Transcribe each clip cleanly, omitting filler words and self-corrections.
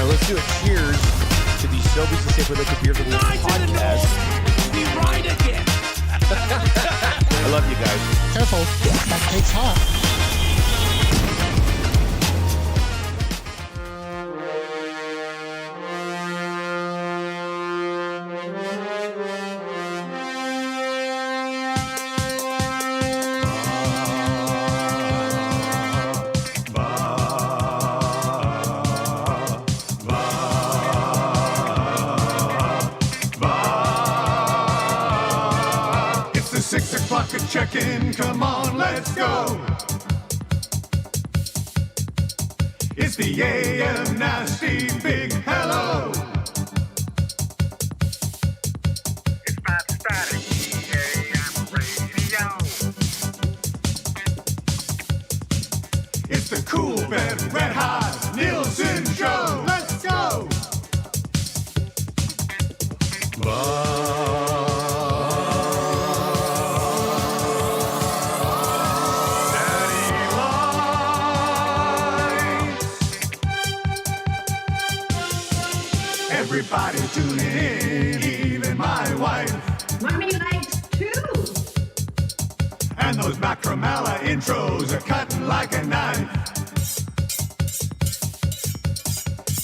let's do a cheers to the Sobeys and Safer Liquid Beer Release podcast. We ride again. I love you guys. Careful, that cake's hot. Check-in, come on, let's go. It's the AM Nasty Big Hello. It's about to start the AM radio. It's the Cool Bed Red Hot Nielson Show. Let's go. Everybody tuning in, even my wife. Mommy likes too. And those Macramalla intros are cutting like a knife.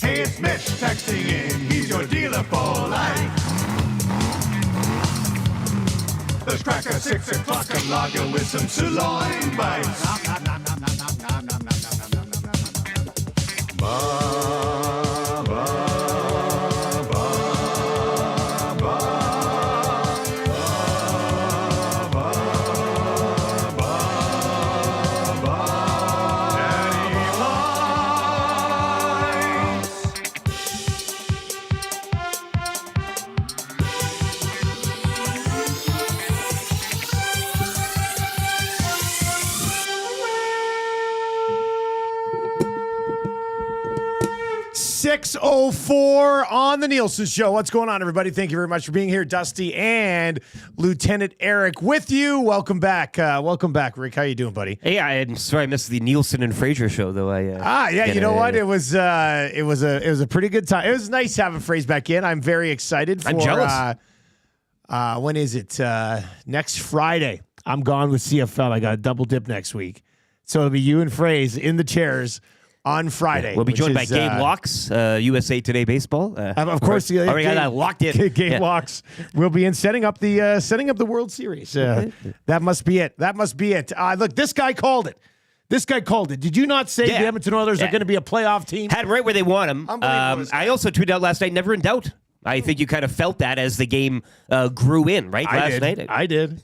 Hey, it's Mitch texting in, he's your dealer for life. Let's crack a 6 o'clock and lager with some sirloin bites. .04 on the Nielson Show. What's going on, everybody? Thank you very much for being here. Dusty and Lieutenant Eric with you. Welcome back. Welcome back, Rick. How you doing, buddy? Hey, I'm sorry I missed the Nielson and Fraser show, though. You know what? It was a pretty good time. It was nice having Fraser back in. I'm very excited for. I'm jealous. When is it? Next Friday. I'm gone with CFL. I got a double dip next week, so it'll be you and Fraser in the chairs on Friday. We'll be joined by Gabe Locks, USA Today Baseball. Of course, already got that locked in. Gabe Locks will be in setting up the World Series. That must be it. Look, this guy called it. Did you not say the Edmonton Oilers are going to be a playoff team? Had right where they want them. I also tweeted out last night, never in doubt. I think you kind of felt that as the game grew in, right? Last night. I did.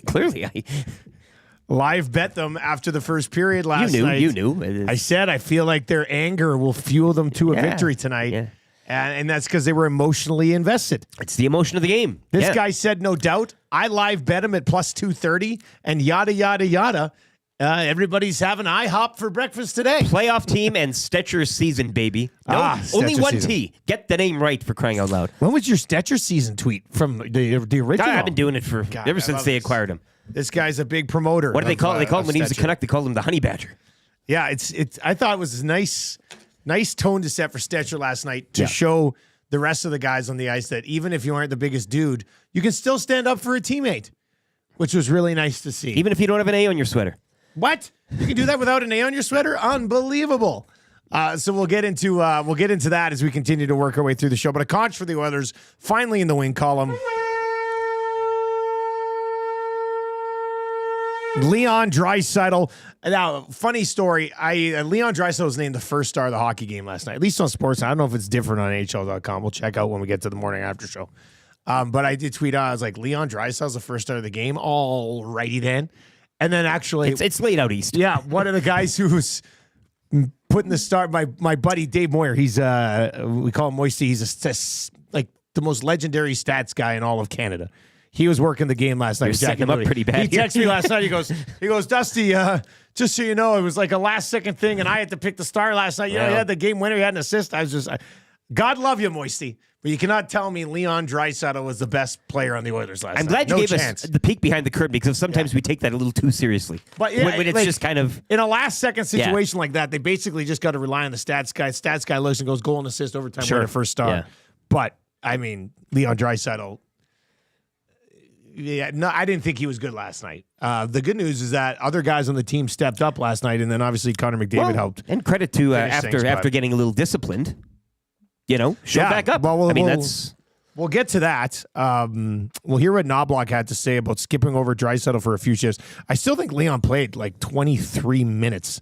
Clearly, Live bet them after the first period last night. You knew. I said I feel like their anger will fuel them to a victory tonight. Yeah. And that's because they were emotionally invested. It's the emotion of the game. This guy said, no doubt. I live bet him at plus 230 and yada, yada, yada. Everybody's having IHOP for breakfast today. Playoff team and Stetcher season, baby. No, only one season. T. Get the name right, for crying out loud. When was your Stetcher season tweet from the original? I've been doing it ever since they acquired him. This guy's a big promoter. What do they call it? They call him when he was a Canuck. They called him the Honey Badger. Yeah, it's. I thought it was a nice tone to set for Stetcher last night to show the rest of the guys on the ice that even if you aren't the biggest dude, you can still stand up for a teammate, which was really nice to see. Even if you don't have an A on your sweater. What? You can do that without an A on your sweater? Unbelievable. So we'll get into that as we continue to work our way through the show. But a conch for the Oilers finally in the win column. Leon Draisaitl. Now, funny story. Leon Draisaitl was named the first star of the hockey game last night, at least on Sportsnet. I don't know if it's different on NHL.com. We'll check out when we get to the morning after show. But I did tweet out, I was like, Leon Draisaitl's the first star of the game. All righty then. And then actually... It's late out east. Yeah, one of the guys who's putting the start, my buddy Dave Moyer, he's, we call him Moisty. He's like the most legendary stats guy in all of Canada. He was working the game last night. You're setting him up pretty bad. He texted me last night. He goes, Dusty, just so you know, it was like a last second thing, and I had to pick the star last night. You know, he had the game winner. He had an assist. God love you, Moisty, but you cannot tell me Leon Draisaitl was the best player on the Oilers last night. I'm glad you gave us the peek behind the curtain because sometimes we take that a little too seriously. But yeah, when it's just kind of in a last-second situation like that, they basically just got to rely on the stats guy. Stats guy looks and goes goal and assist, overtime winner, first star. Yeah. But I mean, Leon Draisaitl. Yeah, no, I didn't think he was good last night. The good news is that other guys on the team stepped up last night, and then obviously Connor McDavid helped. And credit to things, after getting a little disciplined, showed back up. Well, that's. We'll get to that. We'll hear what Noblock had to say about skipping over Draisaitl for a few shifts. I still think Leon played like 23 minutes,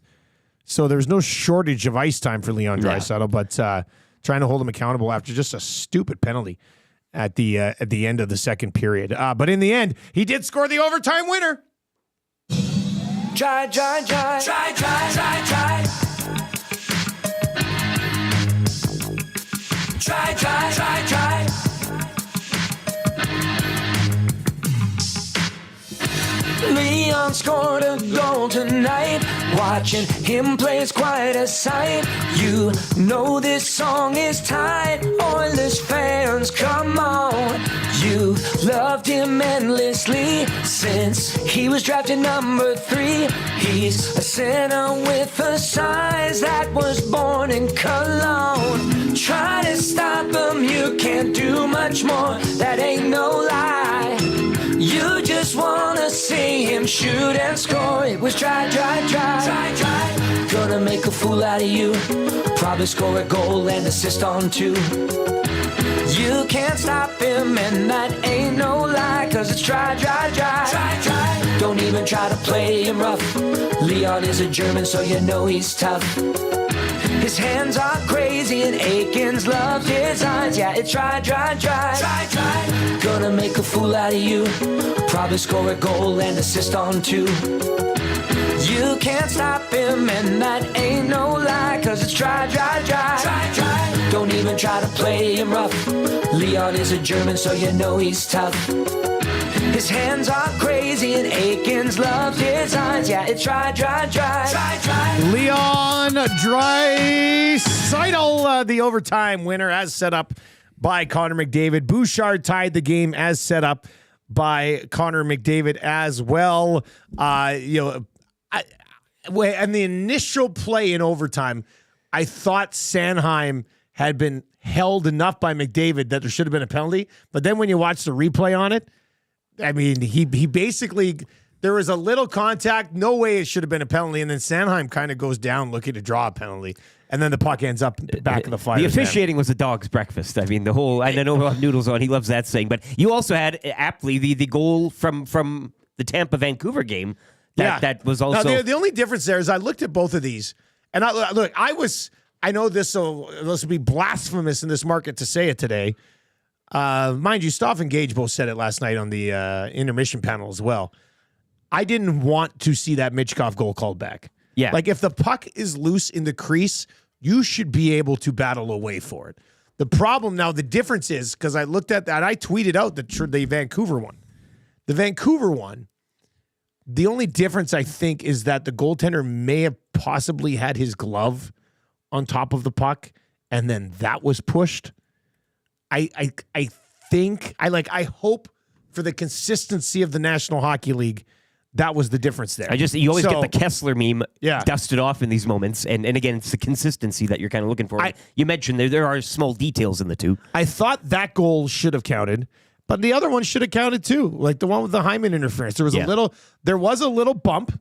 so there's no shortage of ice time for Leon Draisaitl, but trying to hold him accountable after just a stupid penalty at the end of the second period. But in the end, he did score the overtime winner. Try. Try. Leon scored a goal tonight. Watching him play is quite a sight. You know this song is tight. Oilers fans, come on. You loved him endlessly since he was drafted number 3. He's a center with a size that was born in Cologne. Try to stop him, you can't do much more. That ain't no lie. You just wanna see him shoot and score. It was try. Gonna make a fool out of you. Probably score a goal and assist on 2. You can't stop him and that ain't no lie. Cause it's try. Don't even try to play him rough. Leon is a German so you know he's tough. His hands are crazy and Aikens loves his eyes. Yeah, it's try. Gonna make a fool out of you. Probably score a goal and assist on 2. You can't stop him and that ain't no lie. Cause it's try. Don't even try to play him rough. Leon is a German so you know he's tough. His hands are crazy and Aikens loves his eyes. Yeah, it's try. Leon Draisaitl, the overtime winner, as set up by Connor McDavid. Bouchard tied the game as set up by Connor McDavid as well. And the initial play in overtime, I thought Sanheim had been held enough by McDavid that there should have been a penalty. But then when you watch the replay on it, I mean, he basically, there was a little contact. No way it should have been a penalty. And then Sanheim kind of goes down looking to draw a penalty. And then the puck ends up back of the Flyers. The officiating was a dog's breakfast. I mean, I know we'll have Noodles on. He loves that saying. But you also had, aptly, the goal from the Tampa-Vancouver game. That was also... Now, the only difference there is I looked at both of these. And I know this will be blasphemous in this market to say it today. Mind you, Stoff and Gage both said it last night on the intermission panel as well. I didn't want to see that Michkov goal called back. Yeah. Like, if the puck is loose in the crease, you should be able to battle away for it. The problem now, the difference is, because I looked at that, I tweeted out the Vancouver one. The Vancouver one, the only difference, I think, is that the goaltender may have possibly had his glove on top of the puck, and then that was pushed. I hope for the consistency of the National Hockey League, that was the difference there. You always get the Kessler meme dusted off in these moments, and again, it's the consistency that you're kind of looking for. You mentioned there are small details in the two. I thought that goal should have counted, but the other one should have counted too, like the one with the Hyman interference. There was a little bump,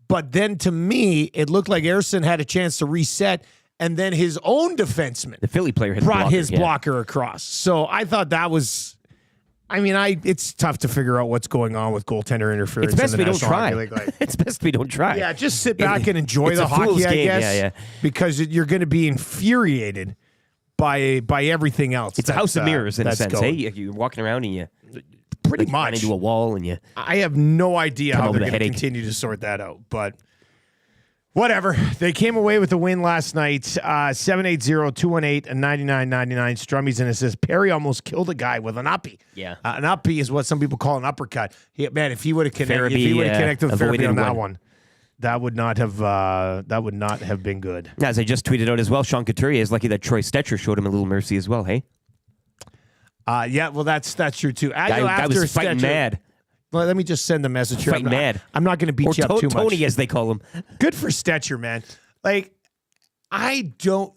but then to me, it looked like Ersson had a chance to reset. And then his own defenseman, the Philly player, brought his blocker across. So I thought that was, it's tough to figure out what's going on with goaltender interference. It's best in we the don't National try. Hockey League. It's best we don't try. Yeah, just sit back and enjoy it's the a fool's hockey, game. I guess. Because you're going to be infuriated by everything else. It's a house of mirrors in a sense. Going. Hey, you're walking around and you pretty much much run into a wall and you. I have no idea how over they're the going to headache. continue to sort that out, but. Whatever. They came away with the win last night. 780-218-9999. Strummies and assist. Perry almost killed a guy with an uppie. Yeah. An uppie is what some people call an uppercut. If he would have connected with Farabee on that one. That would not have been good. As I just tweeted out as well, Sean Couturier is lucky that Troy Stetcher showed him a little mercy as well, hey? Yeah, well, that's true, too. Guy was fighting mad. Well, let me just send the message here. Fighting mad. I'm not going to beat you up too much. Tony, as they call him. Good for Stetcher, man. Like, I know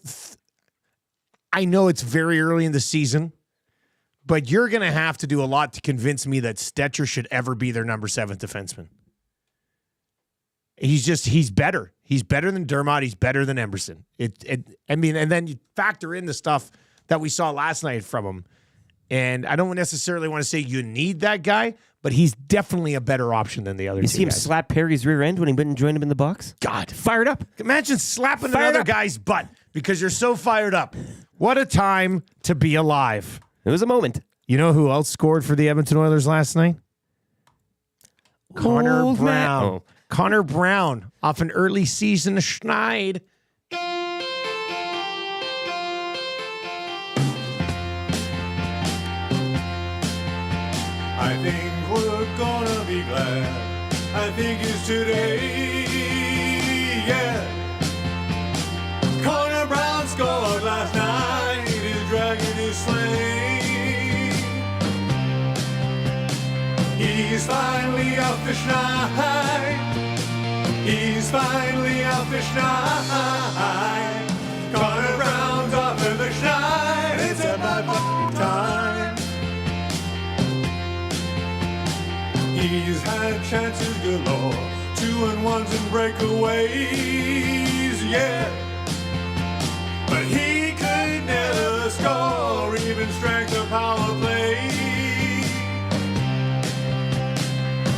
it's very early in the season, but you're going to have to do a lot to convince me that Stetcher should ever be their number 7 defenseman. He's better. He's better than Dermott. He's better than Emerson. And then you factor in the stuff that we saw last night from him. And I don't necessarily want to say you need that guy, but he's definitely a better option than the other two guys. You see him slap Perry's rear end when he went and joined him in the box? God. Fired up. Imagine slapping another guy's butt because you're so fired up. What a time to be alive. It was a moment. You know who else scored for the Edmonton Oilers last night? Connor Old man. Brown. Oh. Connor Brown off an early season schneid. I think we're gonna be glad. I think it's today, yeah. Connor Brown scored last night. His dragon is slain. He's finally off the schneid. He's finally off the schneid. Connor Brown's off of the schneid. It's about fucking time. He's had chances galore, 2-1s and breakaways, yeah. But he could never score, even strength of power play.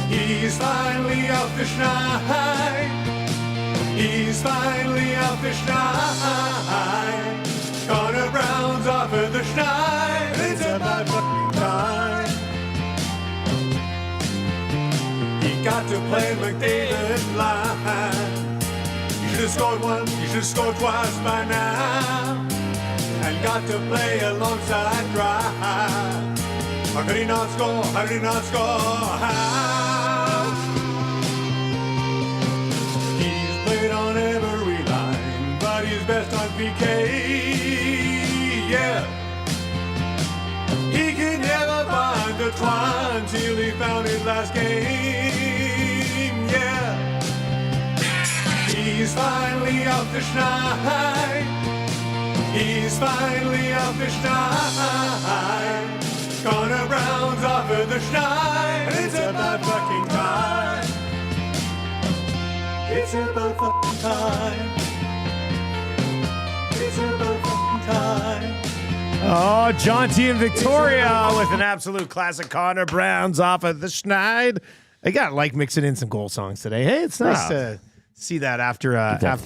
He's finally off the schneid. He's finally off the schneid. Connor Brown's off of the schneid. It's about fucking time. He got to play McDavid line. He should have scored once, he should have scored twice by now. And got to play alongside Drive. How could he not score? How did he not score? How? He's played on every line, but he's best on PK. Yeah. He could never find the twine till he found his last game. Yeah. He's finally off the schneid. He's finally off the schneid. Connor Brown's off of the schneid. It's about fucking time. It's about fucking time. It's about fucking time. Oh, John T. and Victoria with an absolute classic. Connor Brown's off of the schneid. I got like mixing in some goal songs today. Hey, it's nice to see that after a dub.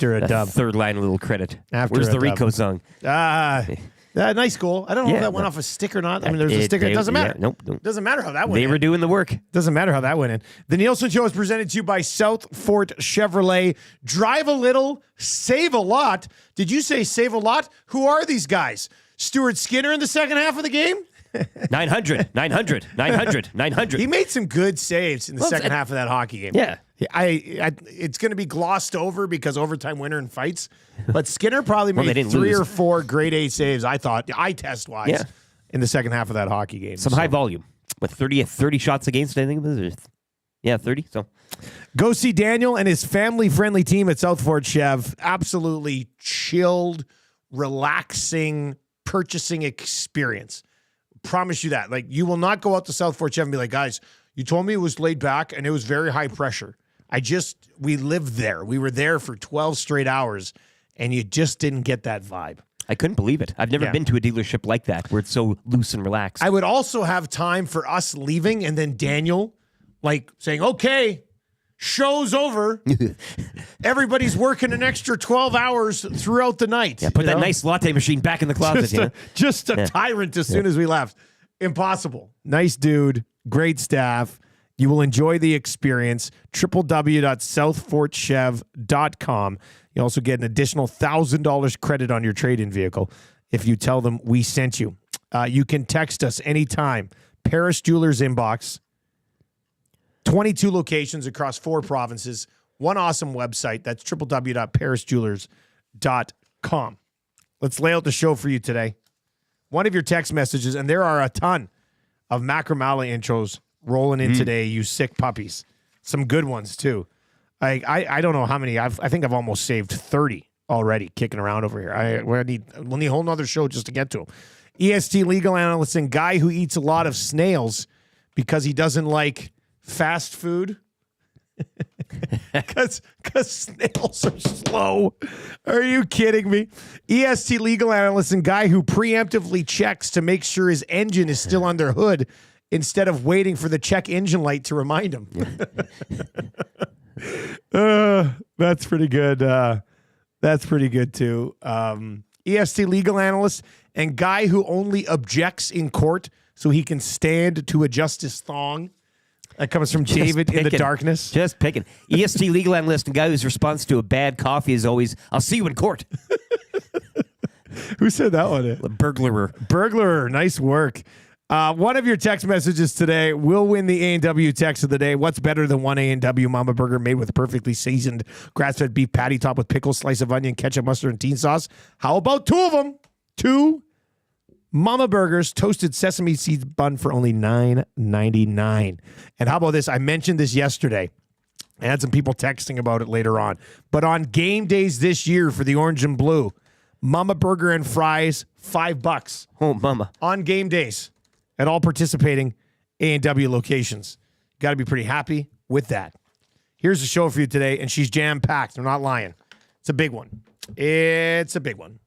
Third line, a little credit. After Where's a the dub. Rico song? Nice goal. I don't know if that went off a stick or not. I mean, there's a sticker. It doesn't matter. Nope. Doesn't matter how that went They in. were doing the work. Doesn't matter how that went in. The Nielson Show is presented to you by South Fort Chevrolet. Drive a little, save a lot. Did you say save a lot? Who are these guys? Stuart Skinner in the second half of the game? 900. He made some good saves in the second half of that hockey game. Yeah. It's going to be glossed over because overtime winner in fights. But Skinner probably Well, they made didn't 3 lose. or 4 grade A saves, I thought, eye test wise, Yeah. in the second half of that hockey game. Some high volume. With 30 shots against, I think it was. Yeah, 30. So Go see Daniel and his family-friendly team at South Fort Chev. Absolutely chilled, relaxing, purchasing experience. Promise you that. Like, you will not go out to South Fort Chev and be like, guys, you told me it was laid back and it was very high pressure. We lived there. We were there for 12 straight hours and you just didn't get that vibe. I couldn't believe it. I've never been to a dealership like that where it's so loose and relaxed. I would also have time for us leaving and then Daniel like saying, okay, show's over. Everybody's working an extra 12 hours throughout the night. Yeah, put you that know? nice latte machine back in the closet. Just a tyrant as soon as we left. Impossible. Nice dude. Great staff. You will enjoy the experience. www.southfortchev.com. You also get an additional $1,000 credit on your trade-in vehicle if you tell them we sent you. You can text us anytime. Paris Jewelers Inbox. 22 locations across 4 provinces. One awesome website. That's www.parisjewelers.com. Let's lay out the show for you today. One of your text messages, and there are a ton of Macramalla intros rolling in today, you sick puppies. Some good ones, too. I don't know how many. I think I've almost saved 30 already kicking around over here. We'll need a whole nother show just to get to them. EST legal analyst and guy who eats a lot of snails because he doesn't like fast food. Because snails are slow. Are you kidding me? EST legal analyst and guy who preemptively checks to make sure his engine is still under hood instead of waiting for the check engine light to remind him. That's pretty good. That's pretty good too. EST legal analyst and guy who only objects in court so he can stand to adjust his thong. That comes from David in the darkness. Just picking. EST legal analyst and guy whose response to a bad coffee is always, I'll see you in court. Who said that one? Burglarer. Nice work. One of your text messages today will win the A&W text of the day. What's better than one A&W Mama Burger made with perfectly seasoned grass-fed beef patty topped with pickles, slice of onion, ketchup, mustard, and teen sauce? How about two of them? 2 Mama Burgers, toasted sesame seeds bun for only $9.99. And how about this? I mentioned this yesterday. I had some people texting about it later on. But on game days this year for the orange and blue, Mama Burger and fries, $5. Oh, mama. On game days at all participating A&W locations. Got to be pretty happy with that. Here's the show for you today, and she's jam-packed. I'm not lying. It's a big one. It's a big one.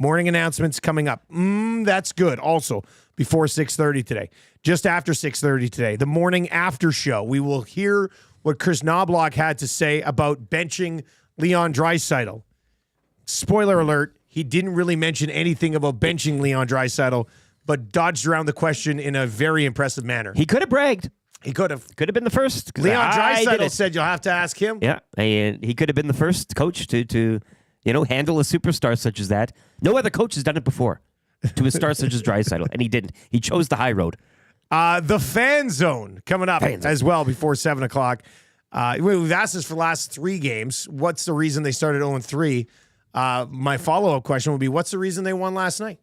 Morning announcements coming up. That's good. Also, before 6:30 today. Just after 6:30 today. The morning after show. We will hear what Chris Noblock had to say about benching Leon Draisaitl. Spoiler alert, he didn't really mention anything about benching Leon Draisaitl, but dodged around the question in a very impressive manner. He could have bragged. He could have. Could have been the first. Leon Draisaitl said you'll have to ask him. Yeah, and he could have been the first coach to handle a superstar such as that. No other coach has done it before to a star such as Draisaitl, and he didn't. He chose the high road. The Fan Zone coming up as well before 7 o'clock. We've asked this for the last 3 games. What's the reason they started 0-3? My follow-up question would be, what's the reason they won last night?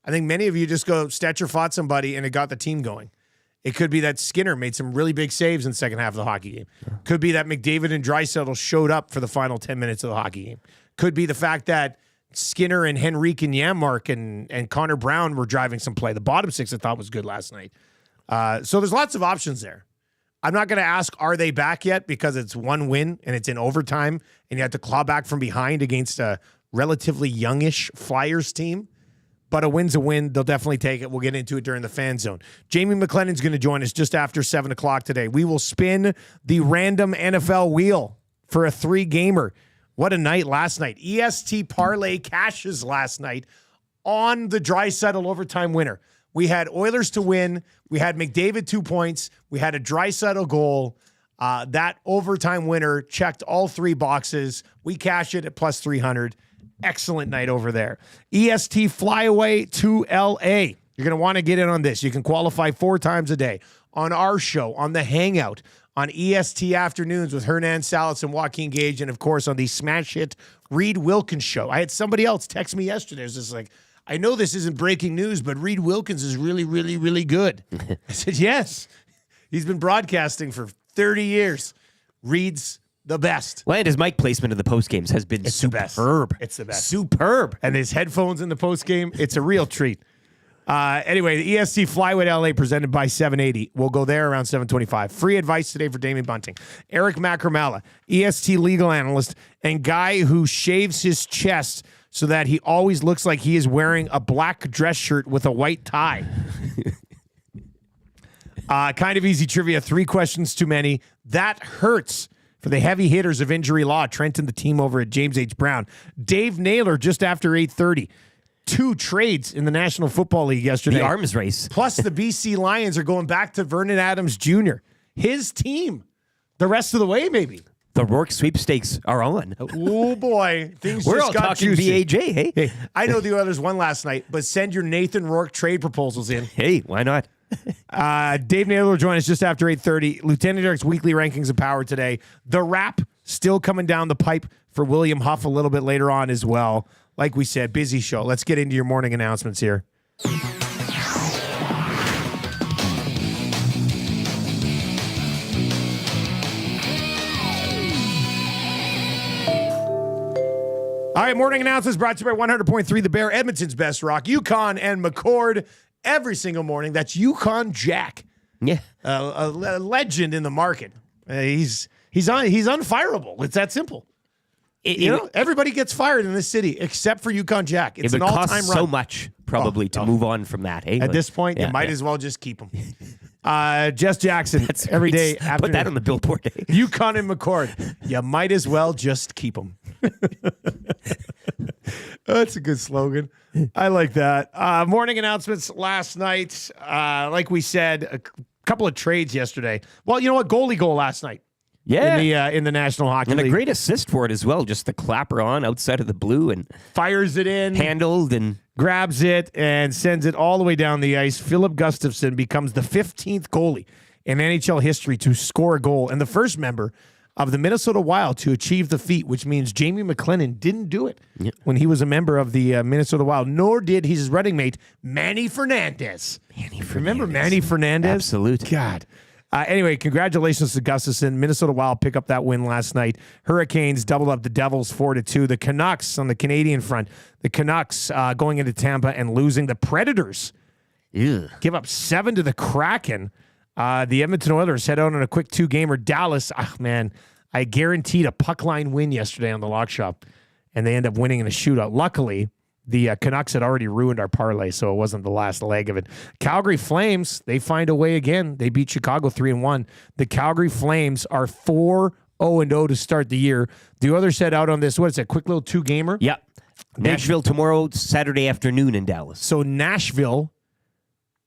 I think many of you just go, Stetcher fought somebody, and it got the team going. It could be that Skinner made some really big saves in the second half of the hockey game. Could be that McDavid and Draisaitl showed up for the final 10 minutes of the hockey game. Could be the fact that Skinner and Henrique and Janmark and Connor Brown were driving some play. The bottom 6 I thought was good last night. So there's lots of options there. I'm not going to ask, are they back yet? Because it's 1 win and it's in overtime and you have to claw back from behind against a relatively youngish Flyers team. But a win's a win. They'll definitely take it. We'll get into it during the Fan Zone. Jamie Mclennan's going to join us just after 7 o'clock today. We will spin the random NFL wheel for a 3-gamer. What a night last night. EST parlay cashes last night on the Draisaitl overtime winner. We had Oilers to win. We had McDavid 2 points. We had a Draisaitl goal. That overtime winner checked all 3 boxes. We cashed it at plus 300. Excellent night over there. EST flyaway to LA. You're going to want to get in on this. You can qualify 4 times a day on our show, on the Hangout, on EST Afternoons with Hernan Salas and Joaquin Gage, and, of course, on the smash hit Reed Wilkins show. I had somebody else text me yesterday. It was just like, I know this isn't breaking news, but Reed Wilkins is really, really, really good. I said, yes. He's been broadcasting for 30 years. Reed's the best. Well, and his mic placement in the post games has been superb. It's the best. Superb. And his headphones in the post game, it's a real treat. Anyway, the ESC Flyweight LA presented by 780. We'll go there around 725. Free advice today for Damien Bunting. Eric Macramalla, EST legal analyst and guy who shaves his chest so that he always looks like he is wearing a black dress shirt with a white tie. Kind of easy trivia. 3 questions too many. That hurts for the heavy hitters of injury law. Trent and the team over at James H. Brown. Dave Naylor just after 8:30. 2 trades in the National Football League yesterday. The arms race. Plus, the BC Lions are going back to Vernon Adams Jr. His team. The rest of the way, maybe. The Rourke sweepstakes are on. Oh, boy. Things We're just all got talking juicy. VAJ, hey? I know the Oilers won last night, but send your Nathan Rourke trade proposals in. Hey, why not? Dave Naylor will join us just after 8:30. Lieutenant Eric's weekly rankings of power today. The wrap still coming down the pipe for William Huff a little bit later on as well. Like we said, busy show. Let's get into your morning announcements here. All right, morning announcements brought to you by 100.3 The Bear, Edmonton's best rock, Yukon and McCord every single morning. That's Yukon Jack. Yeah. A legend in the market. He's unfireable. It's that simple. Everybody gets fired in this city except for Yukon Jack. It's it would an all-time cost run. so much probably to move on from that. Hey, At this point, you might as well just keep him. Jess Jackson, every day after. Put that on the billboard. Eh? Yukon and McCord. You might as well just keep them. That's a good slogan. I like that. Morning announcements last night. Like we said, a couple of trades yesterday. Well, you know what? Goalie goal last night. Yeah. In the National Hockey And League. a great assist for it as well. Just the clapper on outside of the blue and Fires it in. handled and Grabs it and sends it all the way down the ice. Philip Gustafson becomes the 15th goalie in NHL history to score a goal and the first member of the Minnesota Wild to achieve the feat, which means Jamie Mclennan didn't do it when he was a member of the Minnesota Wild, nor did his running mate, Manny Fernandez. Remember Manny Fernandez? Absolute. God. Anyway, congratulations to Gustafson. Minnesota Wild pick up that win last night. Hurricanes double up the Devils 4-2. The Canucks on the Canadian front. The Canucks going into Tampa and losing. The Predators give up 7 to the Kraken. The Edmonton Oilers head out on a quick 2-gamer. Dallas, man, I guaranteed a puck line win yesterday on the lock shop, and they end up winning in a shootout. Luckily, the Canucks had already ruined our parlay, so it wasn't the last leg of it. Calgary Flames, they find a way again. They beat Chicago 3-1. The Calgary Flames are 4-0-0 to start the year. The Oilers head out on this, what is that, quick little 2-gamer? Yep. Nashville tomorrow, Saturday afternoon in Dallas. So Nashville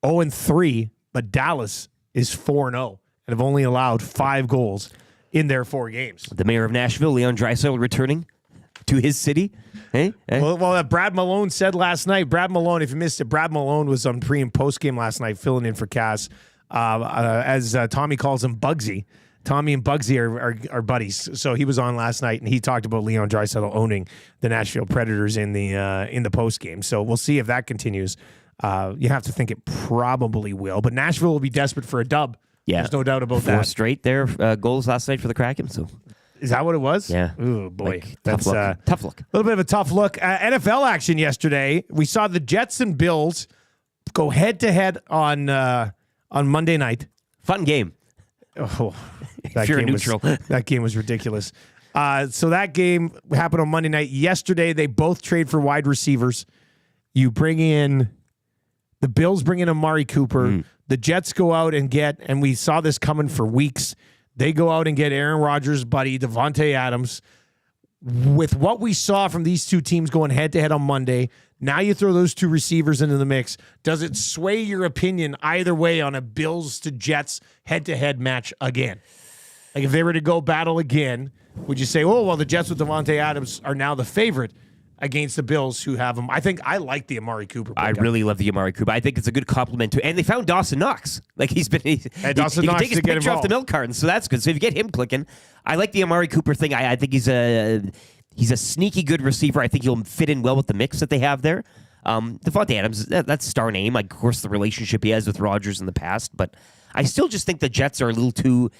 0-3, but Dallas is 4-0 and have only allowed 5 goals in their 4 games. The mayor of Nashville, Leon Draisaitl, returning to his city. Hey? Well, Brad Malone said last night. Brad Malone, if you missed it, Brad Malone was on pre and post game last night, filling in for Cass, as Tommy calls him, Bugsy. Tommy and Bugsy are buddies. So he was on last night, and he talked about Leon Draisaitl owning the Nashville Predators in the post game. So we'll see if that continues. You have to think it probably will, but Nashville will be desperate for a dub. Yeah, there's no doubt about that. 4 straight there goals last night for the Kraken. So. Is that what it was? Yeah. Oh, boy. Tough look. A little bit of a tough look. NFL action yesterday. We saw the Jets and Bills go head-to-head on Monday night. Fun game. Oh, If you're neutral. That game was ridiculous. So that game happened on Monday night. Yesterday, they both trade for wide receivers. You bring in... The Bills bring in Amari Cooper. The Jets go out and we saw this coming for weeks, they go out and get Aaron Rodgers' buddy, Devontae Adams. With what we saw from these two teams going head-to-head on Monday, now you throw those 2 receivers into the mix. Does it sway your opinion either way on a Bills to Jets head-to-head match again? Like if they were to go battle again, would you say, oh, well, the Jets with Devontae Adams are now the favorite against the Bills who have him? I think I like the Amari Cooper pickup. I really love the Amari Cooper. I think it's a good compliment to, and they found Dawson Knox. Like Dawson he Knox can take his to get picture off the involved. milk carton, so that's good. So if you get him clicking, I like the Amari Cooper thing. I think he's a sneaky good receiver. I think he'll fit in well with the mix that they have there. Devontae Adams, that's star name. Of course, the relationship he has with Rodgers in the past, but I still just think the Jets are a little too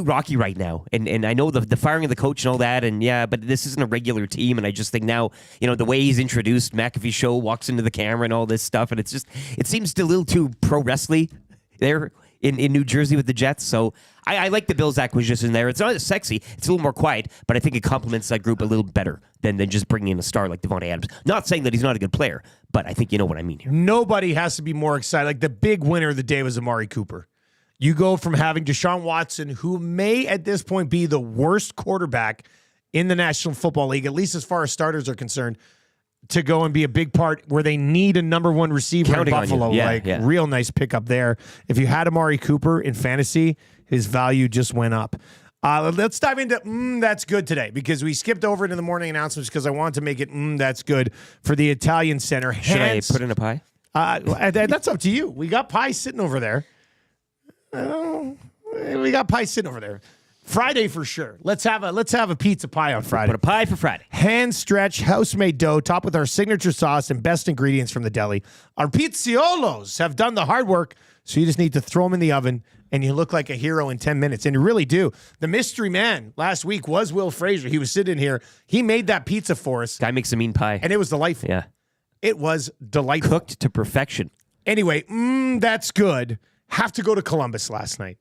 rocky right now. And I know the firing of the coach and all that, and but this isn't a regular team, and I just think now, the way he's introduced, McAfee show, walks into the camera and all this stuff, and it seems a little too pro wrestling there in New Jersey with the Jets. So I like the Bills acquisition there. It's not as sexy. It's a little more quiet, but I think it complements that group a little better than just bringing in a star like Devontae Adams. Not saying that he's not a good player, but I think you know what I mean here. Nobody has to be more excited. Like the big winner of the day was Amari Cooper. You go from having Deshaun Watson, who may at this point be the worst quarterback in the National Football League, at least as far as starters are concerned, to go and be a big part where they need a number 1 receiver Counting in on you. Buffalo. Yeah. Real nice pickup there. If you had Amari Cooper in fantasy, his value just went up. Let's dive into That's Good today, because we skipped over it in the morning announcements because I wanted to make it That's Good for the Italian Center. Should I put in a pie? That's up to you. We got pie sitting over there. We got pie sitting over there. Friday for sure. Let's have a pizza pie on Friday. But a pie for Friday. Hand stretch, house-made dough, topped with our signature sauce and best ingredients from the deli. Our pizziolos have done the hard work, so you just need to throw them in the oven, and you look like a hero in 10 minutes. And you really do. The mystery man last week was Will Fraser. He was sitting here. He made that pizza for us. Guy makes a mean pie. And it was delightful. Yeah. It was delightful. Cooked to perfection. Anyway, that's good. Have to go to Columbus last night.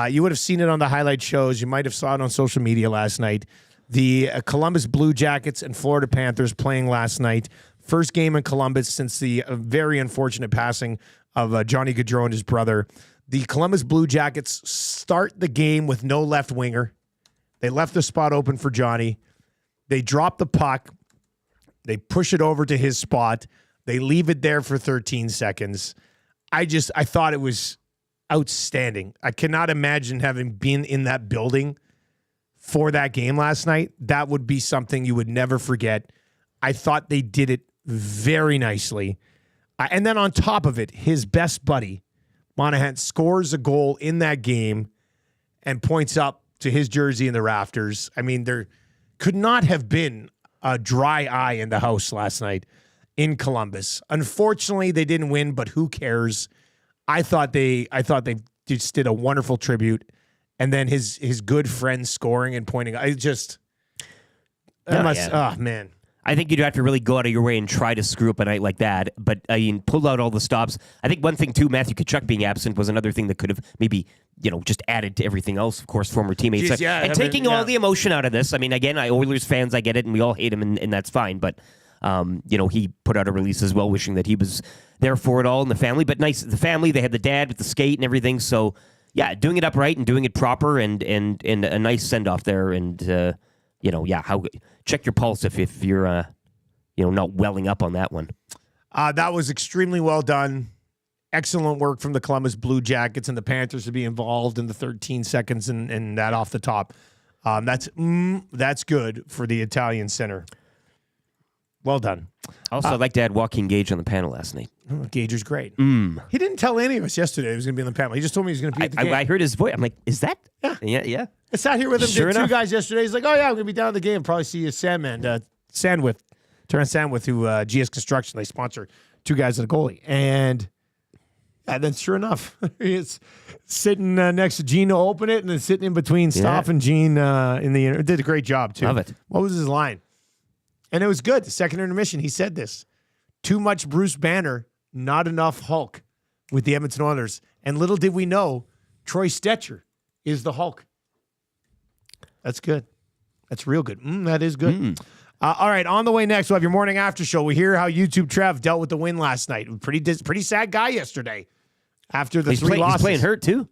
You would have seen it on the highlight shows. You might have saw it on social media last night. The Columbus Blue Jackets and Florida Panthers playing last night. First game in Columbus since the very unfortunate passing of Johnny Gaudreau and his brother. The Columbus Blue Jackets start the game with no left winger. They left the spot open for Johnny. They drop the puck. They push it over to his spot. They leave it there for 13 seconds. I thought it was outstanding. I cannot imagine having been in that building for that game last night. That would be something you would never forget. I thought they did it very nicely. And then on top of it, his best buddy, Monahan, scores a goal in that game and points up to his jersey in the rafters. I mean, there could not have been a dry eye in the house last night in Columbus. Unfortunately, they didn't win, but who cares? I thought they just did a wonderful tribute, and then his good friend scoring and pointing. Oh man. I think you'd have to really go out of your way and try to screw up a night like that. But I mean, pulled out all the stops. I think one thing too, Matthew Tkachuk being absent was another thing that could have maybe just added to everything else. Of course, former teammates taking all the emotion out of this. I mean, again, Oilers fans, I get it, and we all hate him, and that's fine. But he put out a release as well, wishing that he was there for it all in the family. But nice, the family, they had the dad with the skate and everything. So yeah, doing it upright and doing it proper, and a nice send off there. And check your pulse if you're not welling up on that one. That was extremely well done. Excellent work from the Columbus Blue Jackets and the Panthers to be involved in the 13 seconds and that off the top. That's good for the Italian center. Well done. Also, I'd like to add Joaquin Gage on the panel last night. Gager's great. He didn't tell any of us yesterday he was going to be on the panel. He just told me he was going to be at the game. I heard his voice. I'm like, is that? Yeah. I sat here with him. Sure did 2 guys yesterday. He's like, oh, yeah, I'm going to be down at the game. Probably see you, Terrence Sandwith, who GS Construction. They sponsor 2 guys and a goalie. And then sure enough, he's sitting next to Gene to open it and then sitting in between Stoff and Gene did a great job, too. Love it. What was his line? And it was good. The second intermission, he said this. Too much Bruce Banner, not enough Hulk with the Edmonton Oilers. And little did we know, Troy Stetcher is the Hulk. That's good. That's real good. That is good. All right, on the way next, we'll have your morning after show. We hear how YouTube Trev dealt with the win last night. Pretty sad guy yesterday after the 3 losses. He's playing hurt, too.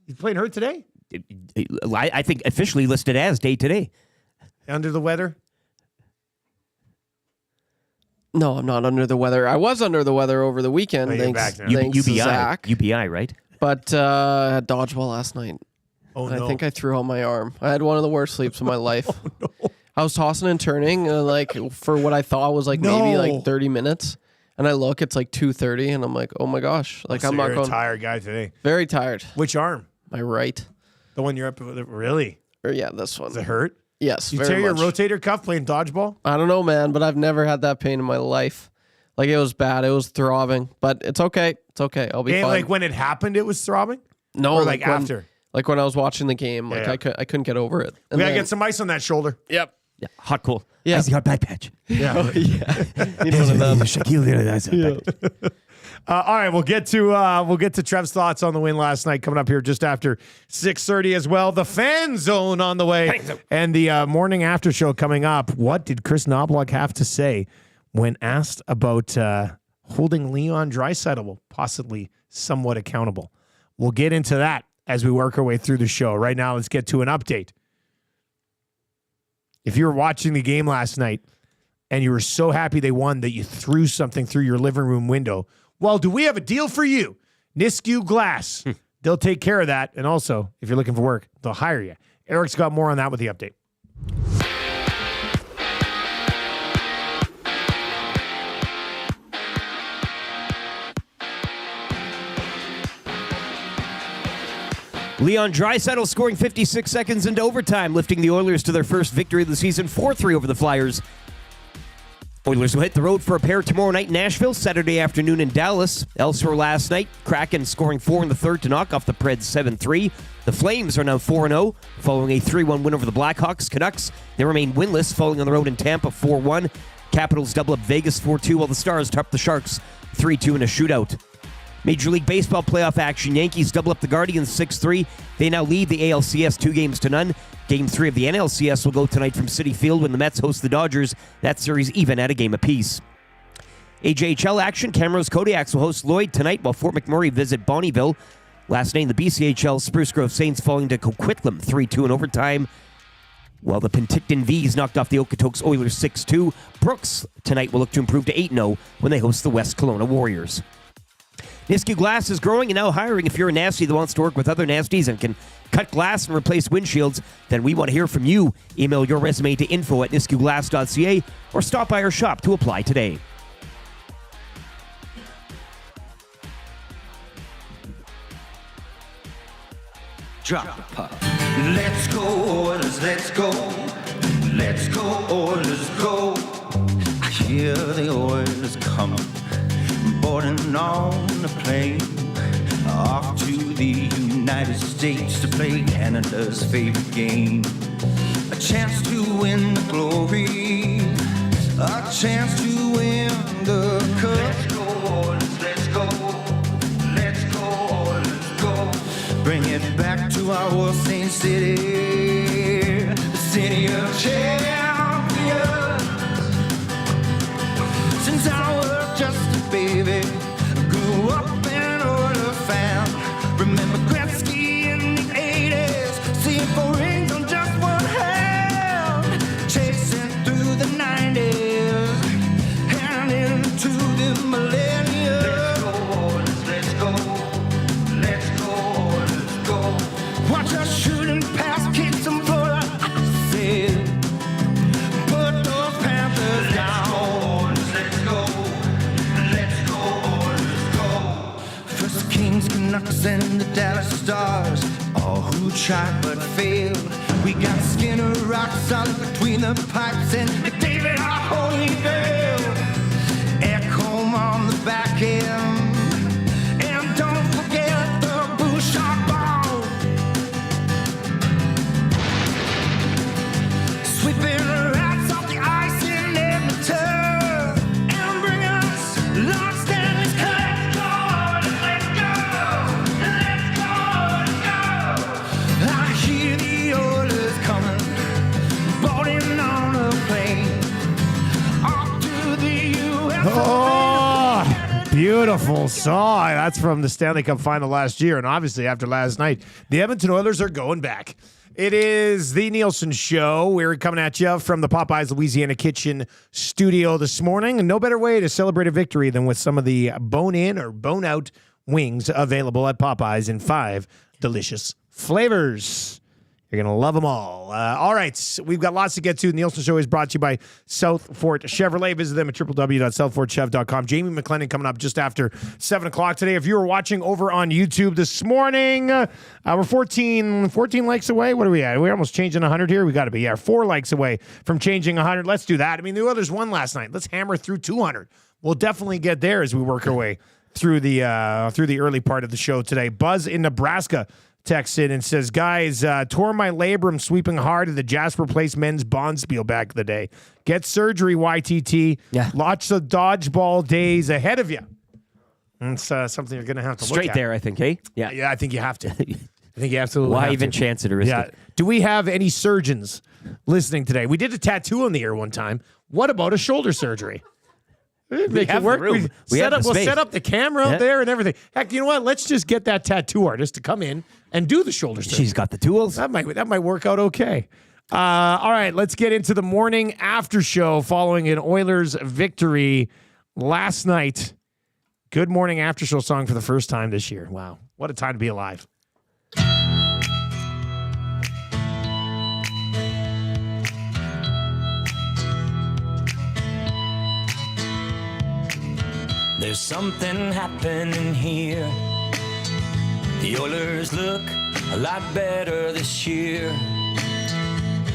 He's playing hurt today? I think officially listed as day today. Under the weather? No, I'm not under the weather. I was under the weather over the weekend. You're Thanks, back now. thanks to Zach. UBI, right? But I had dodgeball last night. Oh, no. I think I threw out my arm. I had one of the worst sleeps of my life. Oh, no. I was tossing and turning for what I thought was maybe 30 minutes. And I look, it's 2:30, and I'm like, oh my gosh. So I'm not you're going. a tired guy today. Very tired. Which arm? My right. The one you're up with? Really? Or yeah, this one. Does it hurt? Yes, You very tear your much. rotator cuff playing dodgeball? I don't know, man, but I've never had that pain in my life. It was bad. It was throbbing, but it's okay. It's okay. I'll be And fine. when it happened, it was throbbing? No, Or when- after? when I was watching the game, Yeah. I couldn't get over it. And We got to then- get some ice on that shoulder. Yep. Yeah, hot cool. Yeah. Icy hot back patch. Yeah. You know what I mean? Shaquille, All right, we'll get to Trev's thoughts on the win last night coming up here just after 6:30 as well. The Fan Zone on the way, and the morning after show coming up. What did Chris Noblock have to say when asked about holding Leon Draisaitl possibly somewhat accountable? We'll get into that as we work our way through the show. Right now, let's get to an update. If you were watching the game last night and you were so happy they won that you threw something through your living room window, well, do we have a deal for you? Nisku Glass. They'll take care of that. And also, if you're looking for work, they'll hire you. Eric's got more on that with the update. Leon Draisaitl scoring 56 seconds into overtime, lifting the Oilers to their first victory of the season, 4-3 over the Flyers. Oilers will hit the road for a pair tomorrow night in Nashville, Saturday afternoon in Dallas. Elsewhere last night, Kraken scoring 4 in the third to knock off the Preds 7-3. The Flames are now 4-0, following a 3-1 win over the Blackhawks. Canucks, they remain winless, falling on the road in Tampa 4-1. Capitals double up Vegas 4-2, while the Stars top the Sharks 3-2 in a shootout. Major League Baseball playoff action. Yankees double up the Guardians 6-3. They now lead the ALCS 2-0. Game 3 of the NLCS will go tonight from Citi Field when the Mets host the Dodgers. That series even at a game apiece. AJHL action. Camrose Kodiaks will host Lloyd tonight while Fort McMurray visit Bonnyville. Last night in the BCHL, Spruce Grove Saints falling to Coquitlam 3-2 in overtime. While the Penticton V's knocked off the Okotoks Oilers 6-2. Brooks tonight will look to improve to 8-0 when they host the West Kelowna Warriors. Nisku Glass is growing and now hiring. If you're a nasty that wants to work with other nasties and can cut glass and replace windshields, then we want to hear from you. Email your resume to info@niskuglass.ca or stop by our shop to apply today. Drop the puck. Let's go, Oilers, let's go. Let's go, Oilers, go. I hear the Oilers coming, boarding on the plane, off to the United States to play Canada's favorite game. A chance to win the glory, a chance to win the cup. Let's go, Oilers, let's go. Let's go, Oilers, go. Bring it back to our World Saint City, the city of champions. Since I was just a baby, grew up an Oiler fan. Remember Gretzky in the 80s, seeing 4 rings on just one hand, chasing through the 90s and into the millennium. Let's go, Oilers, let's go. Let's go, Oilers, go. Watch us shooting past kids in Florida. I said, put those Panthers down. Let's go, let's go, Oilers, go. First Kings, Canucks, and the Dallas Stars, all who tried but failed. We got Skinner, rock solid between the pipes, and McDavid, our holy grail. Ekholm on the back end, and don't forget the Bouchard ball. Sweeping rats off the ice in Edmonton, and bring us Lord Stanley's Cup. Let's go, let's go, let's go. I hear the Oilers coming, boarding on a plane, off to the U.S. Oh, beautiful song. That's from the Stanley Cup final last year. And obviously, after last night, the Edmonton Oilers are going back. It is the Nielson Show. We're coming at you from the Popeyes Louisiana Kitchen studio this morning. And no better way to celebrate a victory than with some of the bone-in or bone-out wings available at Popeyes in 5 delicious flavors. You're going to love them all. All right, we've got lots to get to. The Nielsen Show is brought to you by South Fort Chevrolet. Visit them at www.southfortchev.com. Jamie Mclennan coming up just after 7 o'clock today. If you were watching over on YouTube this morning, we're 14 likes away. What are we at? We're almost changing 100 here. We got to be, 4 likes away from changing 100. Let's do that. I mean, the Oilers won last night. Let's hammer through 200. We'll definitely get there as we work our way through the early part of the show today. Buzz in Nebraska texts in and says, guys, tore my labrum sweeping hard at the Jasper Place men's Bonspiel back in the day. Get surgery, YTT. Yeah. Lots of dodgeball days ahead of you. It's something you're going to have to look at. Straight there, I think, hey? Yeah. Yeah, I think you have to. I think you absolutely Why have even to. chance it or risk it? Do we have any surgeons listening today? We did a tattoo on the air one time. What about a shoulder surgery? Make have it work. the room. We have the We'll space. set up the camera out there and everything. Heck, you know what? Let's just get that tattoo artist to come in and do the shoulder surgery. She's got the tools. That might work out okay. All right, let's get into the morning after show following an Oilers victory last night. Good morning after show song for the first time this year. Wow, what a time to be alive. There's something happening here. The Oilers look a lot better this year.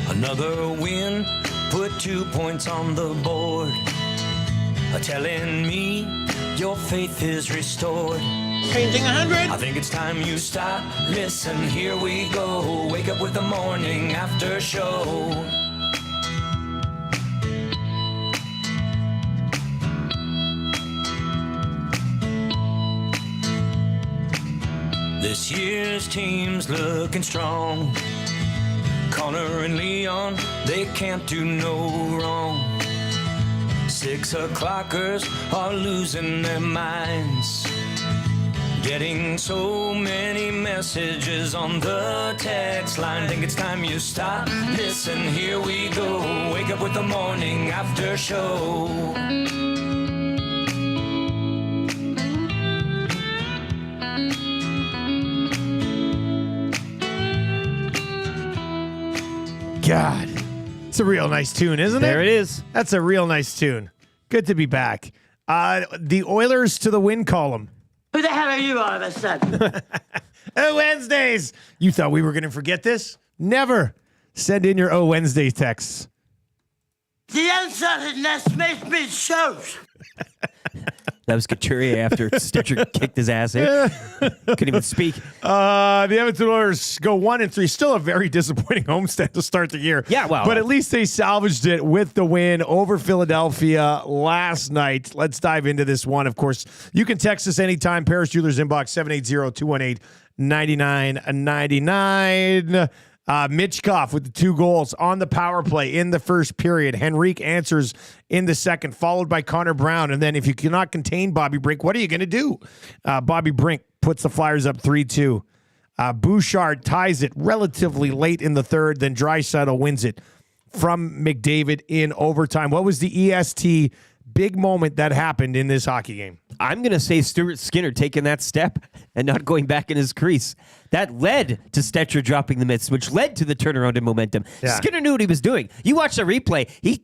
Another win, put 2 points on the board. Telling me your faith is restored. Painting 100. I think it's time you stop. Listen, here we go. Wake up with the morning after show. This year's team's looking strong. Connor and Leon, they can't do no wrong. 6 o'clockers are losing their minds. Getting so many messages on the text line. Think it's time you stop. Listen, here we go. Wake up with the morning after show. God, it's a real nice tune, isn't it? There it is. That's a real nice tune. Good to be back. The Oilers to the win column. Who the hell are you all of a sudden? Wednesdays. You thought we were going to forget this? Never. Send in your Wednesday texts. The unsaltiness makes me choke. That was Couturier after Stitcher kicked his ass in. Couldn't even speak. The Edmonton Oilers go 1-3. Still a very disappointing homestand to start the year. Yeah, well. But at least they salvaged it with the win over Philadelphia last night. Let's dive into this one. Of course, you can text us anytime. Paris Jewelers inbox 780-218-9999. Mitchkoff with the 2 goals on the power play in the first period. Henrique answers in the second, followed by Connor Brown. And then if you cannot contain Bobby Brink, what are you going to do? Bobby Brink puts the Flyers up 3-2. Bouchard ties it relatively late in the third. Then Draisaitl wins it from McDavid in overtime. What was the EST big moment that happened in this hockey game? I'm going to say Stuart Skinner taking that step and not going back in his crease. That led to Stetcher dropping the mitts, which led to the turnaround in momentum. Yeah. Skinner knew what he was doing. You watch the replay. He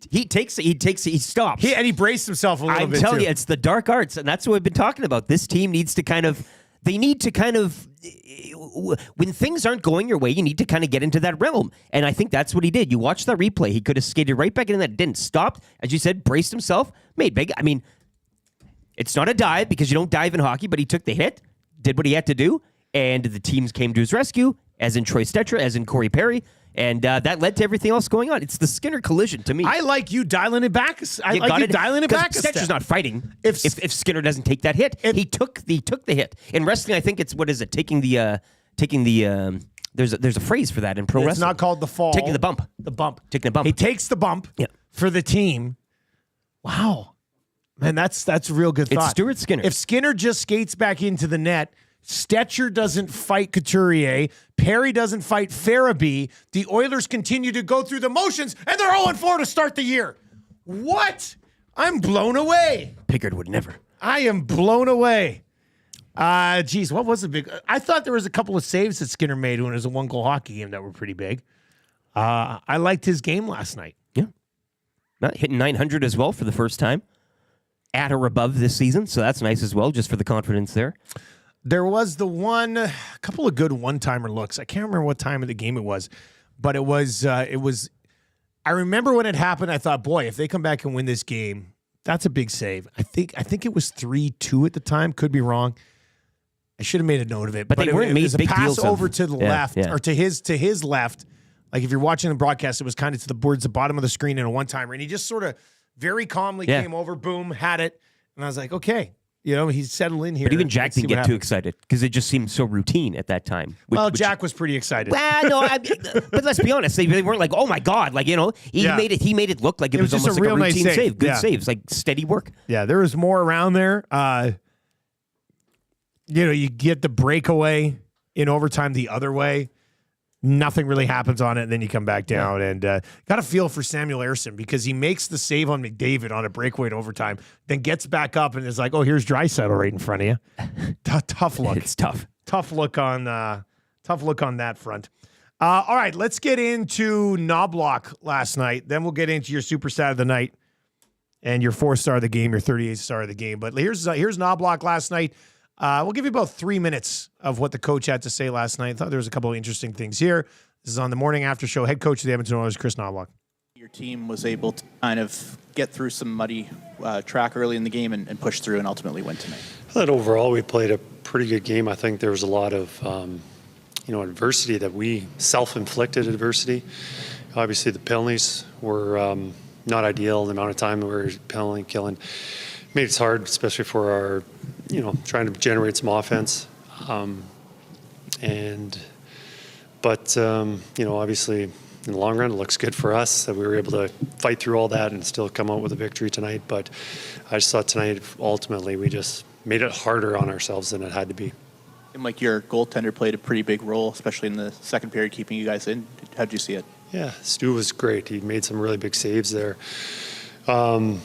stops. He braced himself a little bit, I'm telling too. you, it's the dark arts, and that's what we've been talking about. This team needs to when things aren't going your way, you need to kind of get into that realm. And I think that's what he did. You watch the replay. He could have skated right back in that. Didn't stop. As you said, braced himself, made big. I mean, it's not a dive because you don't dive in hockey, but he took the hit, did what he had to do, and the teams came to his rescue, as in Troy Stetra, as in Corey Perry, and that led to everything else going on. It's the Skinner collision to me. I like you dialing it back. Dialing it back. Stetcher's not fighting. If Skinner doesn't take that hit, he took the hit. In wrestling, I think it's taking the there's a phrase for that in pro wrestling. It's not called the fall. Taking the bump. The bump. Taking the bump. He takes the bump for the team. Wow. Man, that's a real good thought. It's Stuart Skinner. If Skinner just skates back into the net, Stetcher doesn't fight Couturier, Perry doesn't fight Farabee, the Oilers continue to go through the motions, and they're 0-4 to start the year. What? I'm blown away. Pickard would never. I am blown away. Geez, what was the big? I thought there was a couple of saves that Skinner made when it was a 1-goal hockey game that were pretty big. I liked his game last night. Yeah. Hitting 900 as well for the first time. At or above this season, so that's nice as well, just for the confidence there. There was a couple of good one-timer looks. I can't remember what time of the game it was, but it was. I remember when it happened. I thought, boy, if they come back and win this game, that's a big save. I think it was 3-2 at the time. Could be wrong. I should have made a note of it, but they weren't made big pass deals over of, to the left or to his left. Like if you're watching the broadcast, it was kind of towards the bottom of the screen in a one-timer, and he just sort of very calmly came over, boom, had it, and I was like, okay, he's settled in here. But even Jack didn't get too excited because it just seemed so routine at that time. Jack was pretty excited. Well, no, but let's be honest, they weren't like, oh my god, like he made it look like it was just almost a like real a routine nice save. Good saves, like steady work. Yeah, there was more around there. You get the breakaway in overtime the other way. Nothing really happens on it, and then you come back down. And got a feel for Samuel Ersson because he makes the save on McDavid on a breakaway in overtime, then gets back up and is like, oh, here's Draisaitl right in front of you. Tough look. It's tough. Tough look on that front. All right, let's get into Noblock last night. Then we'll get into your super stat of the night and your 4-star of the game, your 38 star of the game. But here's Noblock last night. We'll give you about 3 minutes of what the coach had to say last night. I thought there was a couple of interesting things here. This is on the morning after show. Head coach of the Edmonton Oilers, Chris Noblock. Your team was able to kind of get through some muddy track early in the game and push through and ultimately win tonight. I thought overall we played a pretty good game. I think there was a lot of adversity that we self-inflicted adversity. Obviously the penalties were not ideal. The amount of time we were penalty killing made it hard, especially for our, trying to generate some offense. Obviously in the long run, it looks good for us that we were able to fight through all that and still come out with a victory tonight. But I just thought tonight, ultimately, we just made it harder on ourselves than it had to be. And like your goaltender played a pretty big role, especially in the second period, keeping you guys in. How did you see it? Yeah, Stu was great. He made some really big saves there to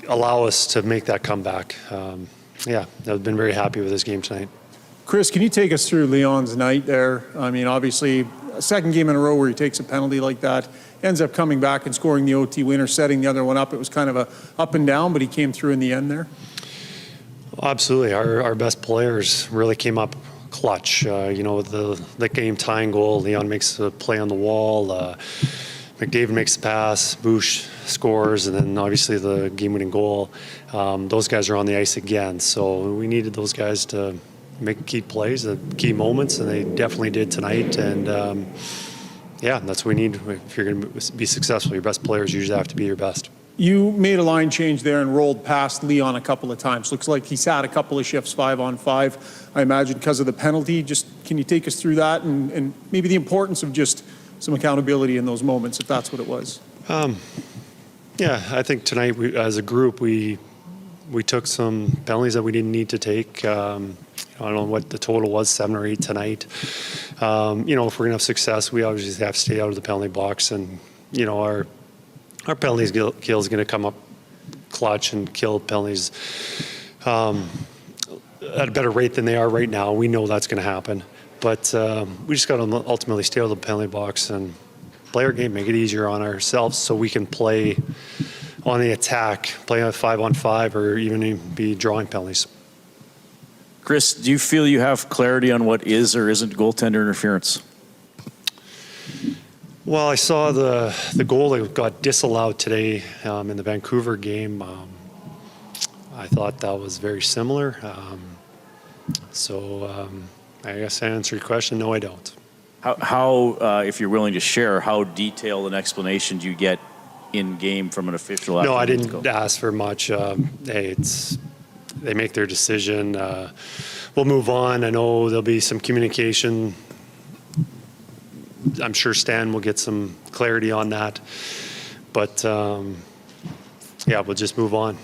allow us to make that comeback. I've been very happy with this game tonight. Chris, can you take us through Leon's night there? I mean, obviously, a second game in a row where he takes a penalty like that, ends up coming back and scoring the OT winner, setting the other one up. It was kind of a up and down, but he came through in the end there. Absolutely. Our best players really came up clutch. With the game tying goal, Leon makes a play on the wall. McDavid makes the pass, Bush scores, and then obviously the game-winning goal. Those guys are on the ice again, so we needed those guys to make key plays, key moments, and they definitely did tonight. And that's what we need if you're going to be successful. Your best players usually have to be your best. You made a line change there and rolled past Leon a couple of times. Looks like he's had a couple of shifts 5-on-5, I imagine, because of the penalty. Just can you take us through that and maybe the importance of just some accountability in those moments, if that's what it was? I think tonight as a group we took some penalties that we didn't need to take. I don't know what the total was, 7 or 8 tonight. If we're going to have success, we obviously have to stay out of the penalty box, and our penalties kill is going to come up clutch and kill penalties at a better rate than they are right now. We know that's going to happen, but we just got to ultimately stay out of the penalty box and play our game, make it easier on ourselves, so we can play on the attack, play on 5-on-5, or even be drawing penalties. Chris, do you feel you have clarity on what is or isn't goaltender interference? Well, I saw the goal that got disallowed today in the Vancouver game. I thought that was very similar. I guess I answer your question, no, I don't. How if you're willing to share, how detailed an explanation do you get in game from an official? No, I didn't ask for much. They make their decision. We'll move on. I know there'll be some communication. I'm sure Stan will get some clarity on that. But, we'll just move on.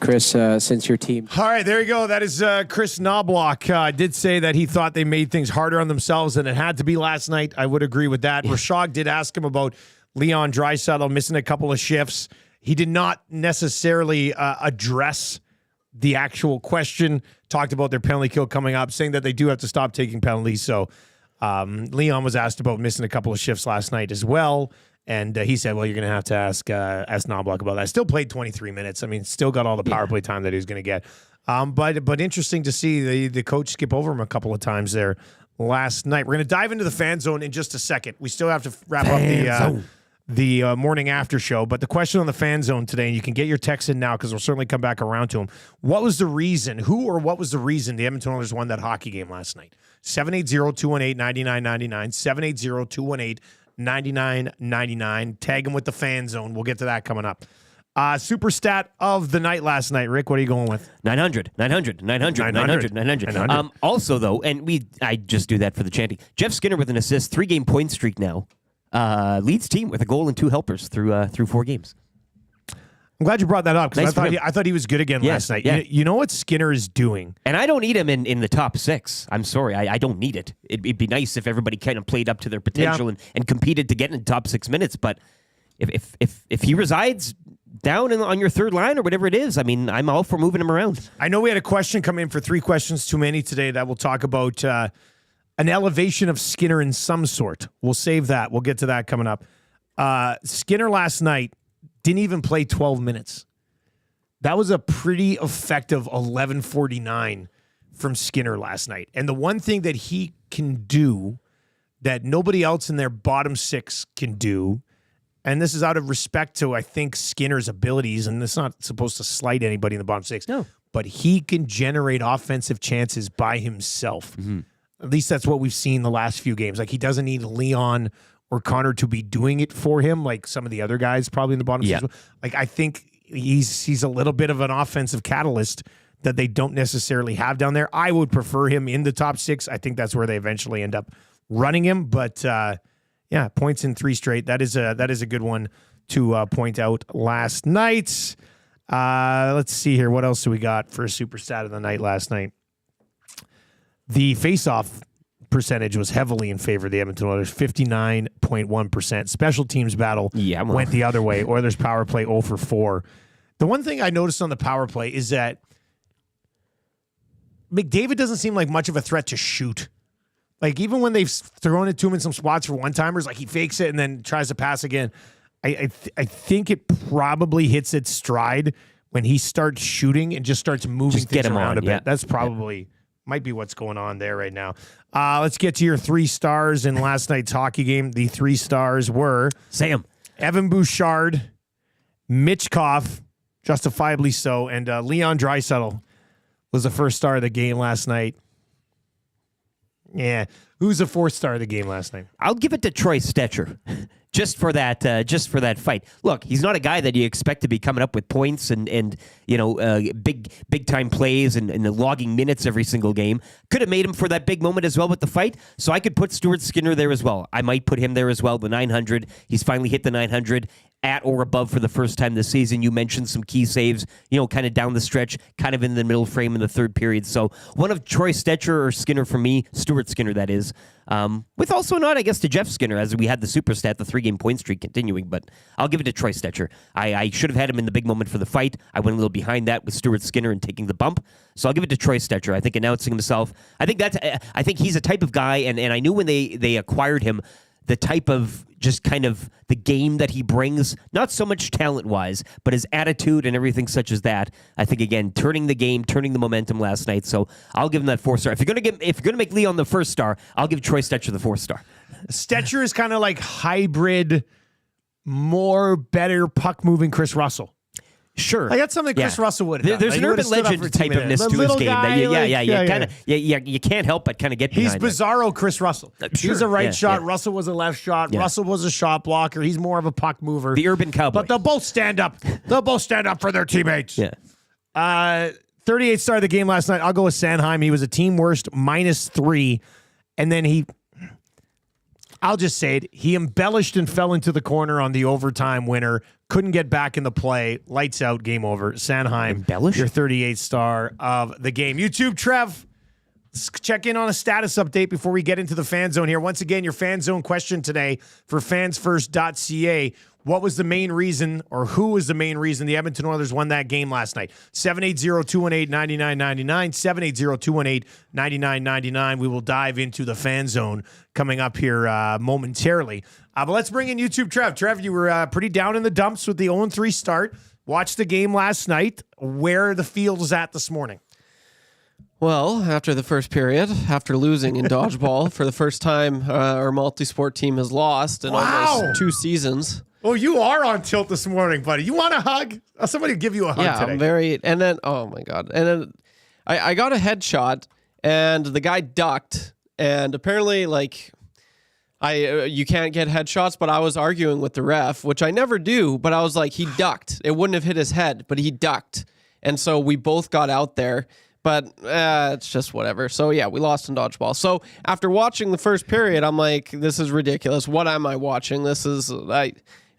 Chris, since your team... All right, there you go. That is Chris Noblock. Did say that he thought they made things harder on themselves than it had to be last night. I would agree with that. Rashog did ask him about Leon Draisaitl missing a couple of shifts. He did not necessarily address the actual question, talked about their penalty kill coming up, saying that they do have to stop taking penalties. So Leon was asked about missing a couple of shifts last night as well. And he said, well, you're going to have to ask Noblock about that. Still played 23 minutes. I mean, still got all the power play time that he was going to get. But interesting to see the coach skip over him a couple of times there last night. We're going to dive into the fan zone in just a second. We still have to wrap up the morning after show. But the question on the fan zone today, and you can get your text in now because we'll certainly come back around to them. What was the reason, what was the reason the Edmonton Oilers won that hockey game last night? 780-218-9999, 780-218-9999. Tag them with the fan zone. We'll get to that coming up. Super stat of the night last night. Rick, what are you going with? 900. Also, though, and I just do that for the chanting. Jeff Skinner with an assist, 3-game point streak now. Leads team with a goal and 2 helpers through 4 games. I'm glad you brought that up because Nice I thought he was good again last night. Yeah. You know what Skinner is doing? And I don't need him in the top 6. I'm sorry. I don't need it. It'd be nice if everybody kind of played up to their potential and competed to get in the top 6 minutes. But if he resides down on your third line or whatever it is, I mean, I'm all for moving him around. I know we had a question come in for 3 questions too many today that we'll talk about an elevation of Skinner in some sort. We'll save that. We'll get to that coming up. Skinner last night didn't even play 12 minutes. That was a pretty effective 11:49 from Skinner last night. And the one thing that he can do that nobody else in their bottom six can do, and this is out of respect to, I think, Skinner's abilities, and it's not supposed to slight anybody in the bottom six, but he can generate offensive chances by himself. At least that's what we've seen the last few games. Like, he doesn't need Leon or Connor to be doing it for him, like some of the other guys probably in the bottom six. Like, I think he's a little bit of an offensive catalyst that they don't necessarily have down there. I would prefer him in the top six. I think that's where they eventually end up running him. But points in 3 straight. That is a good one to point out last night. Let's see here. What else do we got for a super stat of the night last night? The face-off percentage was heavily in favor of the Edmonton Oilers, 59.1%. Special teams battle went the other way. Oilers power play 0 for 4. The one thing I noticed on the power play is that McDavid doesn't seem like much of a threat to shoot. Like, even when they've thrown it to him in some spots for one-timers, like he fakes it and then tries to pass again. I think it probably hits its stride when he starts shooting and just starts moving things around a bit. Yeah. That's probably might be what's going on there right now. Let's get to your 3 stars in last night's hockey game. The 3 stars were Sam, Evan Bouchard, Mitchkov, justifiably so, and Leon Draisaitl was the first star of the game last night. Yeah. Who's the 4th star of the game last night? I'll give it to Troy Stetcher. Just for that fight. Look, he's not a guy that you expect to be coming up with points and big time plays and logging minutes every single game. Could have made him for that big moment as well with the fight. So I could put Stuart Skinner there as well. I might put him there as well. The 900. He's finally hit the 900 at or above for the first time this season. You mentioned some key saves, kind of down the stretch, kind of in the middle frame in the third period. So one of Troy Stetcher or Skinner for me, Stuart Skinner that is. With also not, I guess, to Jeff Skinner, as we had the super stat, the 3-game point streak continuing, but I'll give it to Troy Stetcher. I should have had him in the big moment for the fight. I went a little behind that with Stuart Skinner and taking the bump. So I'll give it to Troy Stetcher. I think announcing himself, I think he's a type of guy, and I knew when they acquired him, the type of just kind of the game that he brings, not so much talent-wise, but his attitude and everything such as that. I think, again, turning the game, turning the momentum last night. So I'll give him that 4 star. If you're gonna make Leon the 1st star, I'll give Troy Stetcher the 4th star. Stetcher is kind of like hybrid, better puck-moving Chris Russell. Sure, like that's something Chris Russell would have done. There's an urban legend typeness to his game. You can't help but kind of get behind. He's bizarro Chris Russell. He's a right shot. Russell was a left shot. Russell was a shot blocker. He's more of a puck mover. The urban cowboy. But they'll both stand up. They'll both stand up for their teammates. 38th star of the game last night. I'll go with Sanheim. He was a team worst -3, and then I'll just say it. He embellished and fell into the corner on the overtime winner. Couldn't get back in the play. Lights out. Game over. Sanheim, your 38th star of the game. YouTube, Trev, let's check in on a status update before we get into the fan zone here. Once again, your fan zone question today for fansfirst.ca. What was the main reason, or who was the main reason the Edmonton Oilers won that game last night? 780-218-9999, 780-218-9999. We will dive into the fan zone coming up here momentarily. But let's bring in YouTube Trev. Trev, you were pretty down in the dumps with the 0-3 start. Watched the game last night. Where the field is at this morning? Well, after the first period, after losing in dodgeball for the first time, our multi-sport team has lost in almost 2 seasons. Oh, you are on tilt this morning, buddy. You want a hug? Somebody give you a hug today. I'm very... And then, oh my God. And then I got a headshot, and the guy ducked, and apparently, like... you can't get headshots, but I was arguing with the ref, which I never do, but I was like, he ducked. It wouldn't have hit his head, but he ducked. And so we both got out there, but it's just whatever. So yeah, we lost in dodgeball. So after watching the first period, I'm like, this is ridiculous. What am I watching?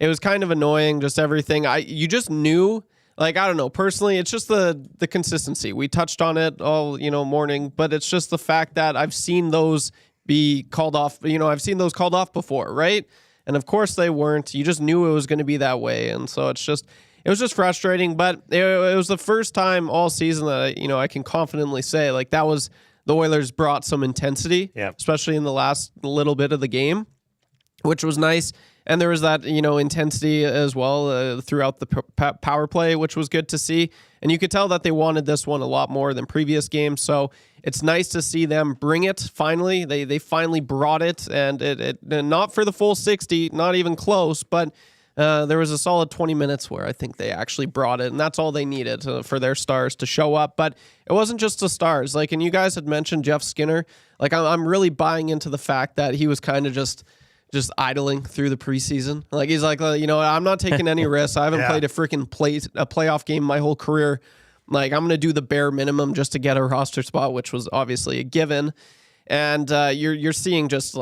It was kind of annoying, just everything. You just knew, like, I don't know, personally, it's just the consistency. We touched on it all, morning, but it's just the fact that I've seen those be called off. I've seen those called off before, right? And of course they weren't. You just knew it was going to be that way. And so it was just frustrating, but it was the first time all season that I can confidently say, like, that was the Oilers brought some intensity, especially in the last little bit of the game, which was nice. And there was that, intensity as well throughout the power play, which was good to see. And you could tell that they wanted this one a lot more than previous games. So it's nice to see them bring it finally. They finally brought it, and it not for the full 60, not even close, but there was a solid 20 minutes where I think they actually brought it, and that's all they needed for their stars to show up. But it wasn't just the stars. And you guys had mentioned Jeff Skinner. I'm really buying into the fact that he was kind of just idling through the preseason. He's like, I'm not taking any risks. I haven't played a freaking playoff game my whole career. I'm going to do the bare minimum just to get a roster spot, which was obviously a given. And you're seeing just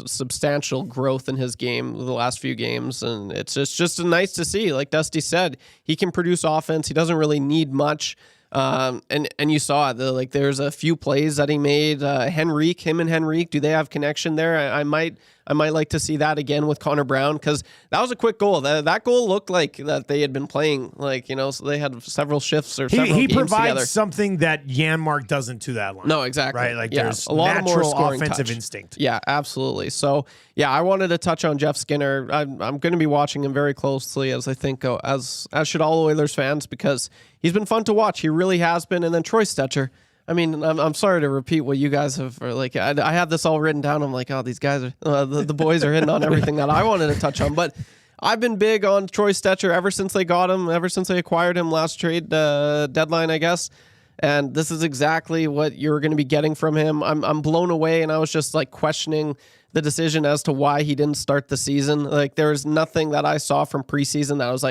substantial growth in his game the last few games, and it's just nice to see. Like Dusty said, he can produce offense. He doesn't really need much. And you saw it. There's a few plays that he made. Him and Henrique, do they have connection there? I might like to see that again with Connor Brown, because that was a quick goal. That goal looked like that they had been playing, so they had several shifts or several he games provides together. something that Janmark doesn't to that line. No, exactly. Right? There's a lot natural more scoring offensive touch. instinct. Yeah, absolutely. So, I wanted to touch on Jeff Skinner. I'm going to be watching him very closely, as I think, as should all Oilers fans, because he's been fun to watch. He really has been. And then Troy Stetcher. I mean, I'm sorry to repeat what you guys have. I had this all written down. I'm like, oh, these guys are the boys are hitting on everything that I wanted to touch on. But I've been big on Troy Stetcher ever since they got him, ever since they acquired him last trade deadline, I guess. And this is exactly what you're going to be getting from him. I'm blown away, and I was just questioning the decision as to why he didn't start the season. There's nothing that I saw from preseason that I was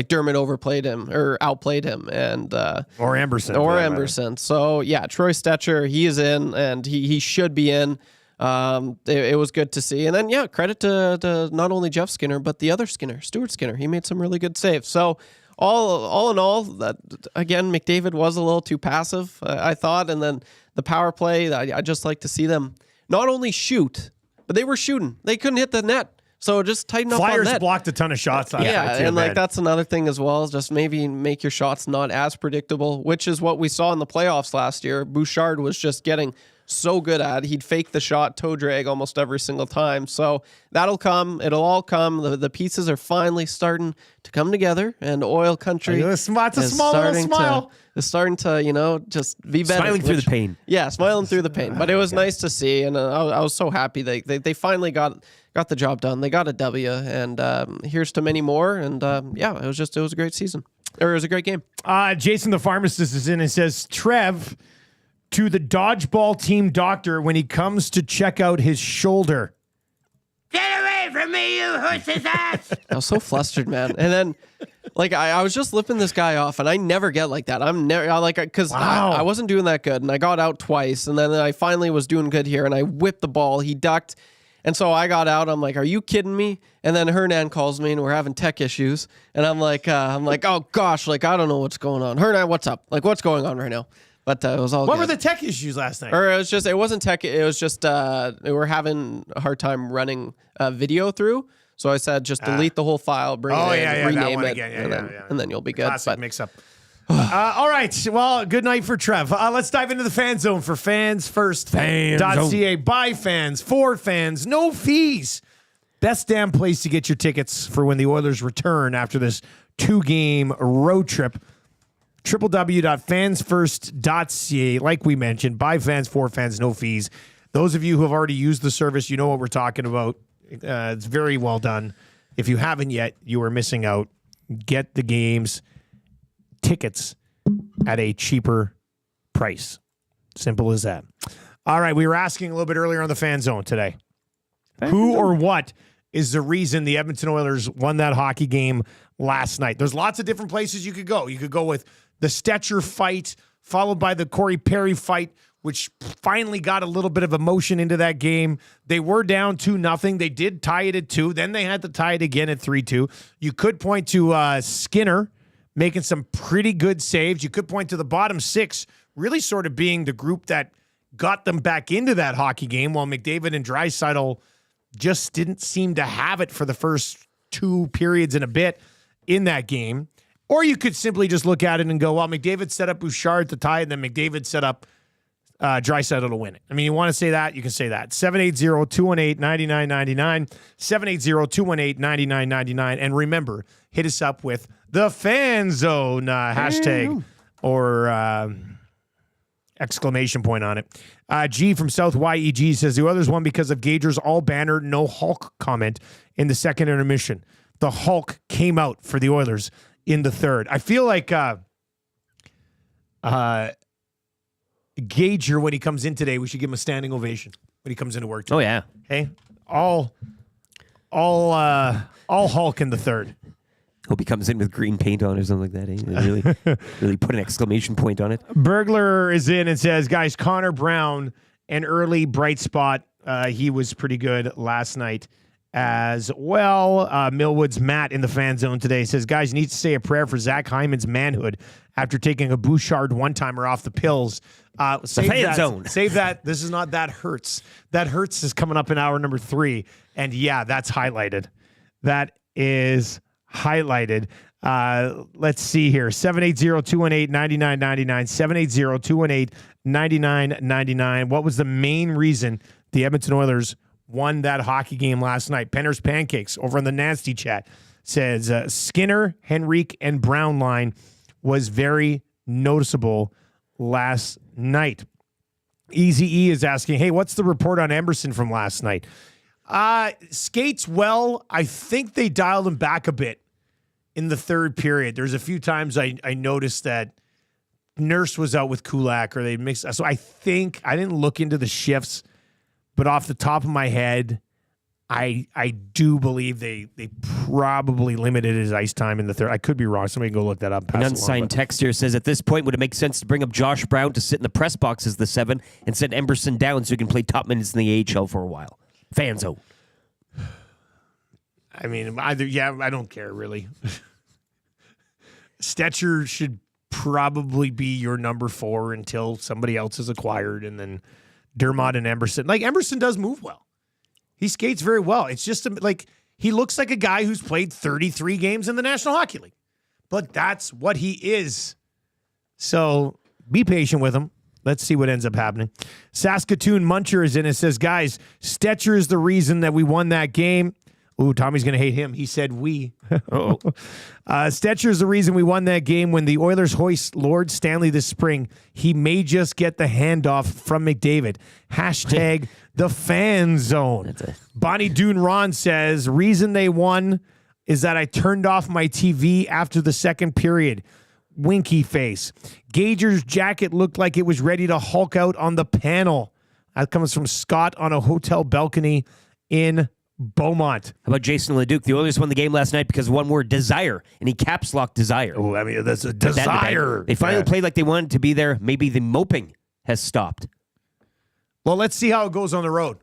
Dermott overplayed him or outplayed him, and or Emberson. So Troy Stetcher, he is in, and he should be in. It was good to see, and then credit to not only Jeff Skinner but the other Skinner, Stuart Skinner. He made some really good saves. So all in all, that again, McDavid was a little too passive, I thought, and then the power play. I just like to see them not only shoot, but they were shooting. They couldn't hit the net. So just tighten up on Flyers that. blocked a ton of shots last night, too, and man. that's another thing as well. Just maybe make your shots not as predictable, which is what we saw in the playoffs last year. Bouchard was just getting so good at it. He'd fake the shot, toe drag almost every single time. So that'll come. It'll all come. The pieces are finally starting to come together, and Oil Country It's a small little smile. is starting to, just be better. Smiling through the pain. Yeah, smiling through the pain. But it was nice to see, and I was so happy they finally got the job done. They got a W, and here's to many more. And it was a great season. Or it was a great game. Jason the pharmacist is in and says, Trev, to the dodgeball team doctor when he comes to check out his shoulder. Get away from me, you horse's ass! I was so flustered, man. And then, I was just lipping this guy off, and I never get like that. I'm never because I wasn't doing that good, and I got out twice, and then I finally was doing good here, and I whipped the ball. He ducked, and so I got out. I'm like, "Are you kidding me?" And then Hernan calls me, and we're having tech issues, and I'm like, "Oh gosh, I don't know what's going on." Hernan, what's up? What's going on right now? But it was all What good. were the tech issues last night? Or it wasn't tech. It was just we were having a hard time running video through. So I said, just delete the whole file, bring it in, rename it, and then you'll be good. Classic mix-up. All right. Well, good night for Trev. Let's dive into the fan zone for Fans First. .ca. By fans, for fans, no fees. Best damn place to get your tickets for when the Oilers return after this 2-game road trip. www.fansfirst.ca. Like we mentioned, by fans, for fans, no fees. Those of you who have already used the service, you know what we're talking about. It's very well done. If you haven't yet, you are missing out. Get the games tickets at a cheaper price. Simple as that. All right, we were asking a little bit earlier on the fan zone today. Who or what is the reason the Edmonton Oilers won that hockey game last night? There's lots of different places you could go. You could go with the Stetcher fight, followed by the Corey Perry fight, which finally got a little bit of emotion into that game. They were down 2-0. They did tie it at 2. Then they had to tie it again at 3-2. You could point to Skinner making some pretty good saves. You could point to the bottom 6 really sort of being the group that got them back into that hockey game, while McDavid and Draisaitl just didn't seem to have it for the first 2 periods and a bit in that game. Or you could simply just look at it and go, well, McDavid set up Bouchard to tie, and then McDavid set up Draisaitl to win it. I mean, you want to say that, you can say that. 780-218-9999, 780-218-9999. And remember, hit us up with the Fan Zone hashtag or exclamation point on it. G from South YEG says, the Oilers won because of Gager's all banner, no Hulk comment in the second intermission. The Hulk came out for the Oilers in the third. I feel like Gager, when he comes in today, we should give him a standing ovation when he comes into work today. Oh, yeah. Okay? All Hulk in the third. Hope he comes in with green paint on or something like that. Eh? Really put an exclamation point on it. Burglar is in and says, guys, Connor Brown, an early bright spot. He was pretty good last night as well. Millwood's Matt in the Fan Zone today says, guys, you need to say a prayer for Zach Hyman's manhood after taking a Bouchard one-timer off the pills. Save Fan that. Zone. Save that. This is not That Hurts. That Hurts is coming up in hour number 3. And yeah, that's highlighted. That is highlighted. Let's see here. 780-218-9999. 780-218-9999. What was the main reason the Edmonton Oilers won that hockey game last night? Penner's Pancakes over on the Nasty Chat says Skinner, Henrique, and Brown line was very noticeable last night. Easy E is asking, hey, what's the report on Emerson from last night? Skates well. I think they dialed him back a bit in the third period. There's a few times I noticed that Nurse was out with Kulak or they mixed. So I think, I didn't look into the shifts, but off the top of my head, I do believe they probably limited his ice time in the third. I could be wrong. Somebody can go look that up. An unsigned text here says, at this point, would it make sense to bring up Josh Brown to sit in the press box as the 7 and send Emerson down so he can play top minutes in the AHL for a while? Fan Zone. I mean, I don't care really. Stetcher should probably be your number 4 until somebody else is acquired, and then Dermott and Emerson. Like, Emerson does move well. He skates very well. It's just like he looks like a guy who's played 33 games in the National Hockey League. But that's what he is. So be patient with him. Let's see what ends up happening. Saskatoon Muncher is in and says, guys, Stetcher is the reason that we won that game. Ooh, Tommy's going to hate him. He said we. Stetcher is the reason we won that game. When the Oilers hoist Lord Stanley this spring, he may just get the handoff from McDavid. Hashtag the Fan Zone. Bonnie Doon Ron says, reason they won is that I turned off my TV after the second period. Winky face. Gager's jacket looked like it was ready to Hulk out on the panel. That comes from Scott on a hotel balcony in Beaumont. How about Jason Leduc? The Oilers won the game last night because of one word, desire. And he caps locked desire. Oh, I mean, that's a desire. They finally played like they wanted to be there. Maybe the moping has stopped. Well, let's see how it goes on the road.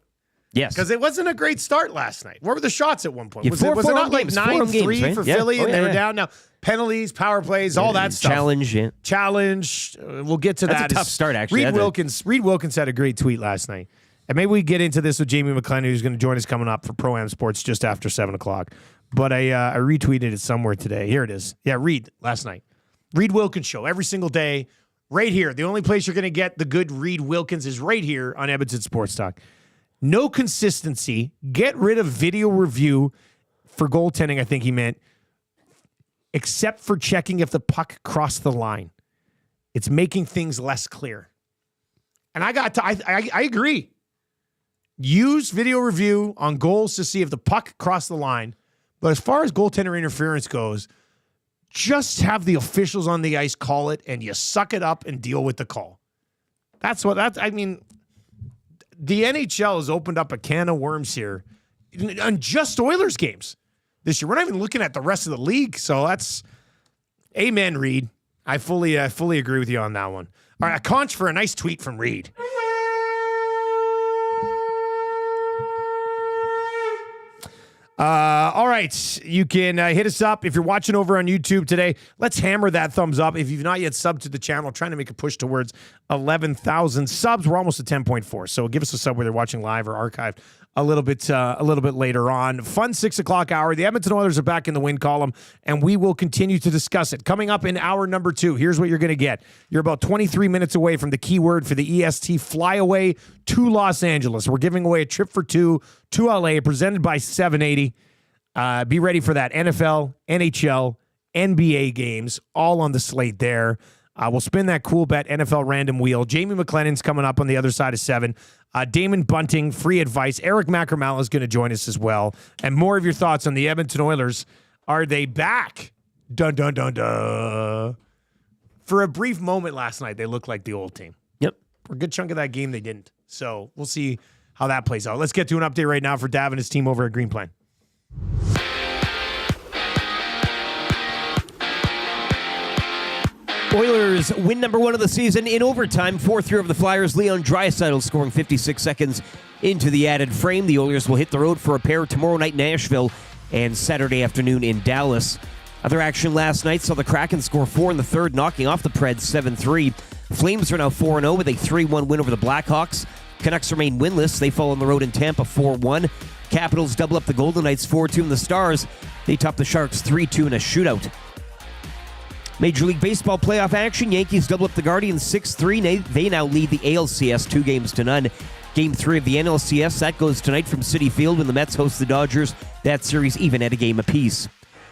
Yes. Because it wasn't a great start last night. What were the shots at one point? Yeah, Was it not like 9-3 right? for Yeah. Philly and they were Yeah. down? Now, penalties, power plays, all that stuff. Challenge, yeah. Challenge. We'll get to That's that. a tough start, actually. Reed Wilkins had a great tweet last night. And maybe we get into this with Jamie Mclennan, who's going to join us coming up for Pro-Am Sports just after 7 o'clock. But I retweeted it somewhere today. Here it is. Yeah, Reed, last night. Reed Wilkins show every single day, right here. The only place you're going to get the good Reed Wilkins is right here on Edmonton Sports Talk. No consistency. Get rid of video review for goaltending, I think he meant, except for checking if the puck crossed the line. It's making things less clear. And I agree. Use video review on goals to see if the puck crossed the line. But as far as goaltender interference goes, just have the officials on the ice call it and you suck it up and deal with the call. I mean, the NHL has opened up a can of worms here on just Oilers games this year. We're not even looking at the rest of the league. So that's amen, Reed. I fully agree with you on that one. All right, a conch for a nice tweet from Reed. All right, you can hit us up if you're watching over on YouTube today. Let's hammer that thumbs up. If you've not yet subbed to the channel, trying to make a push towards 11,000 subs. We're almost at 10.4, so give us a sub whether you're watching live or archived a little bit later on. Fun 6 o'clock hour. The Edmonton Oilers are back in the win column, and we will continue to discuss it. Coming up in hour number 2, here's what you're going to get. You're about 23 minutes away from the keyword for the EST flyaway to Los Angeles. We're giving away a trip for 2 to LA, presented by 780. Be ready for that. NFL, NHL, NBA games, all on the slate there. We'll spin that cool bet NFL random wheel. Jamie Mclennan's coming up on the other side of 7. Damon Bunting, free advice. Eric Macramalla is going to join us as well. And more of your thoughts on the Edmonton Oilers. Are they back? Dun, dun, dun, dun. For a brief moment last night, they looked like the old team. Yep. For a good chunk of that game, they didn't. So we'll see how that plays out. Let's get to an update right now for Dav and his team over at Green Plan. Oilers win number 1 of the season in overtime. 4-3 over the Flyers. Leon Draisaitl scoring 56 seconds into the added frame. The Oilers will hit the road for a pair tomorrow night in Nashville and Saturday afternoon in Dallas. Other action last night saw the Kraken score 4 in the third, knocking off the Preds 7-3. Flames are now 4-0 with a 3-1 win over the Blackhawks. Canucks remain winless. They fall on the road in Tampa 4-1. Capitals double up the Golden Knights 4-2, and the Stars, they top the Sharks 3-2 in a shootout. Major League Baseball playoff action. Yankees double up the Guardians 6-3. They now lead the ALCS 2-0. Game 3 of the NLCS, that goes tonight from Citi Field when the Mets host the Dodgers. That series even at a game apiece.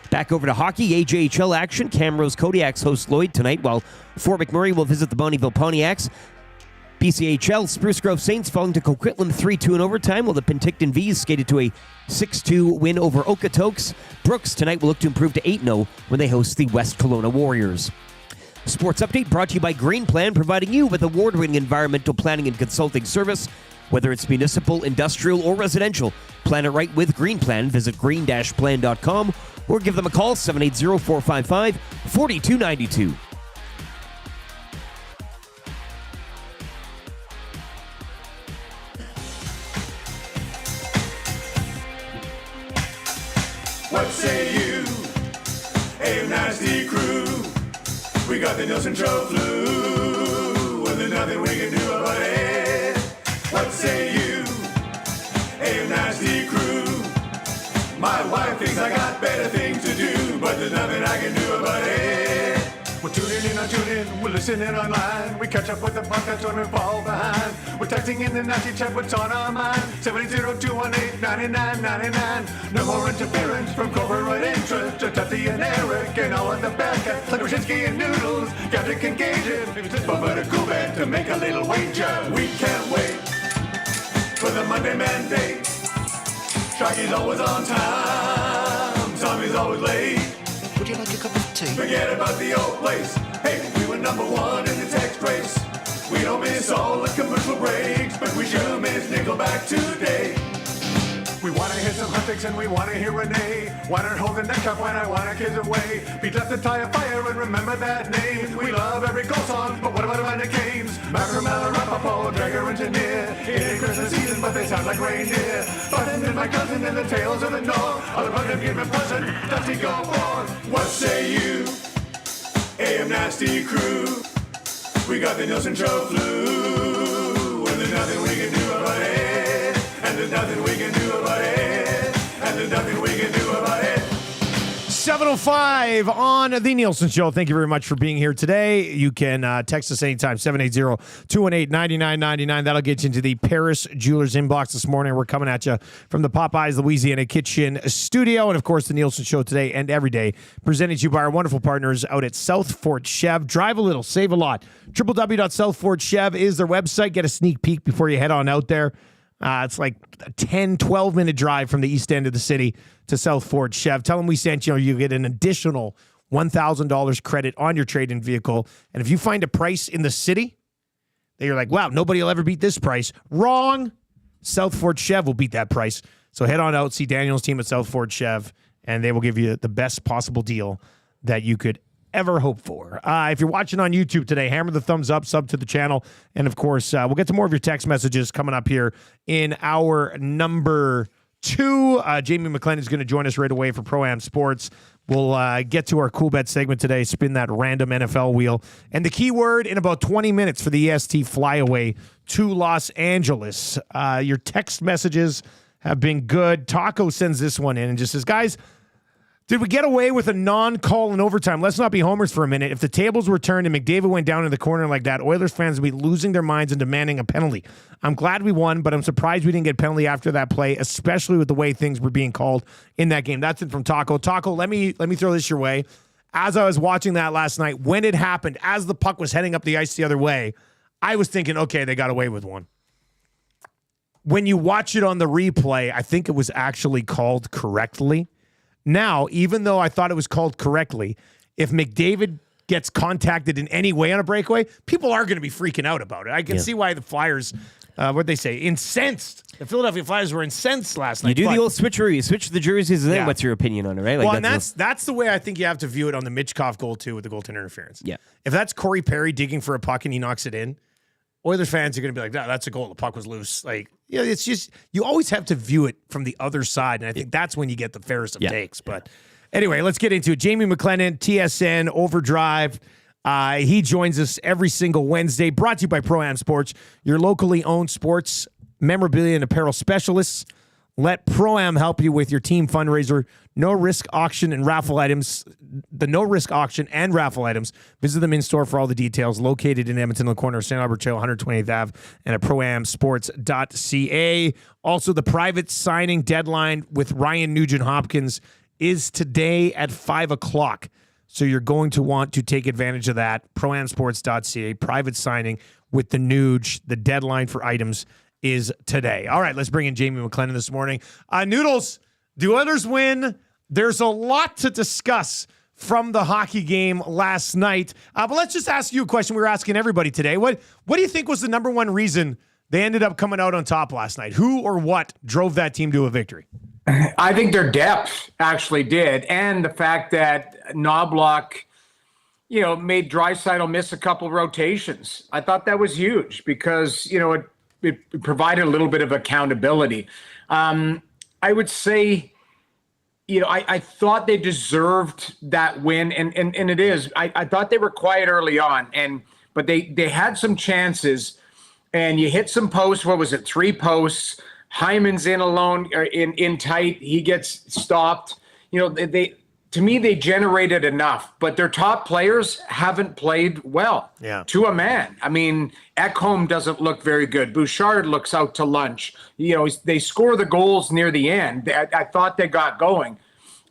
Back over to hockey, AJHL action. Camrose Kodiaks host Lloyd tonight, while Fort McMurray will visit the Bonneville Pontiacs. BCHL, Spruce Grove Saints falling to Coquitlam 3-2 in overtime, while the Penticton V's skated to a 6-2 win over Okotoks. Brooks tonight will look to improve to 8-0 when they host the West Kelowna Warriors. Sports Update brought to you by Green Plan, providing you with award-winning environmental planning and consulting service. Whether it's municipal, industrial, or residential, plan it right with Green Plan. Visit green-plan.com or give them a call, 780-455-4292. What say you? A nasty crew. We got the Nielson show flu. Well, there's nothing we can do about it. What say you? A nasty crew. My wife thinks I got better things to do, but there's nothing I can do about it. We're tuning in on TuneIn, we're listening online. We catch up with the podcast when we fall behind. We're texting in the nasty chat, what's on our mind. 780-218-9999. No more interference from corporate interest. Just Tuffy and Eric and all of the bad cats. Like Wyszynski and Noodles, Gadrick and Gagin. Maybe just but a cool band to make a little wager. We can't wait for the Monday mandate. Sharky's always on time. Tommy's always late. Would you like a cup of tea? Forget about the old place. Hey, we were number 1 in the text race. We don't miss all the commercial breaks, but we sure miss Nickelback today. We wanna hear some Huntics and we wanna hear Renee. Why not hold the neck up when I wanna kiss away? Beat left the tie of fire and remember that name. We love every goal song, but what about the Canes? Macramalla, Rapapo, Dragger, Engineer. It ain't Christmas season, but they sound like reindeer. Button and my cousin and the tales of the North. All about them give a person, Dusty go on. What say you? AM Nasty Crew. We got the Nielson show flu. And there's nothing we can do about it. And there's nothing we can do about it. And there's nothing we can do about it. 7:05 on the Nielson Show. Thank you very much for being here today. You can text us anytime, 780-218-9999. That'll get you into the Paris Jewelers inbox this morning. We're coming at you from the Popeyes Louisiana Kitchen studio. And, of course, the Nielson Show today and every day, presented to you by our wonderful partners out at South Fort Chev. Drive a little, save a lot. www.southfortchev is their website. Get a sneak peek before you head on out there. It's like a 10, 12-minute drive from the east end of the city to South Fort Chev. Tell them we sent you. You get an additional $1,000 credit on your trade-in vehicle. And if you find a price in the city that you're like, wow, nobody will ever beat this price. Wrong. South Fort Chev will beat that price. So head on out, see Daniel's team at South Fort Chev, and they will give you the best possible deal that you could ever hope for. If you're watching on YouTube today, hammer the thumbs up, sub to the channel, and of course, we'll get to more of your text messages coming up here in hour number 2. Jamie Mclennan is going to join us right away for Pro-Am Sports. We'll get to our cool bet segment today, spin that random NFL wheel, and the keyword in about 20 minutes for the EST flyaway to Los Angeles. Your text messages have been good. Taco sends this one in and just says, guys, did we get away with a non-call in overtime? Let's not be homers for a minute. If the tables were turned and McDavid went down in the corner like that, Oilers fans would be losing their minds and demanding a penalty. I'm glad we won, but I'm surprised we didn't get a penalty after that play, especially with the way things were being called in that game. That's it from Taco. Taco, let me throw this your way. As I was watching that last night, when it happened, as the puck was heading up the ice the other way, I was thinking, okay, they got away with one. When you watch it on the replay, I think it was actually called correctly. Now, even though I thought it was called correctly, if McDavid gets contacted in any way on a breakaway, people are going to be freaking out about it. I can see why the Flyers, what'd they say, incensed. The Philadelphia Flyers were incensed last night. You do the old switcheroo. You switch the jerseys, and then Yeah. what's your opinion on it, right? Like Well, and that's the way I think you have to view it on the Mitchkov goal, too, with the goaltender interference. Yeah. If that's Corey Perry digging for a puck and he knocks it in, Oilers fans are going to be like, no, that's a goal. The puck was loose. Like, it's just, you always have to view it from the other side. And I think that's when you get the fairest of takes. But anyway, let's get into it. Jamie Mclennan, TSN, Overdrive. He joins us every single Wednesday. Brought to you by Pro-Am Sports, your locally owned sports memorabilia and apparel specialists. Let Pro-Am help you with your team fundraiser. No risk auction and raffle items. The no risk auction and raffle items. Visit them in store for all the details. Located in Edmonton, on the corner of St. Albert Trail, 128th Ave, and at proamsports.ca. Also, the private signing deadline with Ryan Nugent-Hopkins is today at 5 o'clock. So you're going to want to take advantage of that. proamsports.ca, private signing with the Nuge. The deadline for items is today. All right, let's bring in Jamie Mclennan this morning. Noodles, do Oilers win? There's a lot to discuss from the hockey game last night. But let's just ask you a question we were asking everybody today. What do you think was the number one reason they ended up coming out on top last night? Who or what drove that team to a victory? I think their depth actually did, and the fact that Noblock, made Draisaitl miss a couple rotations. I thought that was huge because, it provided a little bit of accountability. I would say, I thought they deserved that win, and it is. I thought they were quiet early on, but they had some chances, and you hit some posts. What was it? 3 posts. Hyman's in alone, or in tight. He gets stopped. To me, they generated enough, but their top players haven't played well. Yeah. To a man. I mean, Ekholm doesn't look very good. Bouchard looks out to lunch. They score the goals near the end. I thought they got going.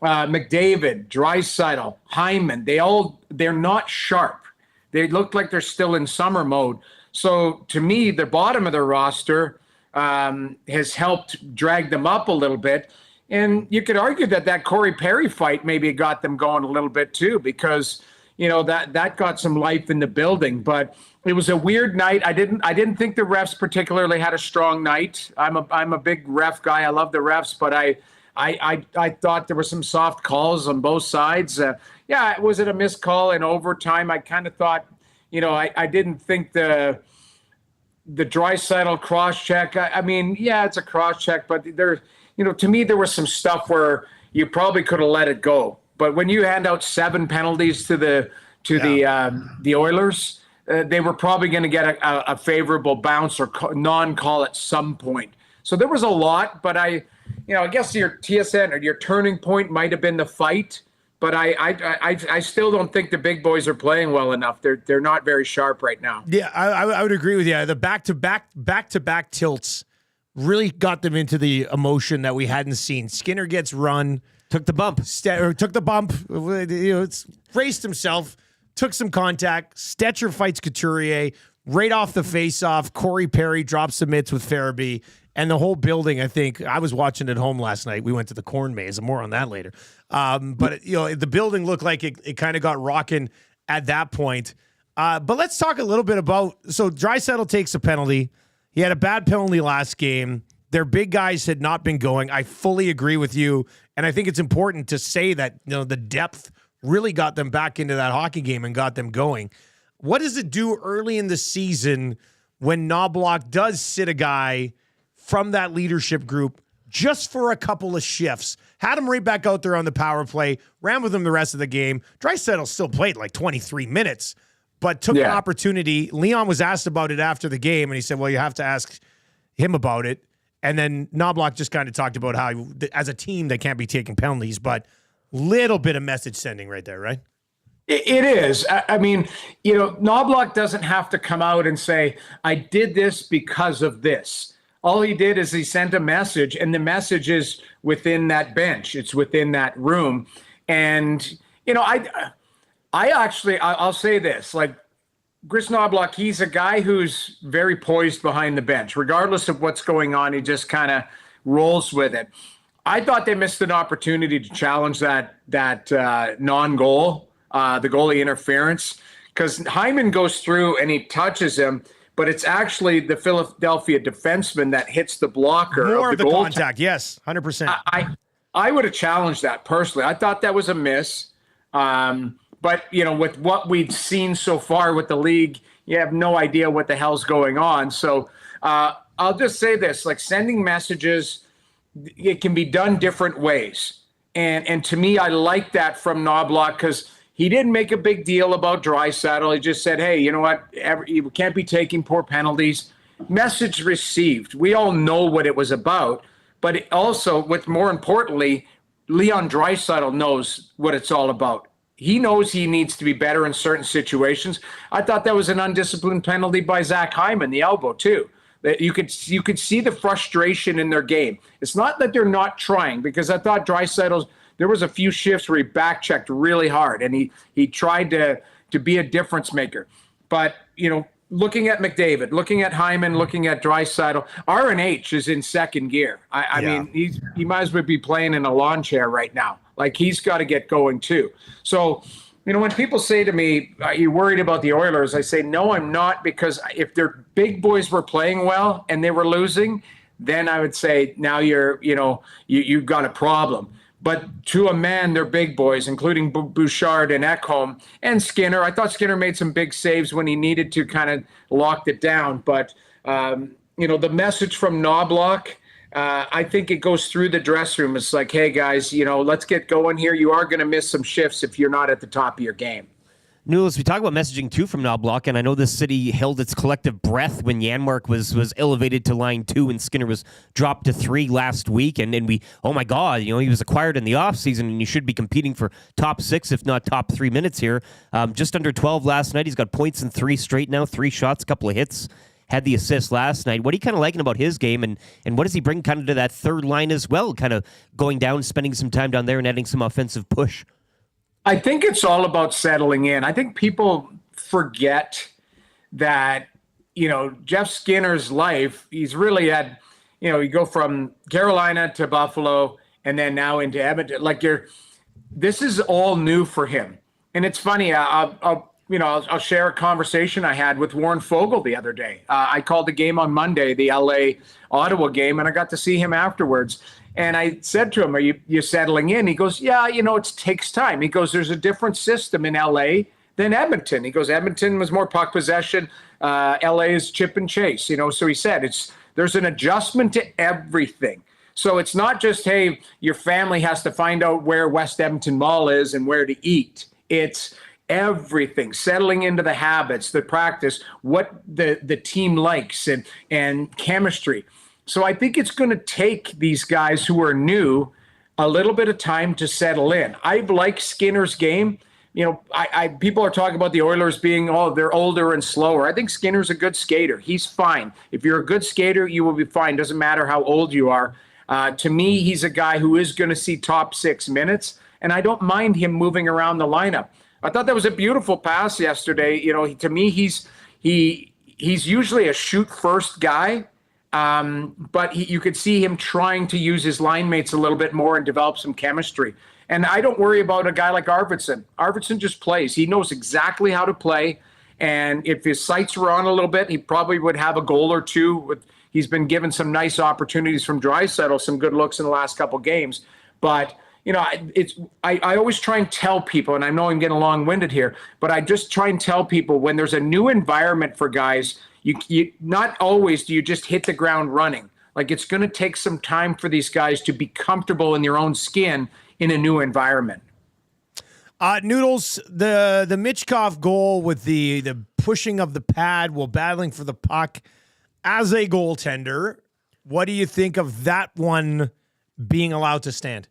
McDavid, Draisaitl, Hyman, they're not sharp. They look like they're still in summer mode. So to me, the bottom of their roster has helped drag them up a little bit. And you could argue that Corey Perry fight maybe got them going a little bit too, because that got some life in the building. But it was a weird night. I didn't think the refs particularly had a strong night. I'm a big ref guy. I love the refs, but I thought there were some soft calls on both sides. Was it a missed call in overtime? I kind of thought, I didn't think the Draisaitl cross check. I mean, it's a cross check, but to me, there was some stuff where you probably could have let it go. But when you hand out 7 penalties to the Oilers, they were probably going to get a favorable bounce or non-call at some point. So there was a lot, but I guess your TSN or your turning point might have been the fight. But I still don't think the big boys are playing well enough. They're not very sharp right now. Yeah, I would agree with you. The back-to-back tilts really got them into the emotion that we hadn't seen. Skinner gets run, took the bump, raced himself, took some contact. Stetcher fights Couturier right off the face-off. Corey Perry drops the mitts with Farabee. And the whole building, I think, I was watching at home last night. We went to the corn maze, and more on that later. But the building looked like it kind of got rocking at that point. But let's talk a little bit about, so Draisaitl takes a penalty. He had a bad penalty last game. Their big guys had not been going. I fully agree with you. And I think it's important to say that, the depth really got them back into that hockey game and got them going. What does it do early in the season when Noblock does sit a guy from that leadership group just for a couple of shifts? Had him right back out there on the power play, ran with him the rest of the game. Draisaitl still played like 23 minutes, but took an opportunity. Leon was asked about it after the game, and he said, well, you have to ask him about it. And then Noblock just kind of talked about how, as a team, they can't be taking penalties, but little bit of message sending right there, right? It is. I mean, Noblock doesn't have to come out and say, I did this because of this. All he did is he sent a message, and the message is within that bench. It's within that room. And, I'll say this, like, Chris Noblock, he's a guy who's very poised behind the bench. Regardless of what's going on, he just kind of rolls with it. I thought they missed an opportunity to challenge that non-goal, the goalie interference, because Hyman goes through and he touches him, but it's actually the Philadelphia defenseman that hits the blocker. More of the contact, yes, 100%. I would have challenged that personally. I thought that was a miss. But, with what we've seen so far with the league, you have no idea what the hell's going on. So I'll just say this, like, sending messages, it can be done different ways. And to me, I like that from Noblock, because he didn't make a big deal about Draisaitl. He just said, hey, you know what? You can't be taking poor penalties. Message received. We all know what it was about. But it also, more importantly, Leon Draisaitl knows what it's all about. He knows he needs to be better in certain situations. I thought that was an undisciplined penalty by Zach Hyman, the elbow, too. That you could see the frustration in their game. It's not that they're not trying, because I thought Draisaitl's, there was a few shifts where he back-checked really hard, and he tried to be a difference maker. But, looking at McDavid, looking at Hyman, looking at Draisaitl, RNH is in second gear. I mean, he might as well be playing in a lawn chair right now. Like, he's got to get going too. So, when people say to me, are you worried about the Oilers? I say, no, I'm not, because if their big boys were playing well and they were losing, then I would say, now you've got a problem. But to a man, they're big boys, including Bouchard and Ekholm and Skinner. I thought Skinner made some big saves when he needed to, kind of locked it down. But, the message from Noblock, I think it goes through the dressing room. It's like, hey, guys, let's get going here. You are going to miss some shifts if you're not at the top of your game. Nules, we talk about messaging too from Noblock, and I know this city held its collective breath when Janmark was elevated to line 2 and Skinner was dropped to 3 last week. And we, oh my God, he was acquired in the offseason, and he should be competing for top 6, if not top 3 minutes here. Just under 12 last night. He's got points in 3 straight now, 3 shots, couple of hits. Had the assist last night. What are you kind of liking about his game, and what does he bring kind of to that third line as well, kind of going down, spending some time down there and adding some offensive push? I think it's all about settling in. I think people forget that, Jeff Skinner's life, he's really had, you go from Carolina to Buffalo and then now into Edmonton. Like, this is all new for him. And it's funny, I'll share a conversation I had with Warren Fogle the other day. I called the game on Monday, the LA-Ottawa game, and I got to see him afterwards. And I said to him, are you settling in? He goes, yeah, it takes time. He goes, there's a different system in LA than Edmonton. He goes, Edmonton was more puck possession. LA is chip and chase, So he said there's an adjustment to everything. So it's not just, hey, your family has to find out where West Edmonton Mall is and where to eat. It's everything, settling into the habits, the practice, what the team likes, and chemistry. So I think it's going to take these guys who are new a little bit of time to settle in. I like Skinner's game. People are talking about the Oilers being, they're older and slower. I think Skinner's a good skater. He's fine. If you're a good skater, you will be fine. Doesn't matter how old you are. To me, he's a guy who is going to see top 6 minutes, and I don't mind him moving around the lineup. I thought that was a beautiful pass yesterday. To me, he's usually a shoot first guy. But you could see him trying to use his line mates a little bit more and develop some chemistry. And I don't worry about a guy like Arvidsson. Arvidsson just plays. He knows exactly how to play. And if his sights were on a little bit, he probably would have a goal or two. He's been given some nice opportunities from Draisaitl, some good looks in the last couple games. But, I always try and tell people, and I know I'm getting long-winded here, but I just try and tell people when there's a new environment for guys, you not always do you just hit the ground running. Like, it's going to take some time for these guys to be comfortable in their own skin in a new environment. Noodles, the Michkov goal with the pushing of the pad while battling for the puck as a goaltender, What do you think of that one being allowed to stand?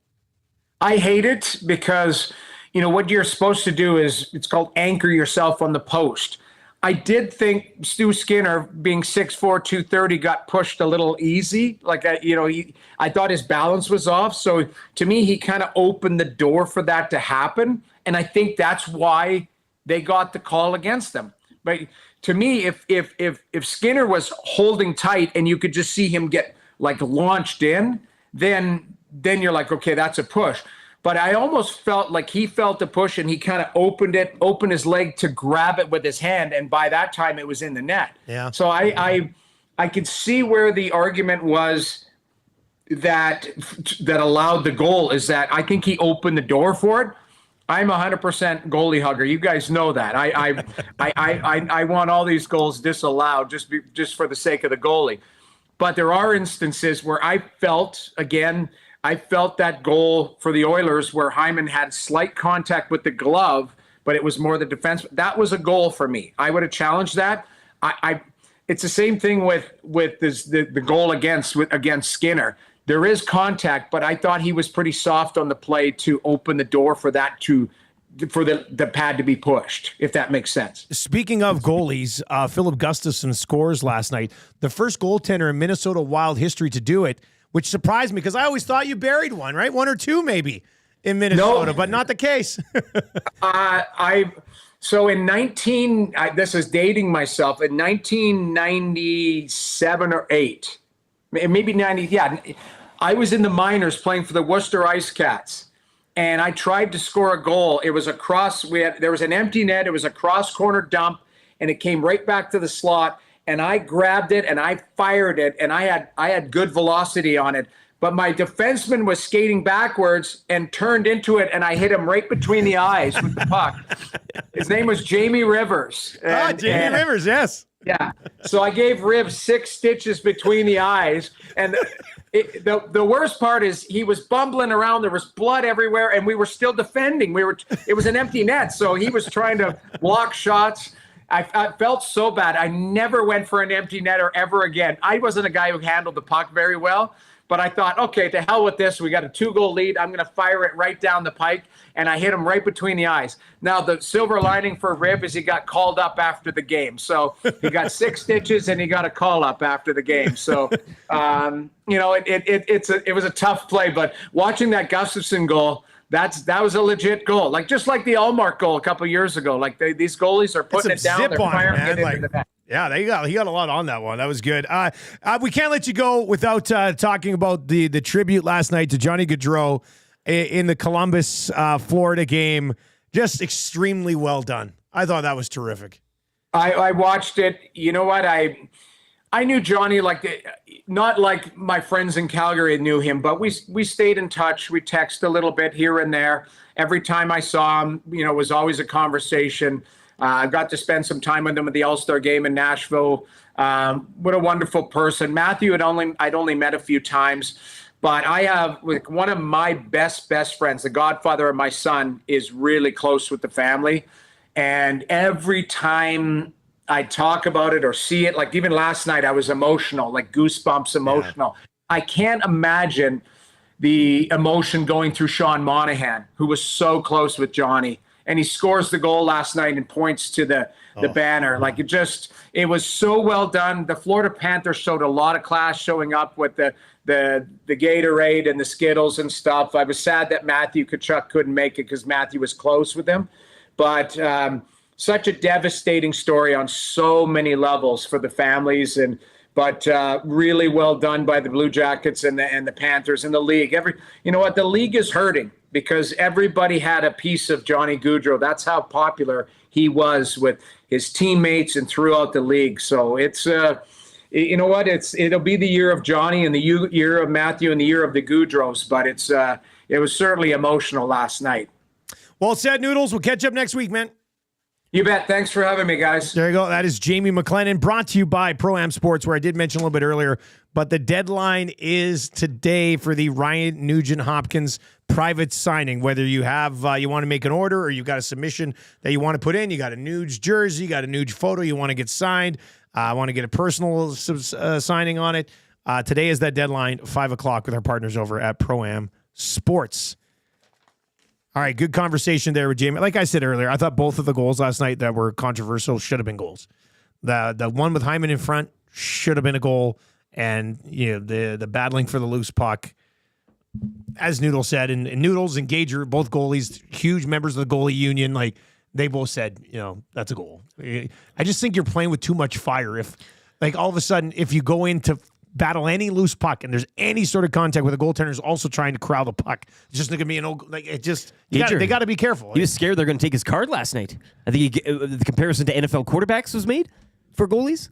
I hate it because, what you're supposed to do is it's called anchor yourself on the post. I did think Stu Skinner, being 6'4", 230, got pushed a little easy. Like, I thought his balance was off. So to me, he kind of opened the door for that to happen. And I think that's why they got the call against them. But to me, if Skinner was holding tight and you could just see him get like launched in, then you're like, okay, that's a push. But I almost felt like he felt the push and he kind of opened his leg to grab it with his hand. And by that time it was in the net. Yeah. So I could see where the argument was that allowed the goal is that I think he opened the door for it. I'm 100% goalie hugger. You guys know that. I want all these goals disallowed just for the sake of the goalie. But there are instances where I felt that goal for the Oilers where Hyman had slight contact with the glove, but it was more the defense. That was a goal for me. I would have challenged that. It's the same thing with the goal against Skinner. There is contact, but I thought he was pretty soft on the play to open the door for that for the pad to be pushed, if that makes sense. Speaking of goalies, Philip Gustafson scores last night. The first goaltender in Minnesota Wild history to do it, which surprised me because I always thought you buried one, right? One or two maybe in Minnesota, but not the case. So in this is dating myself, in 1997 or 8, maybe 90, yeah, I was in the minors playing for the Worcester Ice Cats. And I tried to score a goal. It was there was an empty net. It was a cross corner dump, and it came right back to the slot. And I grabbed it and I fired it, and I had good velocity on it. But my defenseman was skating backwards and turned into it, and I hit him right between the eyes with the puck. His name was Jamie Rivers. Jamie Rivers, yes. Yeah. So I gave Riv 6 stitches between the eyes, and the worst part is he was bumbling around. There was blood everywhere, and we were still defending. It was an empty net, so he was trying to block shots. I felt so bad. I never went for an empty netter ever again. I wasn't a guy who handled the puck very well, but I thought, okay, to hell with this. We got a 2-goal lead. I'm going to fire it right down the pike, and I hit him right between the eyes. Now, the silver lining for Rib is he got called up after the game. So he got 6 stitches, and he got a call up after the game. So, it was a tough play. But watching that Gustafson goal, that was a legit goal. Just like the Allmark goal a couple of years ago. These goalies are putting it down. They're firing it into the net. Yeah, he got a lot on that one. That was good. We can't let you go without talking about the tribute last night to Johnny Gaudreau in the Columbus, Florida game. Just extremely well done. I thought that was terrific. I watched it. You know what? I knew Johnny not like my friends in Calgary knew him, but we stayed in touch. We texted a little bit here and there. Every time I saw him, it was always a conversation. I got to spend some time with him at the All-Star game in Nashville. What a wonderful person. Matthew, I'd only met a few times, but I have one of my best friends, the godfather of my son, is really close with the family. And every time I talk about it or see it, even last night, I was emotional, goosebumps emotional. Yeah. I can't imagine the emotion going through Sean Monahan, who was so close with Johnny. And he scores the goal last night and points to the banner. It was so well done. The Florida Panthers showed a lot of class showing up with the Gatorade and the Skittles and stuff. I was sad that Matthew Tkachuk couldn't make it because Matthew was close with him. But such a devastating story on so many levels for the families. But really well done by the Blue Jackets and the Panthers and the league. You know what? The league is hurting because everybody had a piece of Johnny Gaudreau. That's how popular he was with his teammates and throughout the league. So it's, you know what? It'll be the year of Johnny and the year of Matthew and the year of the Gaudreaus. But it was certainly emotional last night. Well said, Noodles. We'll catch up next week, man. You bet. Thanks for having me, guys. There you go. That is Jamie Mclennan, brought to you by Pro-Am Sports, where I did mention a little bit earlier, but the deadline is today for the Ryan Nugent-Hopkins private signing. Whether you have you want to make an order or you've got a submission that you want to put in, you got a Nuge jersey, you got a Nuge photo you want to get signed, want to get a personal signing on it, Today is that deadline, 5 o'clock with our partners over at Pro-Am Sports. All right, good conversation there with Jamie. Like I said earlier, I thought both of the goals last night that were controversial should have been goals. The one with Hyman in front should have been a goal, and the battling for the loose puck, as Noodle said, and Noodles and Gager, both goalies, huge members of the goalie union, like they both said, that's a goal. I just think you're playing with too much fire. If, like, all of a sudden, if you go in to battle any loose puck and there's any sort of contact with a goaltender who's also trying to corral the puck, it's just going to be they got to be careful. He was scared they're going to take his card last night. I think the comparison to NFL quarterbacks was made for goalies.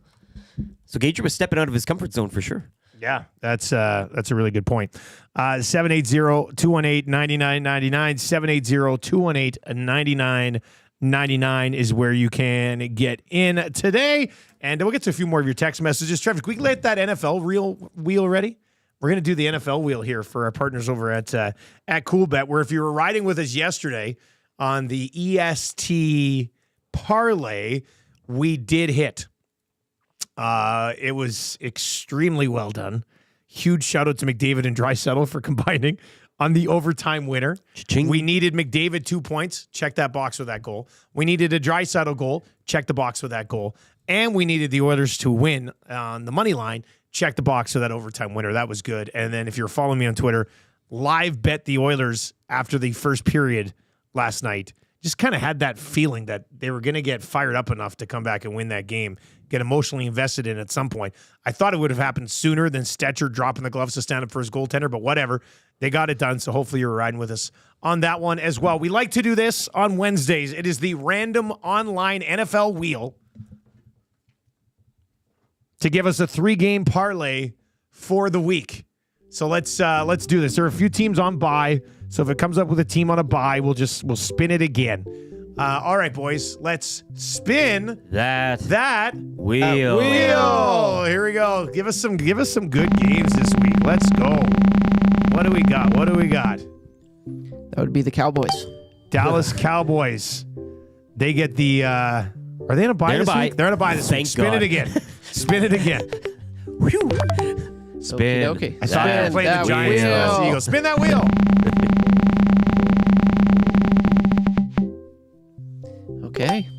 So Gager was stepping out of his comfort zone for sure. Yeah, that's a really good point. 780-218-9999, 780-218-9999 is where you can get in today. And we'll get to a few more of your text messages. Trevor, can we let that NFL wheel ready? We're going to do the NFL wheel here for our partners over at CoolBet, where if you were riding with us yesterday on the EST parlay, we did hit. It was extremely well done. Huge shout out to McDavid and Draisaitl for combining on the overtime winner. Cha-ching. We needed McDavid 2 points. Check that box with that goal. We needed a Draisaitl goal. Check the box with that goal. And we needed the Oilers to win on the money line. Check the box with that overtime winner. That was good. And then if you're following me on Twitter, live bet the Oilers after the first period last night. Just kind of had that feeling that they were going to get fired up enough to come back and win that game, get emotionally invested in at some point. I thought it would have happened sooner than Stetcher dropping the gloves to stand up for his goaltender, but whatever. They got it done, so hopefully you're riding with us on that one as well. We like to do this on Wednesdays. It is the random online NFL wheel to give us a 3-game parlay for the week. So let's do this. There are a few teams on bye. So if it comes up with a team on a bye, we'll spin it again. All right, boys, let's spin that wheel. Here we go. Give us some good games this week. Let's go. What do we got? That would be the Cowboys. Dallas Cowboys. They get the. Are they in a bye this week? They're in a bye this week. Spin it again. Spin it again. Whew. Spin. Okay. I saw them playing the Giants. So you go. Spin that wheel. Okay.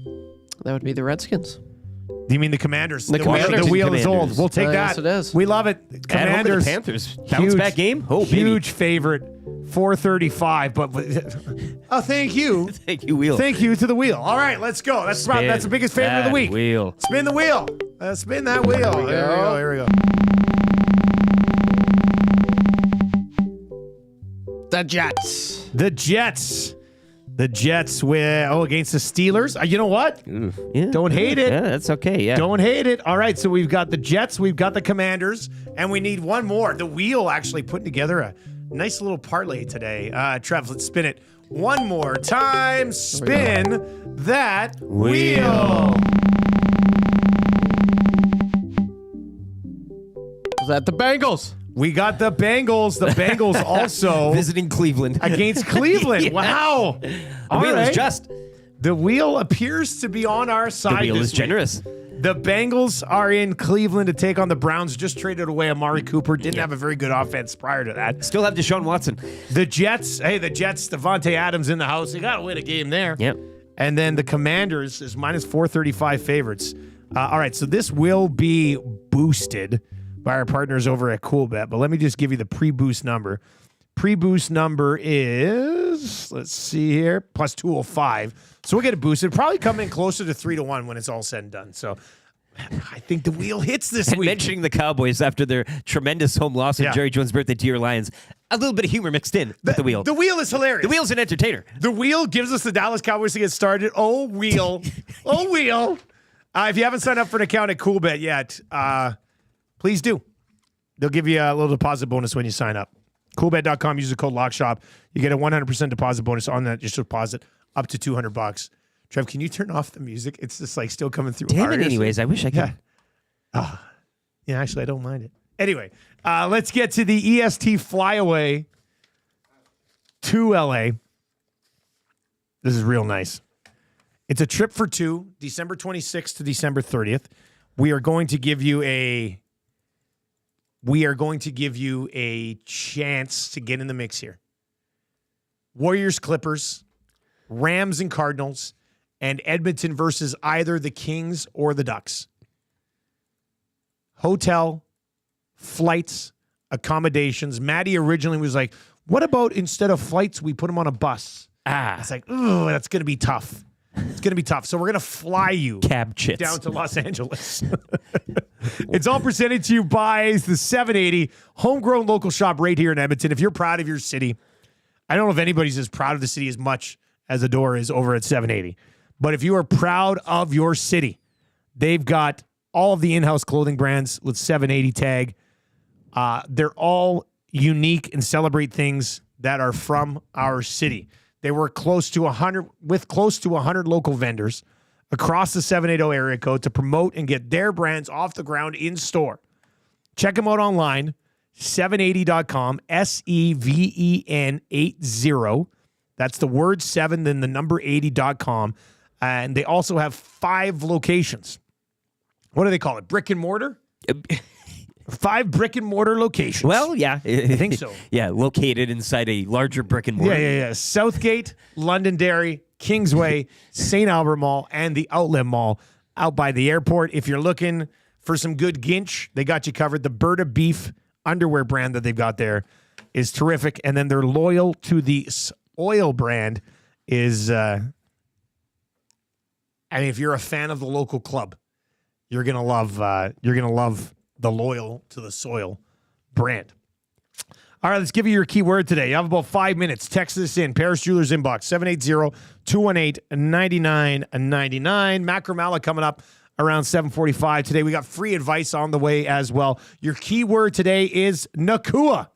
That would be the Redskins. Do you mean the Commanders? The Commanders. The wheel is old. We'll take that. Yes, it is. We love it. Commanders. The Panthers. Bounce back game. Oh, huge favorite. 435. But thank you. Thank you, wheel. Thank you to the wheel. All right, let's go. That's the biggest favorite of the week. Wheel. Spin the wheel. Spin that wheel. Here we go. The Jets. The Jets against the Steelers. You know what? Yeah. Don't hate it. Yeah, that's okay. Yeah. Don't hate it. All right, so we've got the Jets, we've got the Commanders, and we need one more. The wheel actually putting together a nice little parlay today. Trev, let's spin it one more time. Spin that wheel. Is that the Bengals? We got the Bengals. The Bengals also visiting Cleveland against Cleveland. Yeah. Wow. The wheel is just. The wheel appears to be on our side. The wheel is generous. The Bengals are in Cleveland to take on the Browns. Just traded away Amari Cooper. Didn't have a very good offense prior to that. Still have Deshaun Watson. The Jets, Devontae Adams in the house. They got to win a game there. Yep. And then the Commanders is minus 435 favorites. All right, so this will be boosted by our partners over at CoolBet, but let me just give you the pre-boost number. Pre-boost number is, let's see here, plus 205. So we'll get it boosted. Probably come in closer to 3-1 when it's all said and done. So I think the wheel hits this week. Mentioning the Cowboys after their tremendous home loss on Jerry Jones' birthday to your Lions, a little bit of humor mixed in with the wheel. The wheel is hilarious. The wheel's an entertainer. The wheel gives us the Dallas Cowboys to get started. Oh, wheel. Oh, wheel. If you haven't signed up for an account at CoolBet yet, please do. They'll give you a little deposit bonus when you sign up. CoolBet.com, use the code LOCKSHOP. You get a 100% deposit bonus on that. Just deposit up to $200. Trev, can you turn off the music? It's just like still coming through. Damn it, anyways. I wish I could. Yeah, actually, I don't mind it. Anyway, let's get to the EST flyaway to LA. This is real nice. It's a trip for two, December 26th to December 30th. We are going to give you a we are going to give you a chance to get in the mix here. Warriors, Clippers, Rams and Cardinals, and Edmonton versus either the Kings or the Ducks. Hotel, flights, accommodations. Maddie originally was like, what about instead of flights, we put them on a bus? It's like, ooh, that's going to be tough. It's going to be tough. So we're going to fly you Cab chits. down to Los Angeles. It's all presented to you by the 780 homegrown local shop right here in Edmonton. If you're proud of your city, I don't know if anybody's as proud of the city as much as Adore is over at 780. But if you are proud of your city, they've got all of the in-house clothing brands with 780 tag. They're all unique and celebrate things that are from our city. They work close to 100 local vendors across the 780 area code to promote and get their brands off the ground in store. Check them out online, 780.com, SEVEN 80. That's the word 7, then the number 80.com. And they also have 5 locations. What do they call it? Brick and mortar? 5 brick and mortar locations. Well, yeah. I think so. Yeah, located inside a larger brick and mortar. Yeah. Southgate, Londonderry, Kingsway, St. Albert Mall, and the Outlet Mall out by the airport. If you're looking for some good ginch, they got you covered. The Berta Beef underwear brand that they've got there is terrific. And then they're loyal to the oil brand is, if you're a fan of the local club, you're going to love the loyal to the soil brand. All right, let's give you your keyword today. You have about 5 minutes. Text this in. Paris Jewelers inbox, 780-218-9999. Macramalla coming up around 7:45 today. We got free advice on the way as well. Your keyword today is Nakua,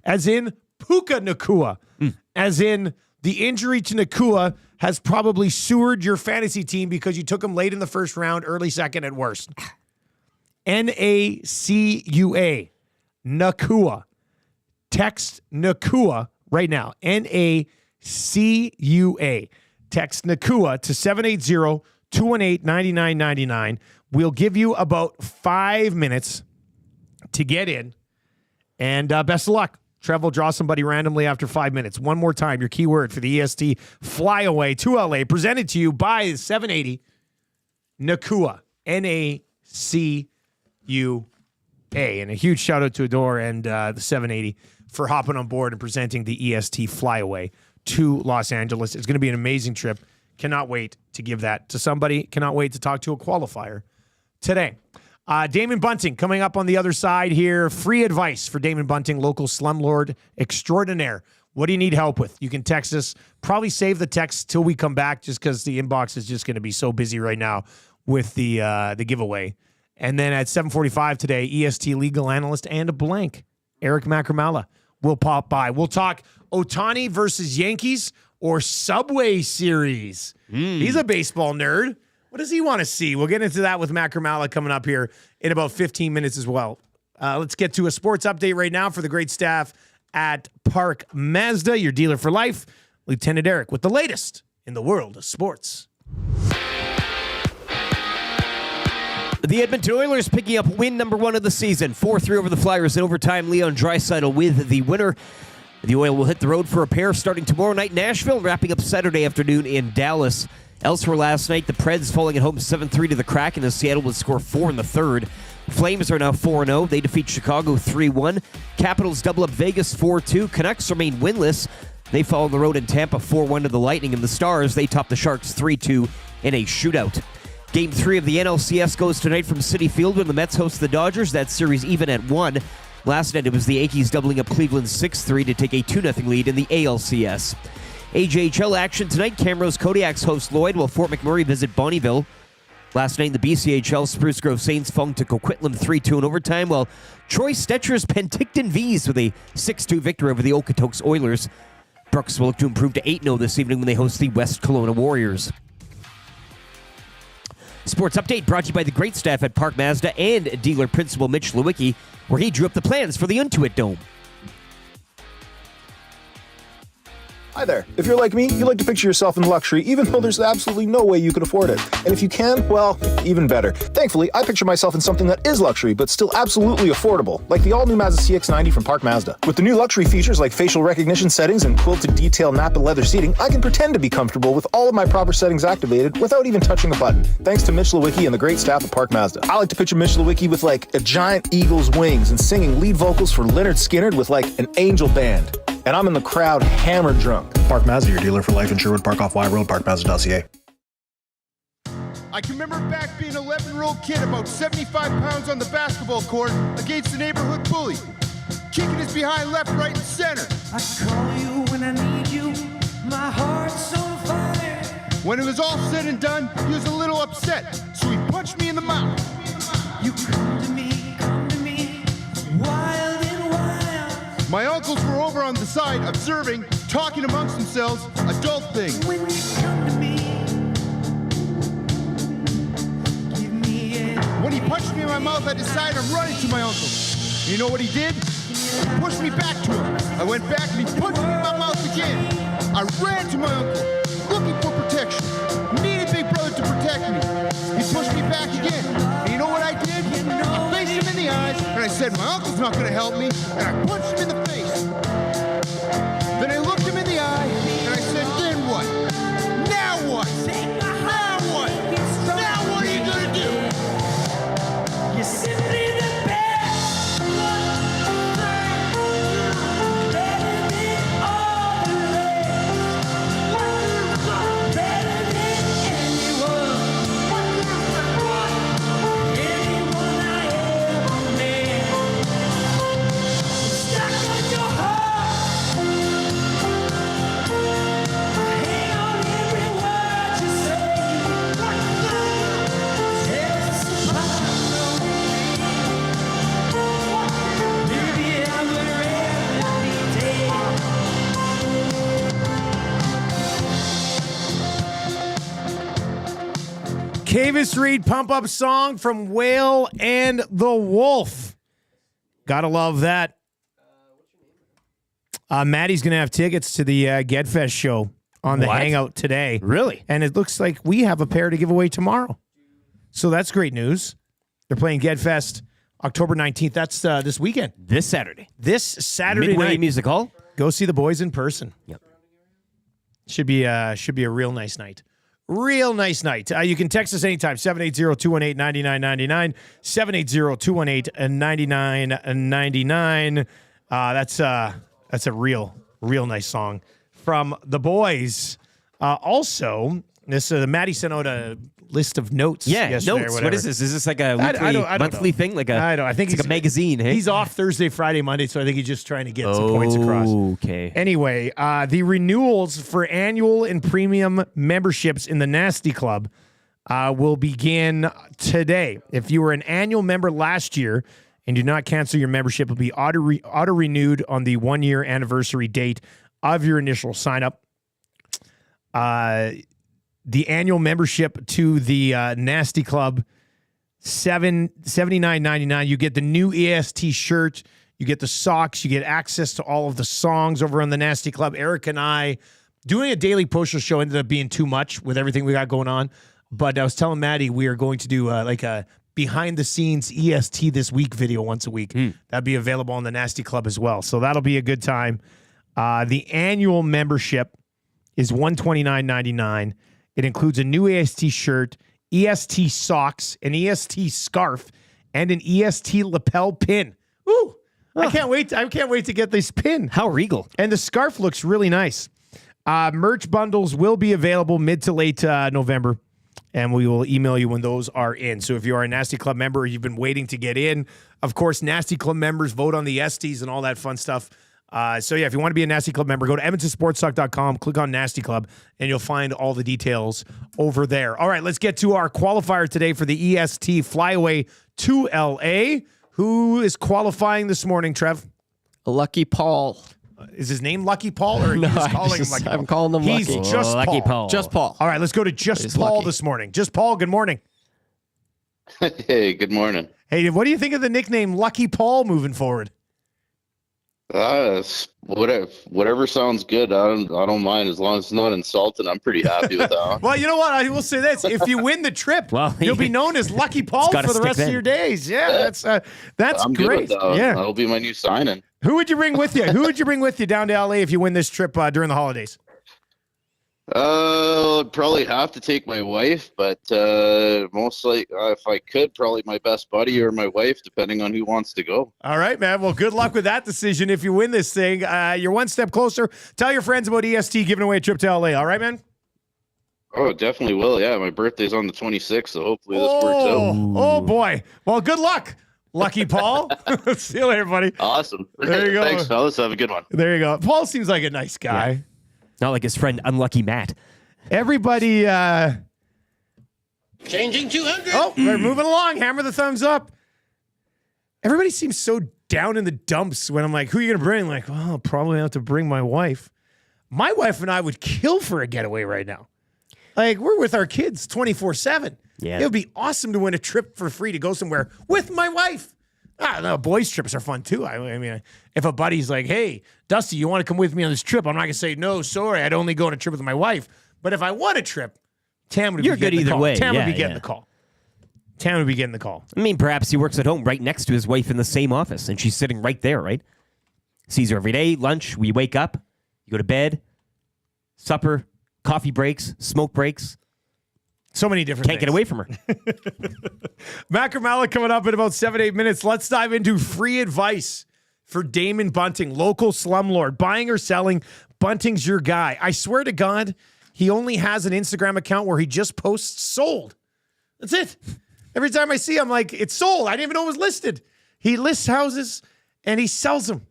as in Puka Nakua, as in the injury to Nakua has probably sewered your fantasy team because you took him late in the first round, early second at worst. N-A-C-U-A, Nakua. Text Nakua right now, N-A-C-U-A. Text Nakua to 780-218-9999. We'll give you about 5 minutes to get in, and best of luck. Trev will draw somebody randomly after 5 minutes. One more time, your keyword for the EST Flyaway to LA, presented to you by 780 Nakua, N-A-C-U-A. And a huge shout out to Adore and the 780 for hopping on board and presenting the EST Flyaway to Los Angeles. It's going to be an amazing trip. Cannot wait to give that to somebody. Cannot wait to talk to a qualifier today. Damon Bunting coming up on the other side here. Free advice for Damon Bunting, local slumlord extraordinaire. What do you need help with? You can text us. Probably save the text till we come back just because the inbox is just going to be so busy right now with the giveaway. And then at 7:45 today, EST legal analyst and a blank, Eric Macramalla, will pop by. We'll talk Ohtani versus Yankees or Subway Series. He's a baseball nerd. What does he want to see? We'll get into that with Macramalla coming up here in about 15 minutes as well. Let's get to a sports update right now for the great staff at Park Mazda, your dealer for life. Lieutenant Eric with the latest in the world of sports. The Edmonton Oilers picking up win number 1 of the season. 4-3 over the Flyers in overtime. Leon Draisaitl with the winner. The Oil will hit the road for a pair starting tomorrow night in Nashville, wrapping up Saturday afternoon in Dallas. Elsewhere last night, the Preds falling at home 7-3 to the Kraken as Seattle would score 4 in the third. Flames are now 4-0. They defeat Chicago 3-1. Capitals double up Vegas 4-2. Canucks remain winless. They fall on the road in Tampa 4-1 to the Lightning. And the Stars, they top the Sharks 3-2 in a shootout. Game 3 of the NLCS goes tonight from Citi Field when the Mets host the Dodgers. That series even at 1. Last night it was the Yankees doubling up Cleveland 6-3 to take a 2-0 lead in the ALCS. AJHL action tonight. Camrose Kodiaks host Lloyd while Fort McMurray visit Bonnyville. Last night in the BCHL, Spruce Grove Saints fung to Coquitlam 3-2 in overtime, while Troy Stetcher's Penticton V's with a 6-2 victory over the Okotoks Oilers. Brooks will look to improve to 8-0 this evening when they host the West Kelowna Warriors. Sports update brought to you by the great staff at Park Mazda and dealer principal Mitch Lewicki, where he drew up the plans for the Intuit Dome. Hi there. If you're like me, you like to picture yourself in luxury even though there's absolutely no way you could afford it. And if you can, well, even better. Thankfully, I picture myself in something that is luxury but still absolutely affordable, like the all-new Mazda CX-90 from Park Mazda. With the new luxury features like facial recognition settings and quilted detail Napa leather seating, I can pretend to be comfortable with all of my proper settings activated without even touching a button, thanks to Mitch Lewicki and the great staff at Park Mazda. I like to picture Mitch Lewicki with like a giant eagle's wings and singing lead vocals for Lynyrd Skynyrd with like an angel band. And I'm in the crowd hammered drunk. Park Mazda, your dealer for life in Sherwood Park off Y Road, parkmazda.ca. I can remember back being an 11-year-old kid, about 75 pounds on the basketball court against the neighborhood bully, kicking his behind left, right, and center. I call you when I need you, my heart's on fire. When it was all said and done, he was a little upset, so he punched me in the mouth. You come to me, wild and wild. My uncles were over on the side, observing, talking amongst themselves, adult things. When you come to me, give me a... When he punched me in my mouth, I decided I'm running to my uncle. You know what he did? He pushed me back to him. I went back and he punched me in my mouth again. I ran to my uncle, looking for protection. Needed Big Brother to protect me. He pushed me back again. And you know what I did? I faced him in the eyes and I said, my uncle's not going to help me. And I punched him in the face. Then I looked him in the eye and I said, then what? Now what? Now what? Now what are you going to do? You're simply the best. Better than all the rest. Better than anyone. Anyone I ever met. Stuck on your heart. Hang on every word you say. Tell us about maybe I would rather be dead. Kavis Reed pump-up song from Whale and the Wolf. Gotta love that. Maddie's going to have tickets to the GetFest show on the What? Hangout today. Really? And it looks like we have a pair to give away tomorrow. So that's great news. They're playing GetFest October 19th. That's this weekend. This Saturday. This Saturday Midway night. Music Hall. Go see the boys in person. Yep. Should be a real nice night. Real nice night. You can text us anytime, 780-218-9999, 780-218-9999. That's a real nice song from the boys. Also, this Maddie sent out a list of notes. Yeah, yesterday or notes. whatever. What is this? Is this like a I weekly, don't monthly know. thing? I think it's like a magazine. Hey, He's off Thursday, Friday, Monday, so I think he's just trying to get some points across. Okay. Anyway, the renewals for annual and premium memberships in the Nasty Club will begin today. If you were an annual member last year and do not cancel your membership, it will be auto-renewed on the 1-year anniversary date of your initial sign-up. The annual membership to the Nasty Club, $79.99. You get the new EST shirt. You get the socks. You get access to all of the songs over on the Nasty Club. Eric and I doing a daily poster show ended up being too much with everything we got going on. But I was telling Maddie we are going to do like a behind-the-scenes EST this week video once a week. That'll be available on the Nasty Club as well. So that'll be a good time. The annual membership is $129.99. It includes a new EST shirt, EST socks, an EST scarf, and an EST lapel pin. Ooh, I can't wait. I can't wait to get this pin. How regal. And the scarf looks really nice. Merch bundles will be available mid to late November, and we will email you when those are in. So if you are a Nasty Club member or you've been waiting to get in, of course, Nasty Club members vote on the Esties and all that fun stuff. So yeah, if you want to be a Nasty Club member, go to edmontonsportstalk.com, click on Nasty Club, and you'll find all the details over there. All right, let's get to our qualifier today for the EST Flyaway to LA. Who is qualifying this morning, Trev? Lucky Paul. Is his name Lucky Paul, or are you No, just calling him Lucky Paul? I'm calling him He's Lucky. just Lucky Paul. Just Paul. All right, let's go to Just He's Paul lucky. this morning. Just Paul, good morning. Hey, good morning. Hey, what do you think of the nickname Lucky Paul moving forward? Whatever sounds good. I don't mind as long as it's not insulting. I'm pretty happy with that. Well, you know what? I will say this: if you win the trip, you'll be known as Lucky Paul for the rest of your days. Yeah, that's I'm great. good with that. Yeah, that'll be my new signing. Who would you bring with you? Who would you bring with you down to LA if you win this trip during the holidays? I'd probably have to take my wife, but mostly, if I could, probably my best buddy or my wife, depending on who wants to go. All right, man. Well, good luck with that decision. If you win this thing, you're one step closer. Tell your friends about EST giving away a trip to LA. All right, man? Oh, definitely will. Yeah, my birthday's on the 26th, so hopefully this works out. Oh, boy. Well, good luck, Lucky Paul. See you later, buddy. Awesome. There you go. Thanks, fellas. Have a good one. There you go. Paul seems like a nice guy. Yeah. Not like his friend Unlucky Matt. Everybody. Changing 200. Oh, we're moving along. Hammer the thumbs up. Everybody seems so down in the dumps when I'm like, who are you going to bring? Like, well, I'll probably have to bring my wife. My wife and I would kill for a getaway right now. Like, we're with our kids 24/7. Yeah. It would be awesome to win a trip for free to go somewhere with my wife. No, boys' trips are fun too. I mean, if a buddy's like, hey, Dusty, you want to come with me on this trip? I'm not going to say, no, sorry, I'd only go on a trip with my wife. But if I want a trip, Tam would be getting the call. Tam would be getting the call. Tam would be getting the call. I mean, perhaps he works at home right next to his wife in the same office, and she's sitting right there, right? Sees her every day, lunch, we wake up, you go to bed, supper, coffee breaks, smoke breaks. So many different Can't get away from her. Macramalla coming up in about 7-8 minutes. Let's dive into free advice for Damon Bunting, local slumlord. Buying or selling, Bunting's your guy. I swear to God, he only has an Instagram account where he just posts sold. That's it. Every time I see him, I'm like, it's sold. I didn't even know it was listed. He lists houses and he sells them.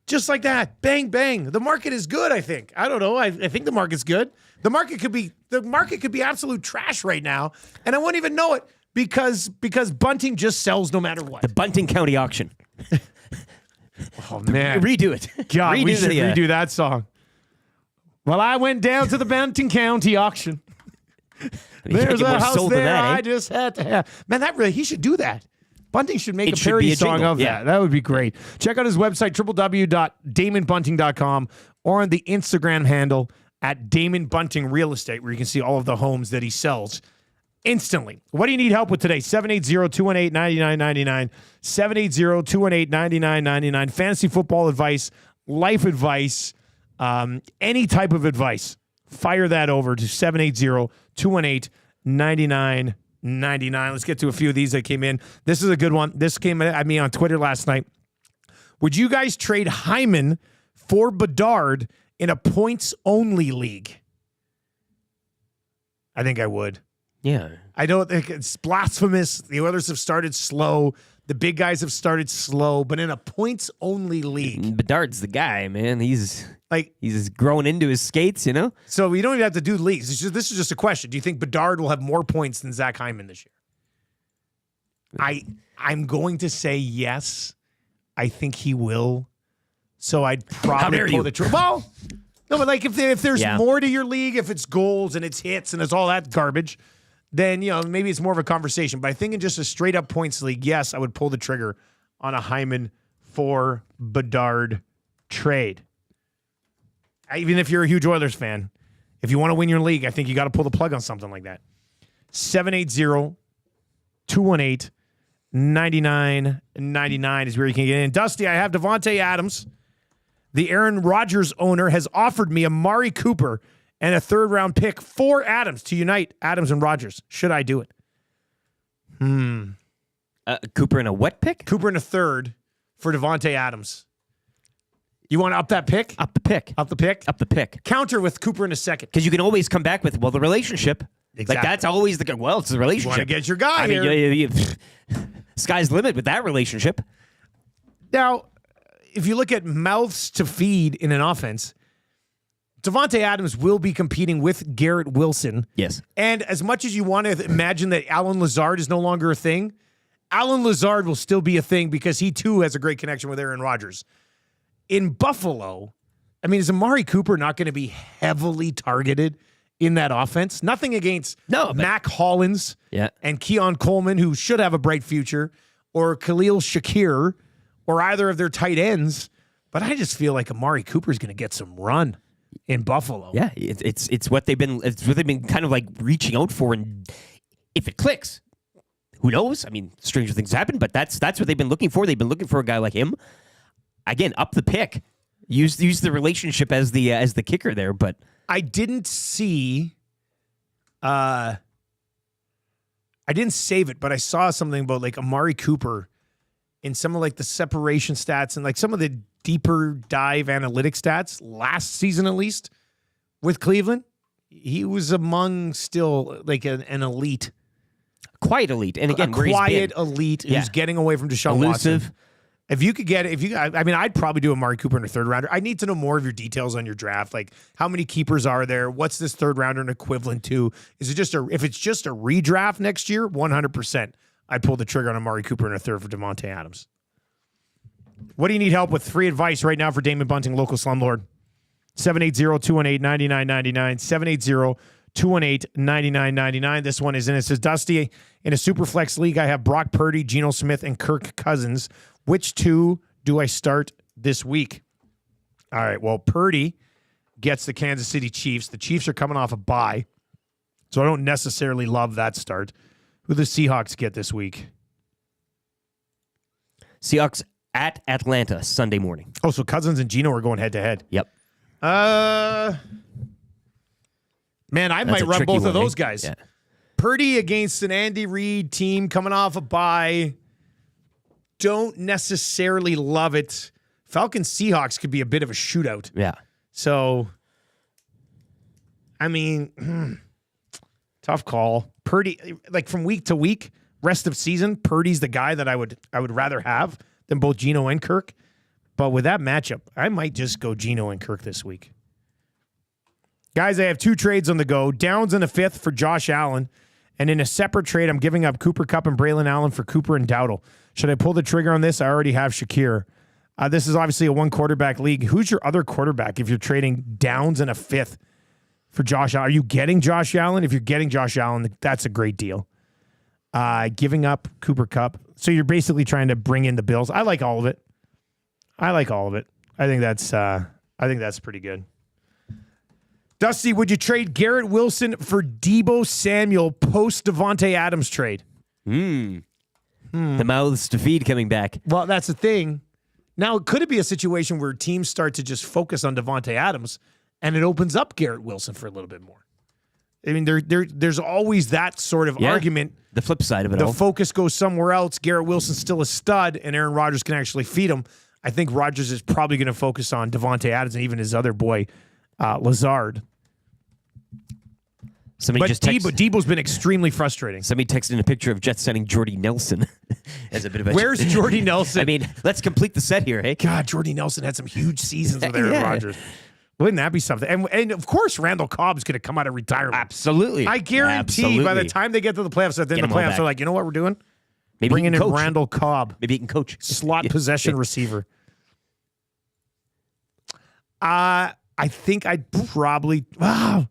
Just like that. Bang, bang. The market is good, I think. I don't know. I think the market's good. The market could be absolute trash right now, and I won't even know it because Bunting just sells no matter what. The Bunting County auction. Oh man. Redo it. God, we should the, redo that song. Well, I went down to the Bunting County auction. There's a house there I just had to have. Man, he should do that. Bunting should make a parody song of that. That would be great. Check out his website, www.damonbunting.com, or on the Instagram handle at Damon Bunting Real Estate, where you can see all of the homes that he sells instantly. What do you need help with today? 780-218-9999. 780-218-9999. Fantasy football advice, life advice, any type of advice. Fire that over to 780-218-9999. Let's get to a few of these that came in. This is a good one. This came at me on Twitter last night. Would you guys trade Hyman for Bedard in a points-only league? I think I would. Yeah. I don't think it's blasphemous. The Oilers have started slow. The big guys have started slow, but in a points-only league. Bedard's the guy, man. He's growing into his skates, you know? So we don't even have to do leagues. This is just a question. Do you think Bedard will have more points than Zach Hyman this year? I'm going to say yes. I think he will. So I'd probably pull the trigger. Well, no, but like if there's more to your league, if it's goals and it's hits and it's all that garbage, then maybe it's more of a conversation. But I think in just a straight up points league, yes, I would pull the trigger on a Hyman for Bedard trade. Even if you're a huge Oilers fan, if you want to win your league, I think you got to pull the plug on something like that. 780-218-9999 is where you can get in. Dusty, I have Devontae Adams. The Aaron Rodgers owner has offered me Amari Cooper and a third-round pick for Adams to unite Adams and Rodgers. Should I do it? Cooper and a what pick? Cooper and a third for Devontae Adams. You want to up that pick? Up the pick. Up the pick? Up the pick. Counter with Cooper in a second. Because you can always come back with, the relationship. Exactly. Like, that's always the good. Well, it's the relationship. You want to get your guy here. Sky's the limit with that relationship. Now, if you look at mouths to feed in an offense, Devontae Adams will be competing with Garrett Wilson. Yes. And as much as you want to imagine that Alan Lazard is no longer a thing, Alan Lazard will still be a thing because he too has a great connection with Aaron Rodgers. In Buffalo, I mean, is Amari Cooper not going to be heavily targeted in that offense? Nothing against Mac Hollins and Keon Coleman, who should have a bright future, or Khalil Shakir, or either of their tight ends. But I just feel like Amari Cooper's going to get some run in Buffalo. Yeah, it's what they've been kind of like reaching out for, and if it clicks, who knows? I mean, stranger things happen, but that's what they've been looking for. They've been looking for a guy like him. Again, up the pick. Use the relationship as the kicker there, but I didn't see. I didn't save it, but I saw something about like Amari Cooper in some of like the separation stats and like some of the deeper dive analytic stats last season, at least with Cleveland. He was among still like an elite, quiet elite, and again, a quiet elite who's getting away from Deshaun elusive. Watson. If you could get it, I mean, I'd probably do Amari Cooper in a third rounder. I need to know more of your details on your draft. Like, how many keepers are there? What's this third rounder an equivalent to? Is it just if it's just a redraft next year, 100%, I'd pull the trigger on Amari Cooper in a third for Devontae Adams. What do you need help with? Free advice right now for Damon Bunting, local slumlord. 780-218-9999. 780-218-9999. This one is in. It says, Dusty, in a Superflex league, I have Brock Purdy, Geno Smith, and Kirk Cousins. Which two do I start this week? All right, well, Purdy gets the Kansas City Chiefs. The Chiefs are coming off a bye, so I don't necessarily love that start. Who do the Seahawks get this week? Seahawks at Atlanta Sunday morning. Oh, so Cousins and Geno are going head-to-head. Yep. Man, I might run both of those guys. Yeah. Purdy against an Andy Reid team coming off a bye. Don't necessarily love it. Falcons Seahawks could be a bit of a shootout. Yeah. So, I mean, tough call. Purdy, like from week to week, rest of season, Purdy's the guy that I would rather have than both Geno and Kirk. But with that matchup, I might just go Geno and Kirk this week. Guys, I have two trades on the go. Downs in a fifth for Josh Allen. And in a separate trade, I'm giving up Cooper Kupp and Braylon Allen for Cooper and Dowdle. Should I pull the trigger on this? I already have Shakir. This is obviously a one-quarterback league. Who's your other quarterback if you're trading Downs in a fifth for Josh Allen? Are you getting Josh Allen? If you're getting Josh Allen, that's a great deal. Giving up Cooper Kupp. So you're basically trying to bring in the Bills. I like all of it. I think that's pretty good. Dusty, would you trade Garrett Wilson for Deebo Samuel post Devontae Adams trade? The mouths to feed coming back. Well, that's the thing. Now, could it be a situation where teams start to just focus on Devontae Adams and it opens up Garrett Wilson for a little bit more? I mean, there's always that sort of argument. The flip side of it all. The focus goes somewhere else. Garrett Wilson's still a stud, and Aaron Rodgers can actually feed him. I think Rodgers is probably going to focus on Devontae Adams and even his other boy, Lazard. Deebo's been extremely frustrating. Somebody texted in a picture of Jets signing Jordy Nelson as a bit of a... Where's Jordy Nelson? I mean, let's complete the set here, hey? God, Jordy Nelson had some huge seasons with Aaron Rodgers. Wouldn't that be something? And of course, Randall Cobb's going to come out of retirement. Absolutely. I guarantee by the time they get to the playoffs, at the end of the playoffs, they're like, you know what we're doing? Maybe bringing in Randall Cobb. Maybe he can coach. Slot possession receiver. I think I'd probably... Wow.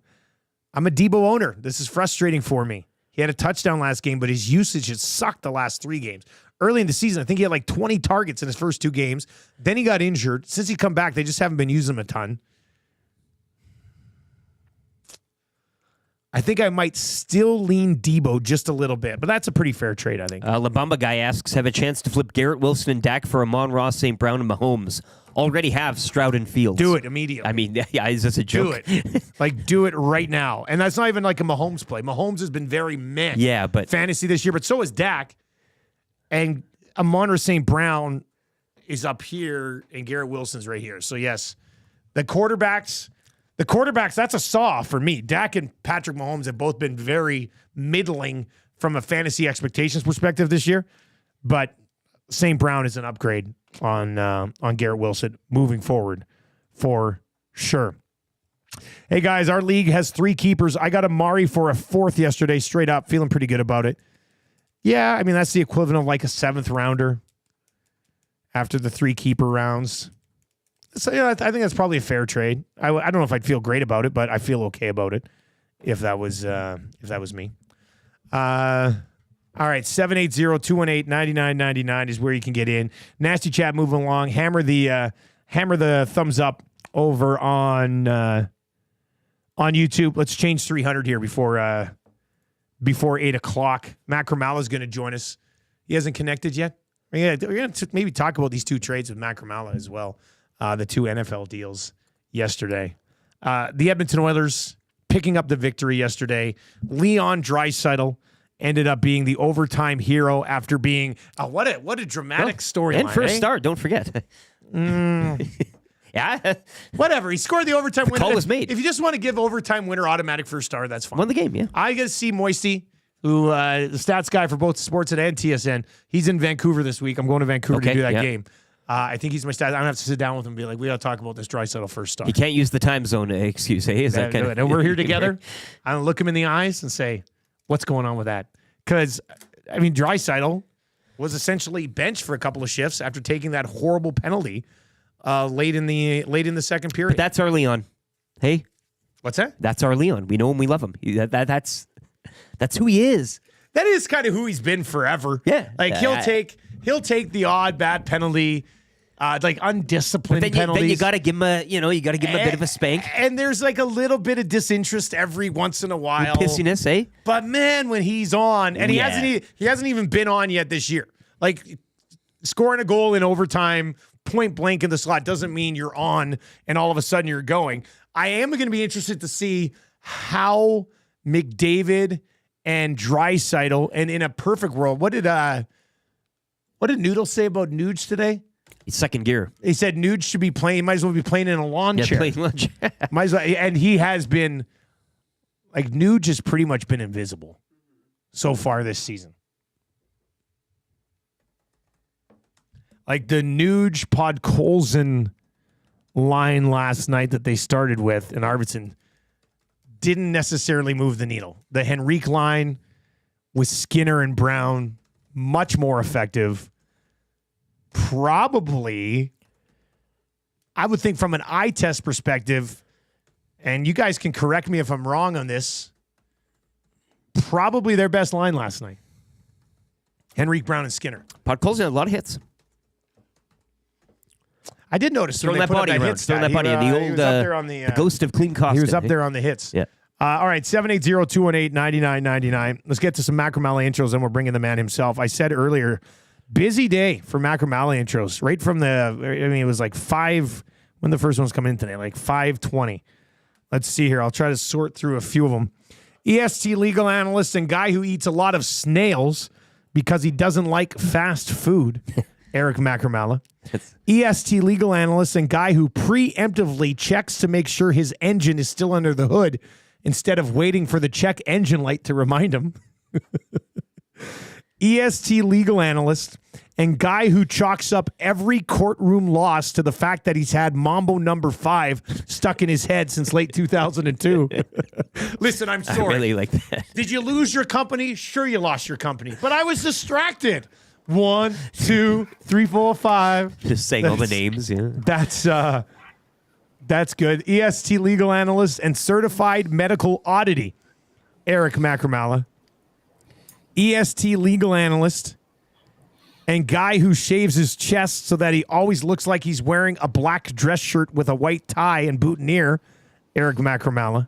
I'm a Deebo owner. This is frustrating for me. He had a touchdown last game, but his usage has sucked the last 3 games. Early in the season, I think he had like 20 targets in his first 2 games. Then he got injured. Since he come back, they just haven't been using him a ton. I think I might still lean Deebo just a little bit, but that's a pretty fair trade, I think. Labamba guy asks, have a chance to flip Garrett Wilson and Dak for Amon-Ra, St. Brown, and Mahomes. Already have Stroud and Fields. Do it immediately. I mean, yeah, is this a joke? Do it. Do it right now. And that's not even like a Mahomes play. Mahomes has been very meh. Yeah, but fantasy this year, but so is Dak. And Amon-Ra St. Brown is up here, and Garrett Wilson's right here. So, yes, the quarterbacks, that's a saw for me. Dak and Patrick Mahomes have both been very middling from a fantasy expectations perspective this year. But St. Brown is an upgrade on Garrett Wilson moving forward for sure. Hey, guys, our league has 3 keepers. I got Amari for a 4th yesterday, straight up. Feeling pretty good about it. Yeah, I mean, that's the equivalent of like a 7th rounder after the 3 keeper rounds. So, yeah, I think that's probably a fair trade. I don't know if I'd feel great about it, but I feel okay about it if that was me. All right, 780-218-9999 is where you can get in. Nasty Chat moving along. Hammer the hammer the thumbs up over on YouTube. Let's change 300 here before 8 o'clock. Macramalla is going to join us. He hasn't connected yet. We're going to maybe talk about these two trades with Macramalla as well. The two NFL deals yesterday. The Edmonton Oilers picking up the victory yesterday. Leon Draisaitl ended up being the overtime hero after being what a dramatic storyline. And first start, don't forget. Yeah. Whatever. He scored the overtime winner. Call was made. If you just want to give overtime winner automatic first star, that's fine. Won the game, yeah. I get to see Moisty, who the stats guy for both Sportsnet and TSN. He's in Vancouver this week. I'm going to Vancouver to do that game. I think he's my stat. I'm going to have to sit down with him and be like, we got to talk about this Draisaitl first star. You can't use the time zone excuse, hey? Is that kind of... And we're here together. I'm going to look him in the eyes and say, what's going on with that? Because, I mean, Draisaitl was essentially benched for a couple of shifts after taking that horrible penalty late in the second period. But that's our Leon. Hey? What's that? That's our Leon. We know him. We love him. That's who he is. That is kind of who he's been forever. Yeah. Like he'll take the odd bad penalty, like undisciplined penalties. Then you got to give him a bit of a spank. And there's like a little bit of disinterest every once in a while. Pissiness, eh? But man, when he's on, and he hasn't even been on yet this year. Like scoring a goal in overtime, point blank in the slot doesn't mean you're on and all of a sudden you're going. I am going to be interested to see how McDavid and Draisaitl, and in a perfect world, what did Noodle say about Nuge today? He's second gear. He said Nuge should be playing. Might as well be playing in a lawn chair. Playing lawn chair. Might as well, and he has been like Nuge has pretty much been invisible so far this season. Like the Nuge Podkolzin line last night that they started with in Arvidsson didn't necessarily move the needle. The Henrique line with Skinner and Brown, much more effective. Probably, I would think from an eye test perspective, and you guys can correct me if I'm wrong on this, probably their best line last night. Henrique, Brown, and Skinner. Podkolzin had a lot of hits. I did notice throwing that body around. Throwing that body. The ghost of clean cost. He was up there on the hits. Yeah. All right, 780-218-9999. Let's get to some Macramalla intros, and we're bringing the man himself. I said earlier, busy day for Macramalla intros. Right from it was like 5, when the first one's coming in today, like 5:20. Let's see here. I'll try to sort through a few of them. EST legal analyst and guy who eats a lot of snails because he doesn't like fast food, Eric Macramalla. EST legal analyst and guy who preemptively checks to make sure his engine is still under the hood instead of waiting for the check engine light to remind him. EST legal analyst and guy who chalks up every courtroom loss to the fact that he's had Mambo number 5 stuck in his head since late 2002. Listen, I'm sorry. I really like that. Did you lose your company? Sure, you lost your company, but I was distracted. 1, 2, 3, 4, 5. Just saying all the names, yeah. That's good. EST legal analyst and certified medical oddity, Eric Macramalla. EST legal analyst and guy who shaves his chest so that he always looks like he's wearing a black dress shirt with a white tie and boutonniere, Eric Macramalla.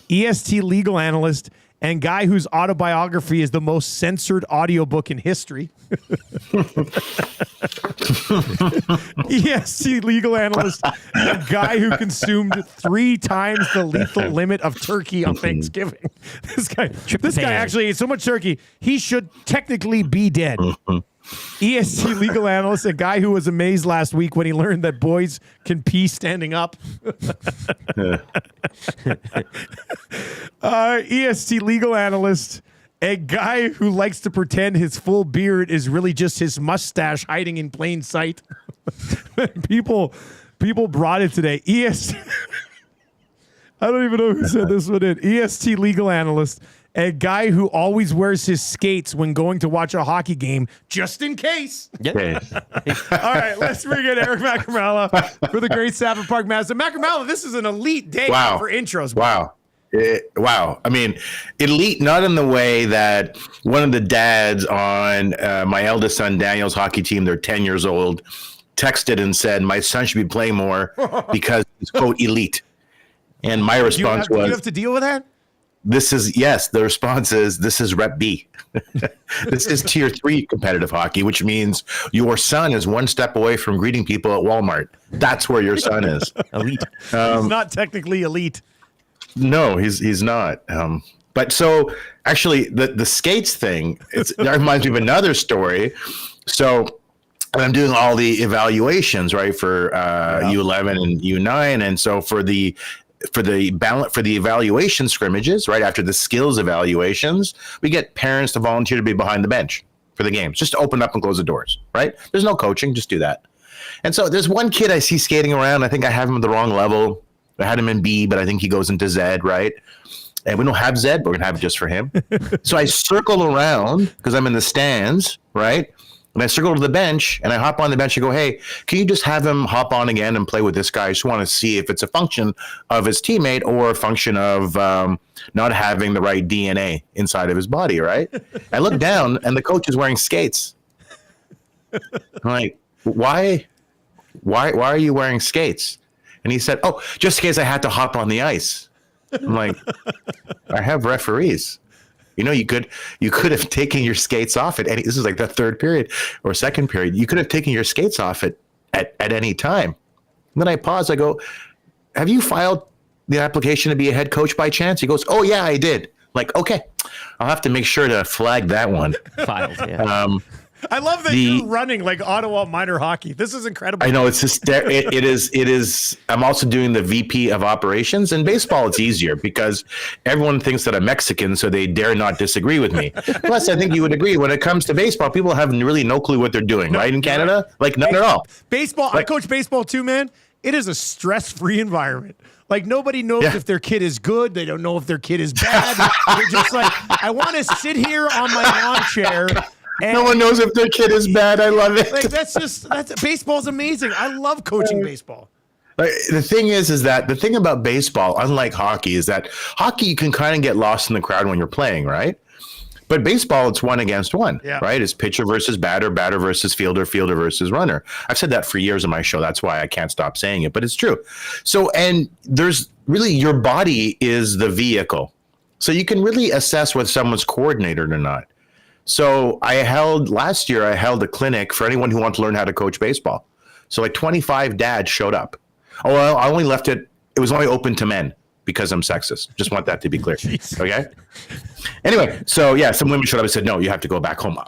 EST legal analyst and guy whose autobiography is the most censored audiobook in history. EST legal analyst, a guy who consumed 3 times the lethal limit of turkey on Thanksgiving. This guy actually ate so much turkey, he should technically be dead. EST legal analyst, a guy who was amazed last week when he learned that boys can pee standing up. EST legal analyst, a guy who likes to pretend his full beard is really just his mustache hiding in plain sight. People brought it today. EST. I don't even know who said this one in. EST legal analyst, a guy who always wears his skates when going to watch a hockey game, just in case. Yeah. All right, let's bring in Eric Macramalla for the Great Stafford Park Mazda. Macramalla, this is an elite day for intros. Wow. Wow. I mean, elite, not in the way that one of the dads on my eldest son Daniel's hockey team, they're 10 years old, texted and said my son should be playing more because he's quote elite. And my response was, you have to deal with that? The response is, this is Rep B. This is Tier 3 competitive hockey, which means your son is one step away from greeting people at Walmart. That's where your son is. Elite. He's not technically elite. No, he's not. But so actually the skates thing, that reminds me of another story. So I'm doing all the evaluations, right, for U11 and U9. And so for the evaluation scrimmages, right after the skills evaluations, we get parents to volunteer to be behind the bench for the games, just to open up and close the doors, right? There's no coaching, just do that. And so there's one kid I see skating around. I think I have him at the wrong level. I had him in B, but I think he goes into Z, right? And we don't have Z, but we're gonna have it just for him. So I circle around because I'm in the stands, right? And I circle to the bench and I hop on the bench and go, hey, can you just have him hop on again and play with this guy? I just want to see if it's a function of his teammate or a function of not having the right DNA inside of his body, right? I look down and the coach is wearing skates. I'm like, why are you wearing skates? And he said, oh, just in case I had to hop on the ice. I'm like, I have referees. You know, you could have taken your skates off at any. This is like the third period or second period. You could have taken your skates off at any time. And then I pause. I go, "Have you filed the application to be a head coach by chance?" He goes, "Oh yeah, I did." Like, okay, I'll have to make sure to flag that one. Filed. Yeah. I love that you're running like Ottawa minor hockey. This is incredible. I know it's just it is. I'm also doing the VP of operations. In baseball, it's easier because everyone thinks that I'm Mexican, so they dare not disagree with me. Plus, I think you would agree when it comes to baseball, people have really no clue what they're doing, right? In Canada, like none at all. Baseball. I coach baseball too, man. It is a stress-free environment. Like nobody knows if their kid is good. They don't know if their kid is bad. They're just like, I want to sit here on my lawn chair. And no one knows if their kid is bad. I love it. Like that's baseball's amazing. I love coaching baseball. Like, the thing is that the thing about baseball, unlike hockey, is that hockey you can kind of get lost in the crowd when you're playing, right? But baseball, it's 1 against 1, right? It's pitcher versus batter, batter versus fielder, fielder versus runner. I've said that for years on my show. That's why I can't stop saying it, but it's true. So, and there's really your body is the vehicle. So you can really assess whether someone's coordinated or not. So last year I held a clinic for anyone who wants to learn how to coach baseball. So like 25 dads showed up. Oh, well, I only left it was only open to men because I'm sexist. Just want that to be clear. Jeez. Okay. Anyway, so yeah, some women showed up and said, no, you have to go back home,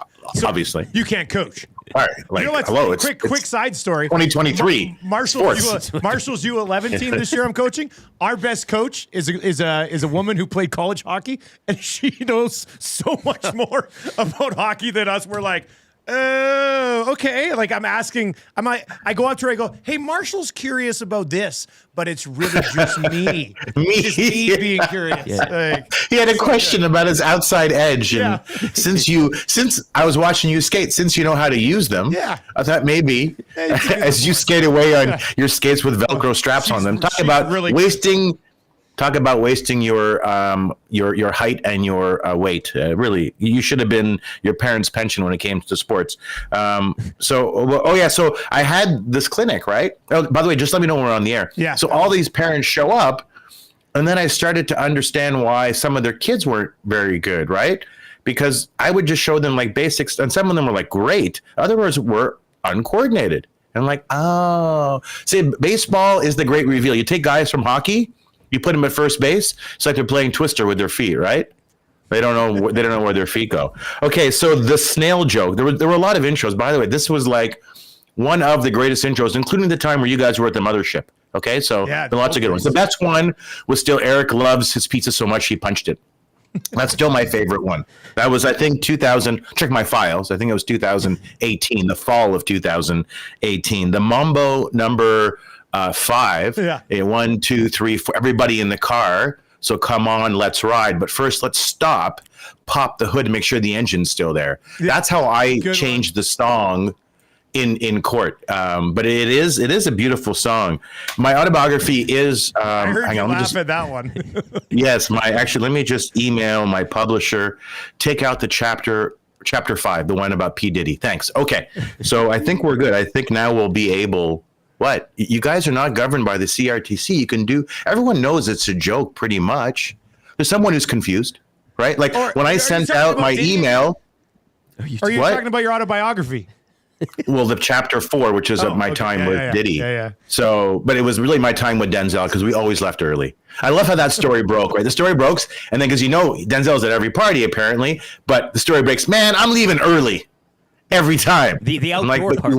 obviously. You can't coach. All right. Like, hello. Quick side story. 2023. Marshall's U11 team this year I'm coaching. Our best coach is a woman who played college hockey, and she knows so much more about hockey than us. We're like, okay. Like I go up to her, I go, hey, Marshall's curious about this, but it's really just me. Just me being curious. Yeah. Like, he had a question about his outside edge. And since I was watching you skate, since you know how to use them, I thought maybe as you skate away on your skates with Velcro straps on them, talk about wasting your height and your weight. Really, you should have been your parents' pension when it came to sports. So I had this clinic, right? Oh, by the way, just let me know when we're on the air. Yeah. So all these parents show up, and then I started to understand why some of their kids weren't very good, right? Because I would just show them like basics, and some of them were like great. Others were uncoordinated. And I'm like, oh, see, baseball is the great reveal. You take guys from hockey. You put them at first base. It's like they're playing Twister with their feet, right? They don't know. They don't know where their feet go. Okay, so the snail joke. There were a lot of intros. By the way, this was like one of the greatest intros, including the time where you guys were at the mothership. Okay, so lots of good ones. The best one was still Eric loves his pizza so much he punched it. That's still my favorite one. That was, I think, 2000. Check my files. I think it was 2018, the fall of 2018. The Mambo number 5. 1, 2, 3, 4. Everybody in the car. So come on, let's ride. But first, let's stop, pop the hood, and make sure the engine's still there. That's how I changed the song in court. But it is a beautiful song. My autobiography is. I heard you laugh at that one. Yes, let me just email my publisher. Take out the chapter Chapter 5, the one about P. Diddy. Thanks. Okay. So I think we're good. I think now we'll be able. What? You guys are not governed by the CRTC. You can do. Everyone knows it's a joke, pretty much. There's someone who's confused, right? Like when I sent out my email. Are you talking about your autobiography? Well, the chapter 4, which is my time with Diddy. Yeah. So, but it was really my time with Denzel because we always left early. I love how that story broke, right? The story breaks, and then because Denzel's at every party apparently, but the story breaks. Man, I'm leaving early every time. The outdoor I'm like, but part.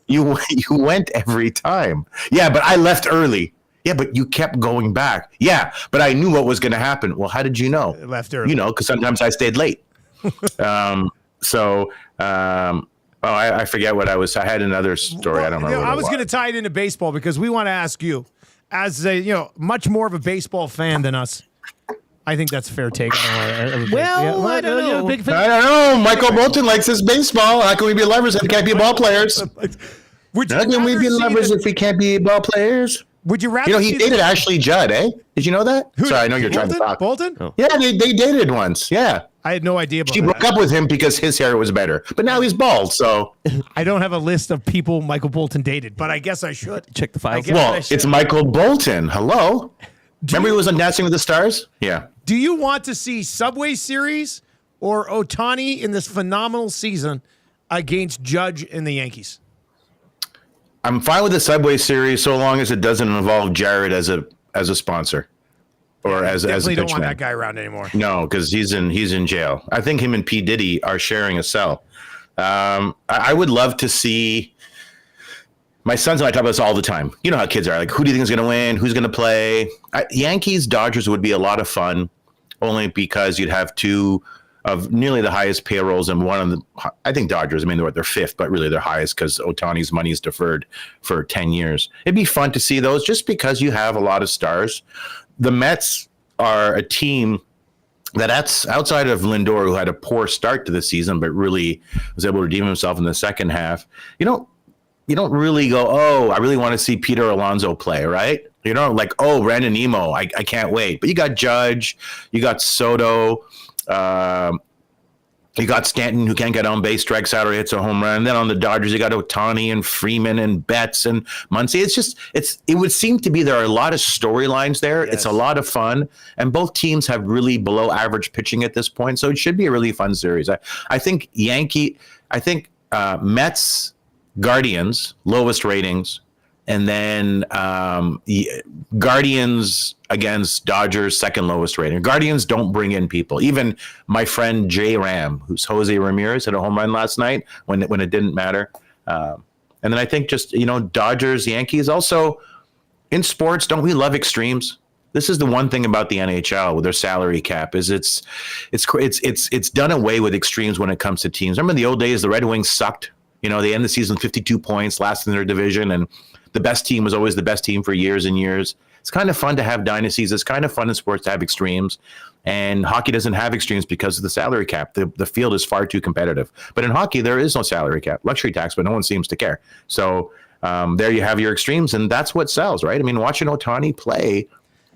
you went every time. Yeah, but I left early. Yeah, but you kept going back. Yeah, but I knew what was going to happen. Well, how did you know? Left early. Because sometimes I stayed late. I forget what I had another story. I don't know. I was going to tie it into baseball because we want to ask you, as a much more of a baseball fan than us. I think that's a fair take. I don't know. I don't know. Michael Bolton likes his baseball. How can we be lovers if we can't be ball players? How can we be lovers if we can't be ball players? Would you rather? He dated Ashley Judd, eh? Did you know that? Sorry, I know you're trying to talk. Bolton? Oh. Yeah, they dated once. Yeah. I had no idea about She broke up with him because his hair was better. But now he's bald, so. I don't have a list of people Michael Bolton dated, but I guess I should. Check the files. Well, it's Michael Bolton. Hello? Remember he was on Dancing with the Stars? Yeah. Do you want to see Subway Series or Ohtani in this phenomenal season against Judge and the Yankees? I'm fine with the Subway Series so long as it doesn't involve Jared as a sponsor or as a Definitely don't want pitchman. that guy around anymore. No, because he's in jail. I think him and P. Diddy are sharing a cell. I would love to see. My sons and I talk about this all the time. You know how kids are. Like, who do you think is going to win? Who's going to play? Yankees, Dodgers would be a lot of fun, only because you'd have two of nearly the highest payrolls and one of the, I think Dodgers, they're fifth, but really they're highest because Ohtani's money is deferred for 10 years. It'd be fun to see those just because you have a lot of stars. The Mets are a team that's outside of Lindor, who had a poor start to the season, but really was able to redeem himself in the second half. You don't really go, oh, I really want to see Peter Alonso play, right? Like, oh, Brandon Nemo, I can't wait. But you got Judge, you got Soto, you got Stanton, who can't get on base, strikes out or hits a home run. And then on the Dodgers, you got Ohtani and Freeman and Betts and Muncy. It would seem to be there are a lot of storylines there. Yes. It's a lot of fun. And both teams have really below average pitching at this point. So it should be a really fun series. I think Mets, Guardians, lowest ratings. And then Guardians against Dodgers, second lowest rating. Guardians don't bring in people. Even my friend J Ram, who's Jose Ramirez, hit a home run last night when it didn't matter. And then I think just, Dodgers, Yankees. Also, in sports, don't we love extremes? This is the one thing about the NHL with their salary cap is it's done away with extremes when it comes to teams. Remember in the old days, the Red Wings sucked. They end the season 52 points, last in their division, and the best team was always the best team for years and years. It's kind of fun to have dynasties. It's kind of fun in sports to have extremes. And hockey doesn't have extremes because of the salary cap. The field is far too competitive. But in hockey, there is no salary cap. Luxury tax, but no one seems to care. So there you have your extremes, and that's what sells, right? Watching Ohtani play,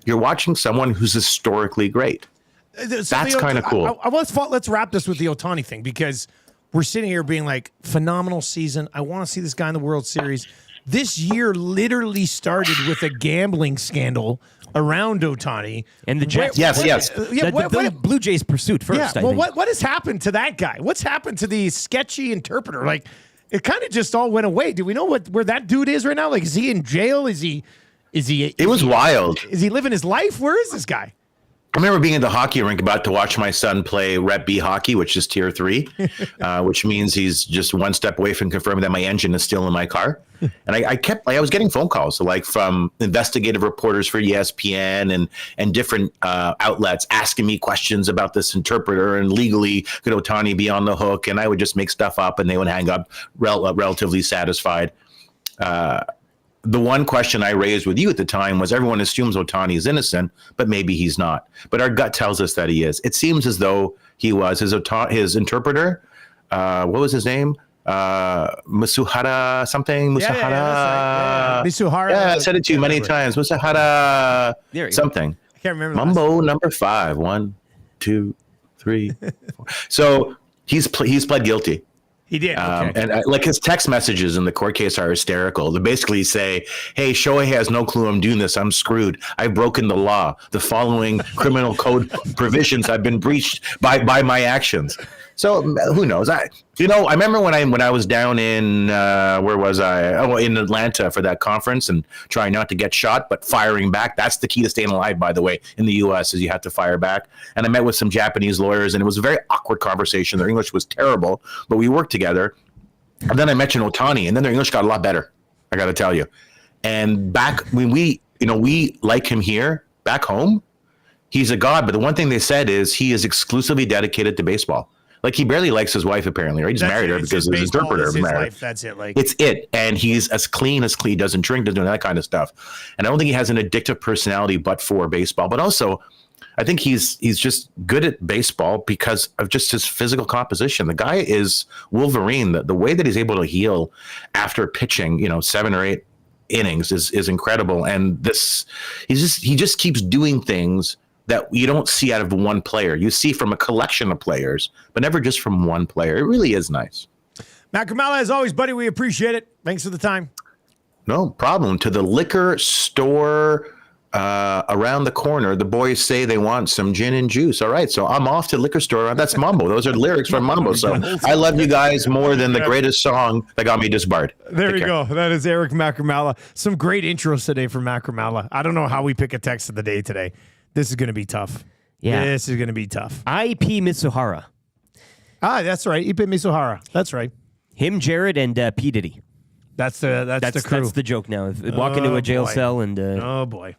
you're watching someone who's historically great. That's kind of cool. Let's wrap this with the Ohtani thing, because we're sitting here being like, phenomenal season. I want to see this guy in the World Series. This year literally started with a gambling scandal around Ohtani. And the Jets. Yes. The Blue Jays pursuit first. Yeah, well, what has happened to that guy? What's happened to the sketchy interpreter? Like, it kind of just all went away. Do we know where that dude is right now? Like, is he in jail? It was wild. Is he living his life? Where is this guy? I remember being at the hockey rink about to watch my son play Rep B hockey, which is tier 3, which means he's just one step away from confirming that my engine is still in my car. And I was getting phone calls from investigative reporters for ESPN and different outlets asking me questions about this interpreter and legally could Ohtani be on the hook? And I would just make stuff up and they would hang up relatively satisfied. The one question I raised with you at the time was everyone assumes Ohtani is innocent, but maybe he's not. But our gut tells us that he is. It seems as though he was. His interpreter, what was his name? Masuhara something? Musahara. Misuhara. Yeah, I said it to you many times. Musahara something. I can't remember. Mambo number 5. 1, 2, 3, 4. So He's pled guilty. He did. Okay. And like his text messages in the court case are hysterical. They basically say, "Hey, Shohei has no clue I'm doing this. I'm screwed. I've broken the law. The following criminal code provisions have been breached by my actions." So who knows? I remember when I was down in where was I? Oh, in Atlanta for that conference and trying not to get shot, but firing back. That's the key to staying alive, by the way, in the U.S. is you have to fire back. And I met with some Japanese lawyers, and it was a very awkward conversation. Their English was terrible, but we worked together. And then I mentioned Otani, and then their English got a lot better. I got to tell you. And back when we like him here, back home, he's a god. But the one thing they said is he is exclusively dedicated to baseball. Like he barely likes his wife, apparently, right? He's married her because his interpreter is married. life. That's it. Like it's it, and he's as clean. Doesn't drink, doesn't do that kind of stuff. And I don't think he has an addictive personality, but for baseball. But also, I think he's just good at baseball because of just his physical composition. The guy is Wolverine. The way that he's able to heal after pitching, 7 or 8 innings is incredible. And he just keeps doing things that you don't see out of one player. You see from a collection of players, but never just from one player. It really is nice. Macramalla, as always, buddy, we appreciate it. Thanks for the time. No problem. To the liquor store around the corner, the boys say they want some gin and juice. All right, so I'm off to the liquor store. That's Mambo. Those are lyrics from Mambo. So I love you guys more than the greatest song that got me disbarred. There we go. That is Eric Macramalla. Some great intros today from Macramalla. I don't know how we pick a text of the day today. This is going to be tough. Yeah. This is going to be tough. IP Mitsuhara. That's right. Ipe Mitsuhara. That's right. Him, Jared, and P. Diddy. That's the crew. That's the joke now. Walk into a jail cell and... oh, boy.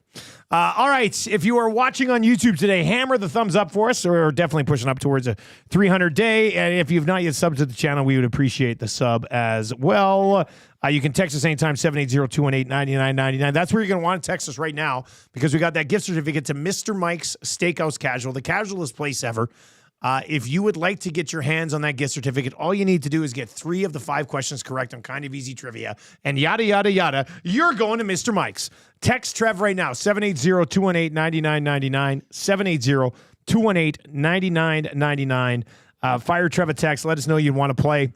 All right. If you are watching on YouTube today, hammer the thumbs up for us. We're definitely pushing up towards a 300 day. And if you've not yet subbed to the channel, we would appreciate the sub as well. You can text us anytime, 780-218-9999. That's where you're going to want to text us right now because we got that gift certificate to Mr. Mike's Steakhouse Casual, the casualest place ever. If you would like to get your hands on that gift certificate, all you need to do is get 3 of the 5 questions correct on Kind of Easy Trivia, and yada, yada, yada, you're going to Mr. Mike's. Text Trev right now, 780-218-9999, 780-218-9999. Fire Trev a text. Let us know you want to play,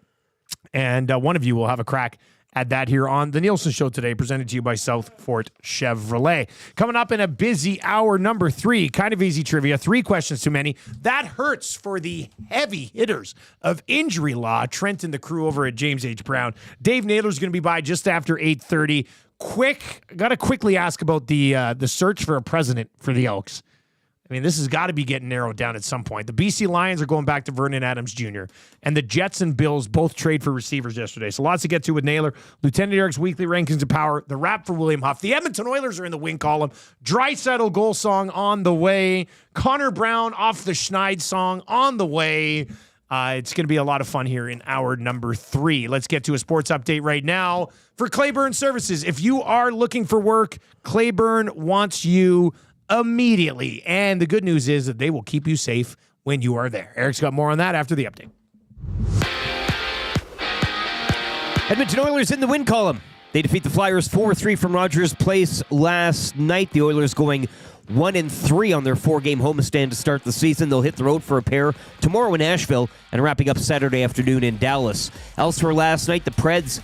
and one of you will have a crack at that here on the Nielson Show today, presented to you by South Fort Chevrolet. Coming up in a busy hour, number 3, Kind of Easy Trivia, 3 questions too many. That hurts for the heavy hitters of injury law, Trent and the crew over at James H. Brown. Dave Naylor's going to be by just after 8:30. Got to quickly ask about the search for a president for the Elks. I mean, this has got to be getting narrowed down at some point. The BC Lions are going back to Vernon Adams Jr., and the Jets and Bills both trade for receivers yesterday. So lots to get to with Naylor. Lieutenant Eric's weekly rankings of power, the wrap for William Huff. The Edmonton Oilers are in the win column. Draisaitl goal song on the way. Connor Brown off the Schneid song on the way. It's going to be a lot of fun here in hour number 3. Let's get to a sports update right now for Claiborne Services. If you are looking for work, Claiborne wants you immediately. And the good news is that they will keep you safe when you are there. Eric's got more on that after the update. Edmonton Oilers in the win column. They defeat the Flyers 4-3 from Rogers Place last night. The Oilers going 1-3 on their 4-game homestand to start the season. They'll hit the road for a pair tomorrow in Asheville and wrapping up Saturday afternoon in Dallas. Elsewhere last night, the Preds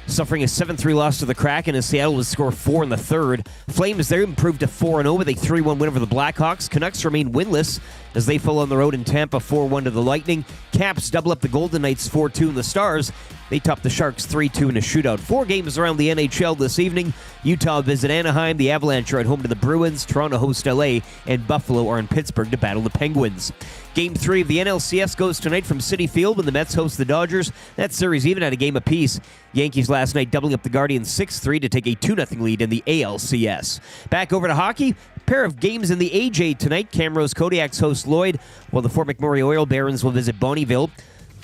suffering a 7-3 loss to the Kraken as Seattle would score 4 in the third. Flames, they improved to 4-0 with a 3-1 win over the Blackhawks. Canucks remain winless as they fall on the road in Tampa 4-1 to the Lightning. Caps double up the Golden Knights 4-2, and the Stars, they top the Sharks 3-2 in a shootout. 4 games around the NHL this evening. Utah visit Anaheim. The Avalanche are at home to the Bruins. Toronto host LA, and Buffalo are in Pittsburgh to battle the Penguins. Game 3 of the NLCS goes tonight from Citi Field when the Mets host the Dodgers. That series even at a game apiece. Yankees last night doubling up the Guardians 6-3 to take a 2-0 lead in the ALCS. Back over to hockey. Pair of games in the AJ tonight. Camrose Kodiaks host Lloyd, while the Fort McMurray Oil Barons will visit Bonnyville.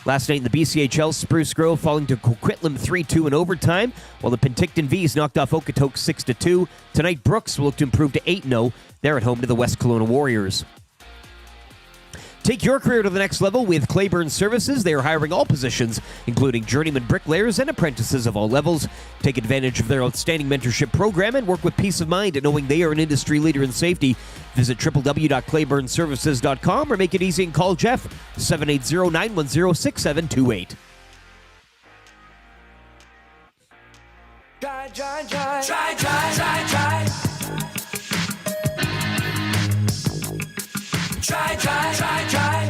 Last night in the BCHL, Spruce Grove falling to Coquitlam 3-2 in overtime, while the Penticton V's knocked off Okotoks 6-2. Tonight, Brooks will look to improve to 8-0. They're at home to the West Kelowna Warriors. Take your career to the next level with Claiborne Services. They are hiring all positions, including journeyman bricklayers and apprentices of all levels. Take advantage of their outstanding mentorship program and work with peace of mind knowing they are an industry leader in safety. Visit www.claiborneservices.com or make it easy and call Jeff, 780-910-6728. Try, try, try, try, try, try, try. Try, try, try, try.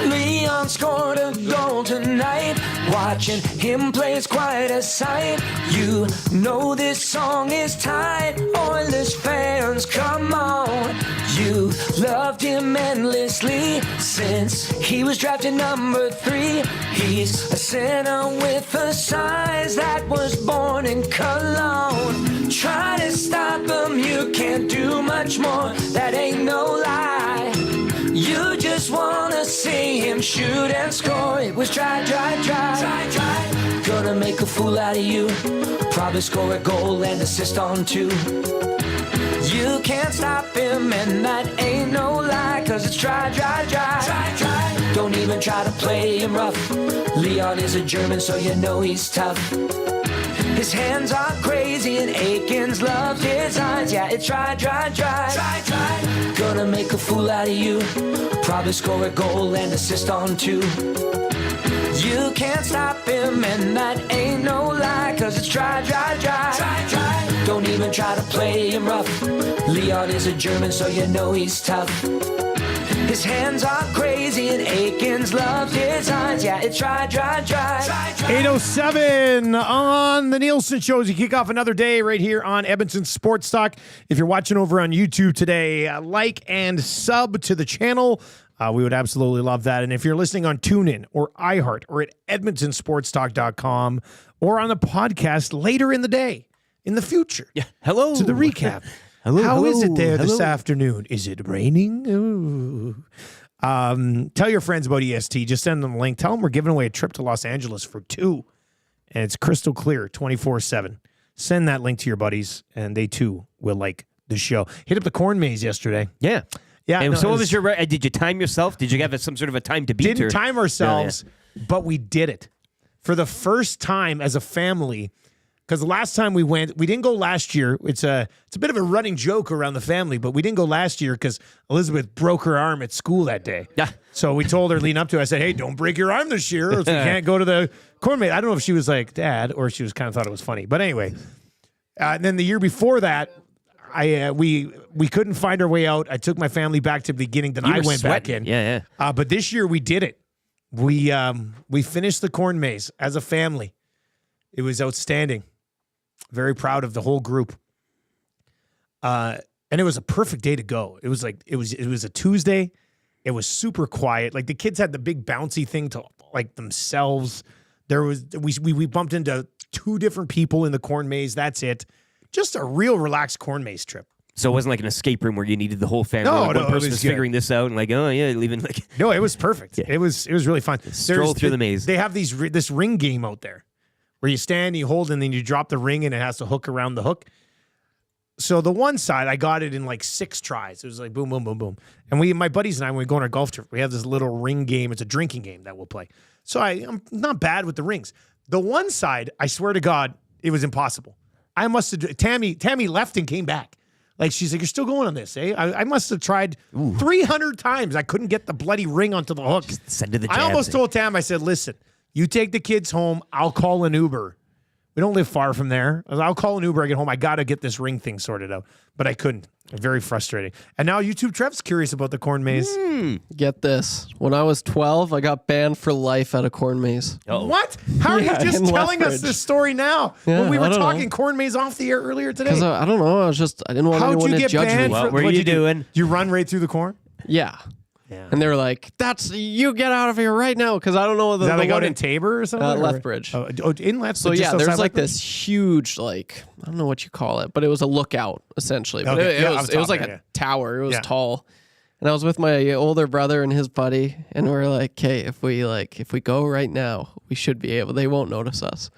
Leon scored a goal tonight. Watching him play is quite a sight. You know this song is tight. Oilers fans, come on. You loved him endlessly since he was drafted number 3. He's a center with a size that was born in Cologne. Try to stop him, you can't do much more. That ain't no lie. You just wanna see him shoot and score. It was try, try, try, try, try. Gonna make a fool out of you. Probably score a goal and assist on 2. You can't stop him, and that ain't no lie. Cause it's try, try, try, try, try. Don't even try to play him rough. Leon is a German, so you know he's tough. His hands are crazy and Aikens loves his eyes. Yeah, it's try, try, try, try, try. Gonna make a fool out of you. Probably score a goal and assist on 2. You can't stop him, and that ain't no lie. Cause it's try, try, try, try, try. Don't even try to play him rough. Leon is a German, so you know he's tough. His hands are crazy and Aikens loves his eyes. Yeah, it's try, try, try, try, try. 8:07 on the Nielson Show as you kick off another day right here on Edmonton Sports Talk. If you're watching over on YouTube today, like and sub to the channel. We would absolutely love that. And if you're listening on TuneIn or iHeart or at edmontonsportstalk.com or on the podcast later in the day, in the future. Yeah. Hello. To the recap. Hello. How is it there this Hello. afternoon? Is it raining? Ooh. Tell your friends about EST. Just send them a link. Tell them we're giving away a trip to Los Angeles for 2. And it's crystal clear 24/7. Send that link to your buddies, and they too will like the show. Hit up the corn maze yesterday. Yeah. Yeah. And no, so it what was your? Did you time yourself? Did you have some sort of a time to beat? Didn't or? time ourselves, but we did it for the first time as a family. Because the last time we went, we didn't go last year. It's a bit of a running joke around the family, but we didn't go last year because Elizabeth broke her arm at school that day. Yeah. So we told her leading up to it, I said, hey, don't break your arm this year or else we can't go to the corn maze. I don't know if she was like, Dad, or she was kind of thought it was funny. But anyway, and then the year before that, we couldn't find our way out. I took my family back to the beginning, then I went back in. Yeah. But this year we did it. We finished the corn maze as a family. It was outstanding. Very proud of the whole group. And it was a perfect day to go. It was a Tuesday. It was super quiet. Like the kids had the big bouncy thing to like themselves. There was we bumped into 2 different people in the corn maze. That's it. Just a real relaxed corn maze trip. So it wasn't like an escape room where you needed the whole family. No, like no, one it person was was good. figuring this out and like, oh yeah, leaving like. No, it was perfect. Yeah. It was really fun. Stroll through the maze. They have this ring game out there where you stand, you hold, and then you drop the ring, and it has to hook around the hook. So the one side, I got it in like 6 tries. It was like boom, boom, boom, boom. And my buddies and I, when we go on our golf trip, we have this little ring game. It's a drinking game that we'll play. So I'm not bad with the rings. The one side, I swear to God, it was impossible. I must have, Tammy left and came back. Like, she's like, you're still going on this, eh? I must have tried 300 times. I couldn't get the bloody ring onto the hook. Just send to the I jabs. almost told Tam, I said, listen, you take the kids home. I'll call an Uber. We don't live far from there. I'll call an Uber. I get home. I got to get this ring thing sorted out. But I couldn't. Very frustrating. And now YouTube Trev's curious about the corn maze. Get this. When I was 12, I got banned for life at a corn maze. What? How are you just in telling us Lethbridge. this story now? Yeah, when we were I don't talking know. corn maze off the air earlier today. Because I don't know. I didn't want How'd anyone you to get judge banned? me. What were what'd you do? doing? You run right through the corn? Yeah. Yeah. And they were like, you get out of here right now. Because I don't know. Is that like one out in Tabor or something? or- Lethbridge. Oh, in Lethbridge? So just yeah, outside there's like Lethbridge? this huge, like, I don't know what you call it, but it was a lookout essentially. But Okay, it yeah, was, on it was top like there, a tower. It was Yeah. tall. And I was with my older brother and his buddy, and we are like, okay, if we go right now, we should be able, they won't notice us.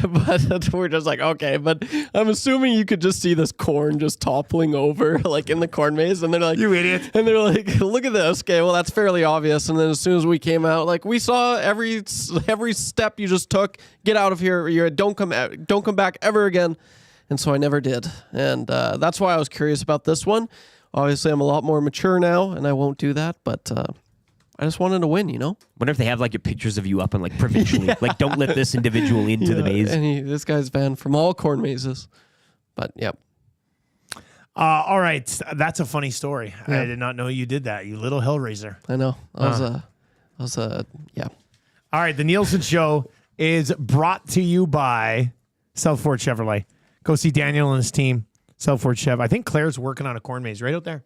But we're just like, okay, but I'm assuming you could just see this corn just toppling over like in the corn maze, and they're like, you idiot. And they're like, look at this. Okay, well that's fairly obvious. And then as soon as we came out, like we saw every step you just took. Get out of here. Don't come back ever again. And so I never did. And that's why I was curious about this one. Obviously, I'm a lot more mature now, and I won't do that. But I just wanted to win, you know? Wonder if they have like your pictures of you up and like provincially. Like, don't let this individual into the maze. And this guy's banned from all corn mazes. But, yep. All right. That's a funny story. Yeah. I did not know you did that, you little hellraiser. I know. I was yeah. All right. The Nielson Show is brought to you by Southfort Chevrolet. Go see Daniel and his team, Southfort Chev. I think Claire's working on a corn maze right out there.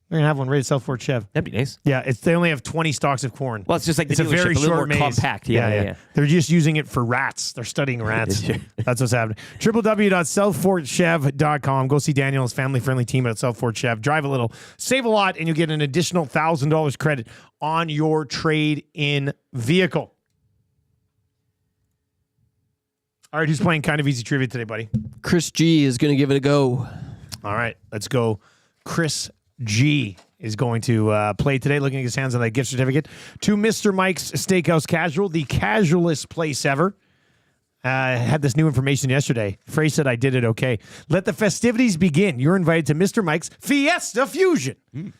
We're going to have one right at Southfort Chev. That'd be nice. Yeah, they only have 20 stalks of corn. Well, it's just like it's the a very a little short more maze. compact. Yeah. They're just using it for rats. They're studying rats. That's what's happening. www.southfortchev.com. Go see Daniel and his family-friendly team at Southfort Chev. Drive a little, save a lot, and you'll get an additional $1,000 credit on your trade-in vehicle. All right, who's playing Kind of Easy Trivia today, buddy? Chris G is going to give it a go. All right, let's go. Chris G is going to play today, looking at his hands on that gift certificate to Mr. Mike's Steakhouse Casual, the casualest place ever. Had this new information yesterday. Frey said I did it okay. Let the festivities begin. You're invited to Mr. Mike's Fiesta Fusion.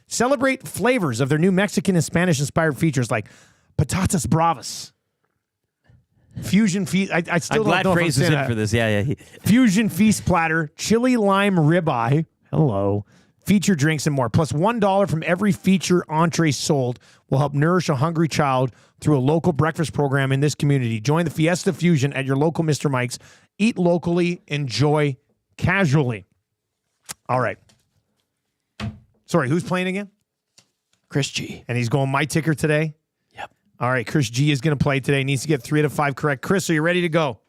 Celebrate flavors of their new Mexican and Spanish-inspired features like patatas bravas. Fusion feast. I still I'm don't glad know Frey's if is I'm in saying for this. Yeah. Fusion feast platter, chili lime ribeye. Hello. Feature drinks and more. Plus $1 from every feature entree sold will help nourish a hungry child through a local breakfast program in this community. Join the Fiesta Fusion at your local Mr. Mike's. Eat locally, enjoy casually. All right. Sorry, who's playing again? Chris G. And he's going my ticker today? Yep. All right, Chris G is going to play today. Needs to get 3 out of 5 correct. Chris, are you ready to go?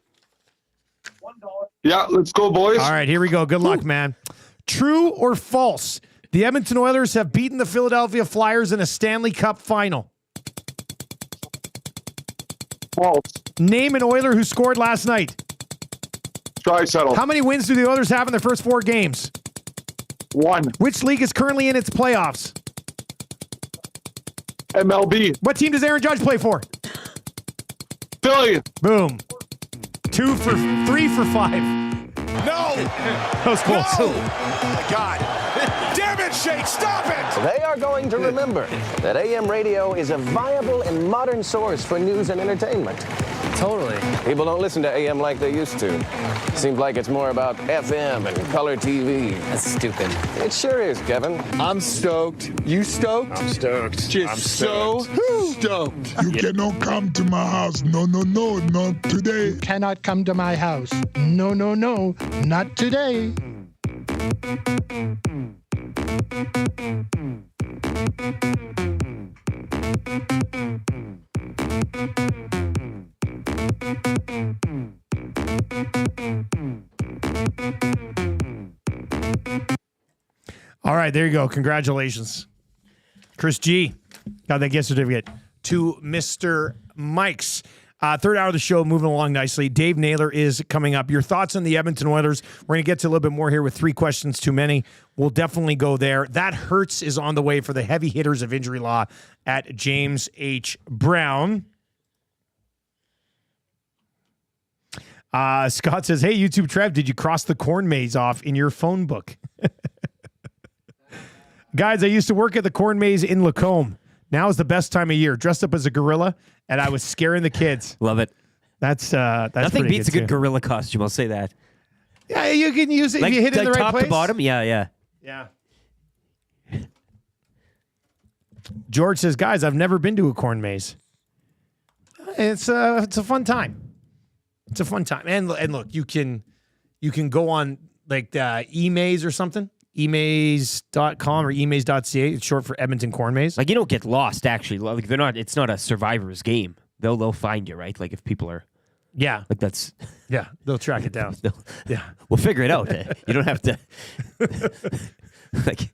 Yeah, let's go, boys. All right, here we go. Good luck, man. True or false? The Edmonton Oilers have beaten the Philadelphia Flyers in a Stanley Cup final. False. Name an Oiler who scored last night. Draisaitl. How many wins do the Oilers have in their first 4 games? 1. Which league is currently in its playoffs? MLB. What team does Aaron Judge play for? Philly. Boom. 3 for 5. No! That was close. No! Oh my God. Damn it, Shake, stop it! They are going to remember that AM radio is a viable and modern source for news and entertainment. Totally. People don't listen to AM like they used to. Seems like it's more about FM and color TV. That's stupid. It sure is, Kevin. I'm stoked. You stoked? I'm stoked. Just I'm so stoked. You cannot come to my house. No, not today. You cannot come to my house. No, not today. All right, there you go. Congratulations. Chris G. Got that gift certificate to Mr. Mike's. Third hour of the show, moving along nicely. Dave Naylor is coming up. Your thoughts on the Edmonton Oilers? We're going to get to a little bit more here with 3 questions too many. We'll definitely go there. That Hurts is on the way for the heavy hitters of injury law at James H. Brown. Scott says, hey, YouTube Trev, did you cross the corn maze off in your phone book? Guys, I used to work at the corn maze in Lacombe. Now is the best time of year. Dressed up as a gorilla, and I was scaring the kids. Love it. That's nothing beats a good gorilla costume. I'll say that. Yeah, you can use it if you hit it in the right top place. to bottom. Yeah. George says, guys, I've never been to a corn maze. It's a fun time. It's a fun time. And look, you can go on like eMaze or something. emaze.com or emaze.ca. It's short for Edmonton Corn Maze. Like, you don't get lost, actually. Like, it's not a survivor's game. They'll find you, right? Like, if people are... Yeah. Like, that's... Yeah, they'll track it down. Yeah. We'll figure it out. You don't have to... like...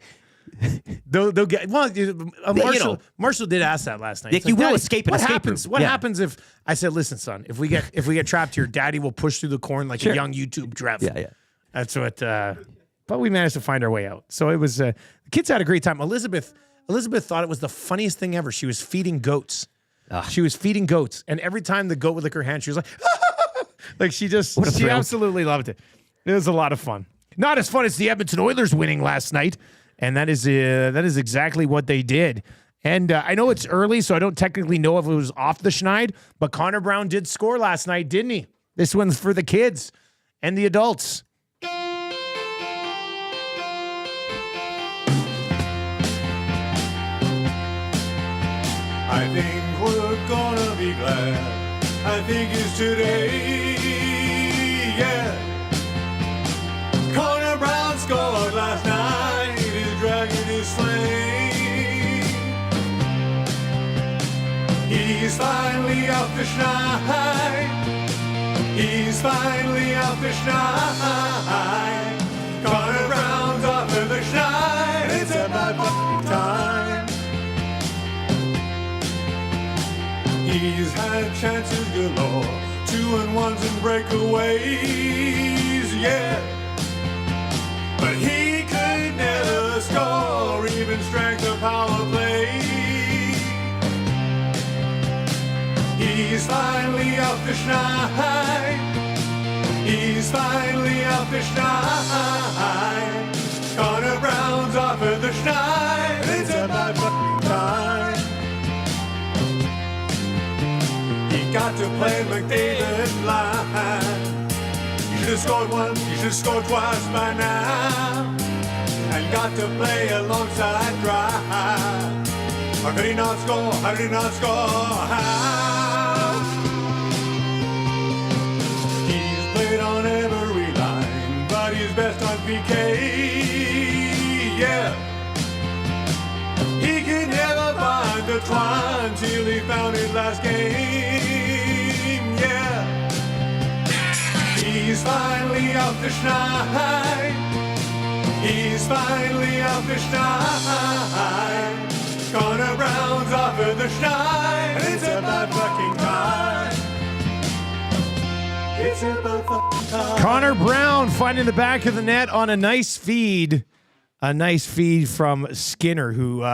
They'll get Marshall did ask that last night. Like, It's you will "Daddy, escape an what escape happens? room." What Yeah. happens if I said, "Listen, son, if we get trapped here, Daddy will push through the corn like a young YouTube Trev." Yeah. That's what. But we managed to find our way out. So it was. The kids had a great time. Elizabeth thought it was the funniest thing ever. She was feeding goats. She was feeding goats, and every time the goat would lick her hand, she was like, like she thrill. absolutely loved it. It was a lot of fun. Not as fun as the Edmonton Oilers winning last night, and that is exactly what they did. And I know it's early, so I don't technically know if it was off the schneid, but Connor Brown did score last night, didn't he? This one's for the kids and the adults. I think we're gonna be glad. I think it's today, yeah. Connor Brown scored last night. His dragon is slain. He's finally off the schneid. He's finally off the schneid. Connor Brown's off of the schneid. It's about fucking time. He's had chances galore, 2-1s and breakaways, yeah. But he could never score, even strength of power play. He's finally off the schneid. He's finally off the schneid. Connor Brown's off of the schneid. It's about fucking time. Got to play McDavid line. You should have scored once, you should have scored twice by now. And got to play alongside Drive. How could he not score? How did he not score? How? He's played on every line, but he's best on PK. Yeah. He could never find the twine till he found it last game, yeah. He's finally off the schneid. He's finally off the schneid. Connor Brown's off of the schneid. It's about fucking time. It's about fucking time. Connor Brown finding the back of the net on a nice feed. A nice feed from Skinner, who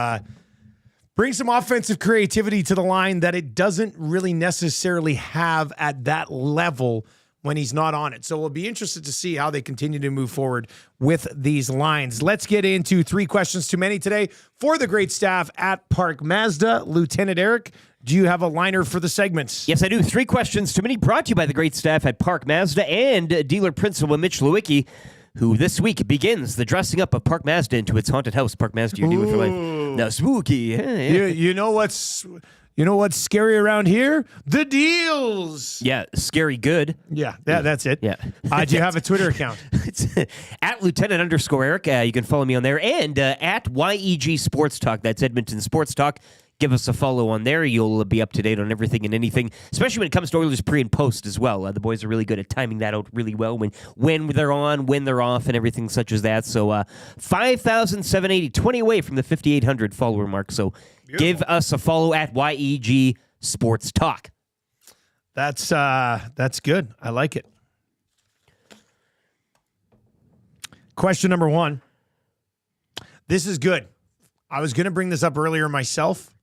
brings some offensive creativity to the line that it doesn't really necessarily have at that level when he's not on it. So we'll be interested to see how they continue to move forward with these lines. Let's get into 3 questions too many today for the great staff at Park Mazda. Lieutenant Eric, do you have a liner for the segments? Yes, I do. 3 questions too many brought to you by the great staff at Park Mazda and dealer principal Mitch Lewicki, who this week begins the dressing up of Park Mazda into its haunted house. Park Mazda, your dealer for life. Now, spooky. Yeah. You know what's scary around here? The deals. Yeah, scary good. Yeah, that's it. Yeah. Do you have a Twitter account? It's at Lieutenant_Eric. You can follow me on there. And at YEG Sports Talk. That's Edmonton Sports Talk. Give us a follow on there. You'll be up to date on everything and anything, especially when it comes to Oilers pre and post as well. The boys are really good at timing that out really well when they're on, when they're off, and everything such as that. So 5,780, 20 away from the 5,800 follower mark. So give us a follow at YEG Sports Talk. That's good. I like it. Question number 1. This is good. I was going to bring this up earlier myself.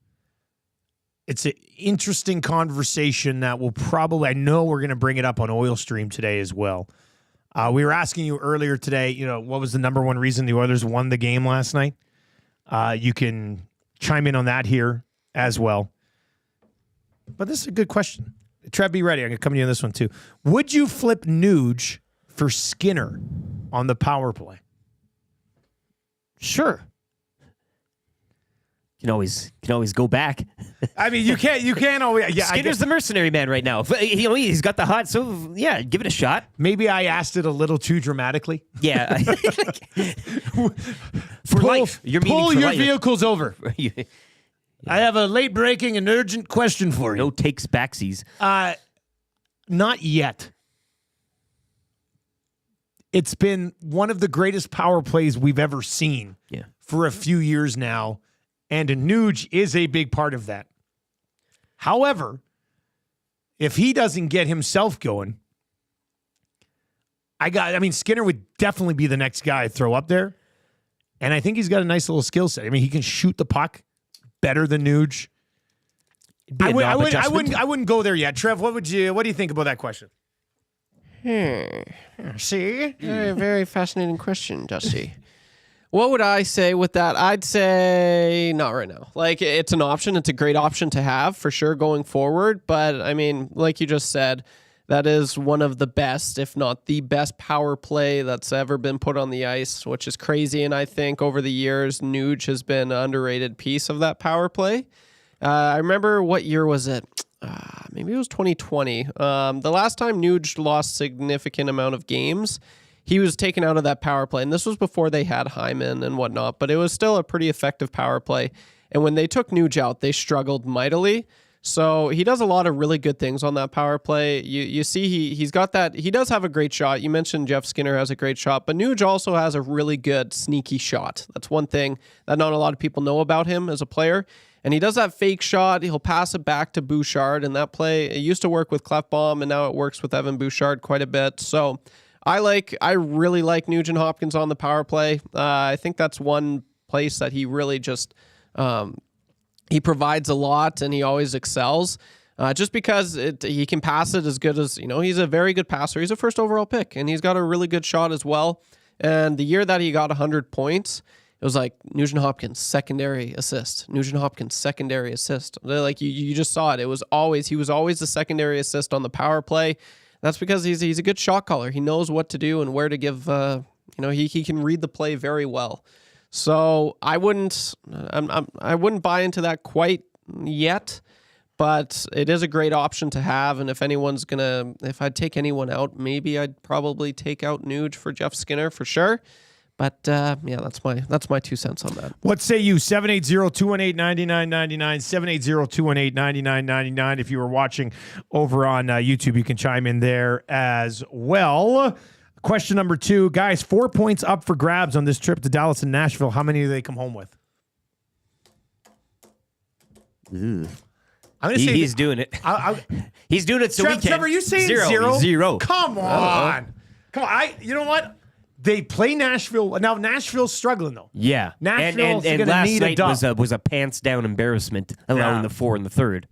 It's an interesting conversation that will probably, I know we're going to bring it up on Oil Stream today as well. We were asking you earlier today, what was the number 1 reason the Oilers won the game last night? You can chime in on that here as well. But this is a good question. Trev, be ready. I'm going to come to you on this one too. Would you flip Nuge for Skinner on the power play? Sure. You can always go back. I mean, you can't always. Yeah, Skinner's the mercenary man right now. He's got the hot. So yeah, give it a shot. Maybe I asked it a little too dramatically. Yeah. For life, pull your vehicles over. I have a late breaking and urgent question for you. No takes backsies. Not yet. It's been one of the greatest power plays we've ever seen for a few years now, and Nuge is a big part of that. However, if he doesn't get himself going, Skinner would definitely be the next guy to throw up there. And I think he's got a nice little skill set. I mean, he can shoot the puck better than Nuge. I wouldn't go there yet. Trev, what do you think about that question? See? Very, very fascinating question, Dusty. What would I say with that? I'd say not right now. Like, it's an option. It's a great option to have for sure going forward. But, I mean, like you just said, that is one of the best, if not the best power play that's ever been put on the ice, which is crazy. And I think over the years, Nuge has been an underrated piece of that power play. I remember, what year was it? Maybe it was 2020. The last time Nuge lost significant amount of games, he was taken out of that power play. And this was before they had Hyman and whatnot, but it was still a pretty effective power play. And when they took Nuge out, they struggled mightily. So he does a lot of really good things on that power play. You see he's got that. He does have a great shot. You mentioned Jeff Skinner has a great shot, but Nuge also has a really good sneaky shot. That's one thing that not a lot of people know about him as a player. And he does that fake shot. He'll pass it back to Bouchard. And that play, it used to work with Clefbaum, and now it works with Evan Bouchard quite a bit. So I really like Nugent Hopkins on the power play. I think that's one place that he really just he provides a lot, and he always excels. Just because he can pass it as good as, he's a very good passer. He's a first overall pick, and he's got a really good shot as well. And the year that he got 100 points, it was like Nugent Hopkins secondary assist. Nugent Hopkins secondary assist. Like you just saw it. He was always the secondary assist on the power play. That's because he's a good shot caller. He knows what to do and where to give. He can read the play very well. So I wouldn't buy into that quite yet, but it is a great option to have. And if I'd take anyone out, maybe I'd probably take out Nuge for Jeff Skinner for sure. But that's my 2 cents on that. What say you? 780-218-9999, 780-218-9999. If you were watching over on YouTube, you can chime in there as well. Question number 2, guys, 4 points up for grabs on this trip to Dallas and Nashville. How many do they come home with? I'm gonna say he's doing it. He's doing it so we can. Trevor, you saying zero? Zero. Come on. Come on. You know what? They play Nashville. Now, Nashville's struggling, though. Yeah. Nashville's going to last need a night dub. was a pants-down embarrassment, allowing the 4 in the third.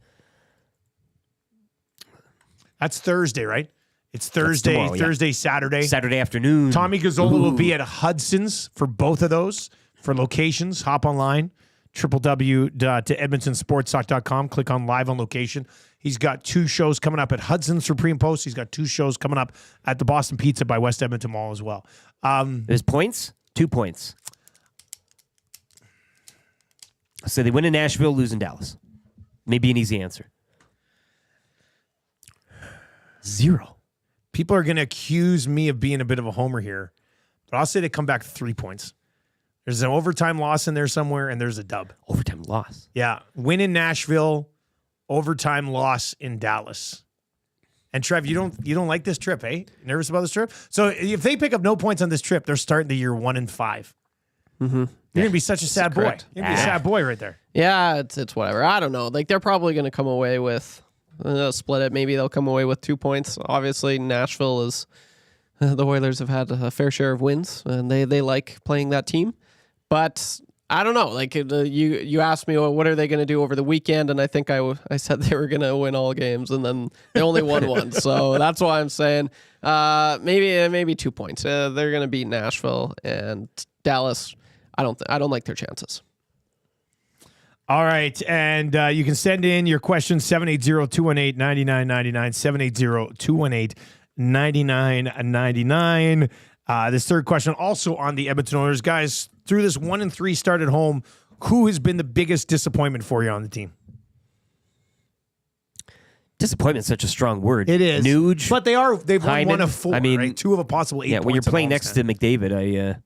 That's Thursday, right? It's Thursday, tomorrow, yeah. Thursday, Saturday. Saturday afternoon. Tommy Gazzola will be at Hudson's for both of those. For locations, hop online, www.edmontonsportstalk.com. Click on Live on Location. He's got 2 shows coming up at Hudson's for pre and post. He's got 2 shows coming up at the Boston Pizza by West Edmonton Mall as well. There's points? 2 points. So they win in Nashville, lose in Dallas. Maybe an easy answer. 0. People are going to accuse me of being a bit of a homer here, but I'll say they come back 3 points. There's an overtime loss in there somewhere, and there's a dub. Overtime loss? Yeah. Win in Nashville, overtime loss in Dallas. And Trev, you don't like this trip, eh? Nervous about this trip? So if they pick up no points on this trip, they're starting the year 1-5. Mm-hmm. You're gonna be such a sad boy. Correct. You're gonna be a sad boy right there. Yeah, it's whatever. I don't know. Like, they're probably going to come away with split it. Maybe they'll come away with 2 points. Obviously, Nashville is the Oilers have had a fair share of wins, and they like playing that team. But I don't know. Like, you asked me, what are they going to do over the weekend? And I think I said they were going to win all games, and then they only won one. So that's why I'm saying maybe 2 points. They're going to beat Nashville and Dallas. I don't like their chances. All right, and you can send in your questions, 780-218-9999, 780-218-9999. This third question also on the Edmonton Oilers. Guys, through this 1-3 start at home, who has been the biggest disappointment for you on the team? Disappointment is such a strong word. It is. Nuge. But they've won Hyman. 1 of 4, I mean, right? 2 of a possible 8 Yeah, points. when you're playing next to to McDavid,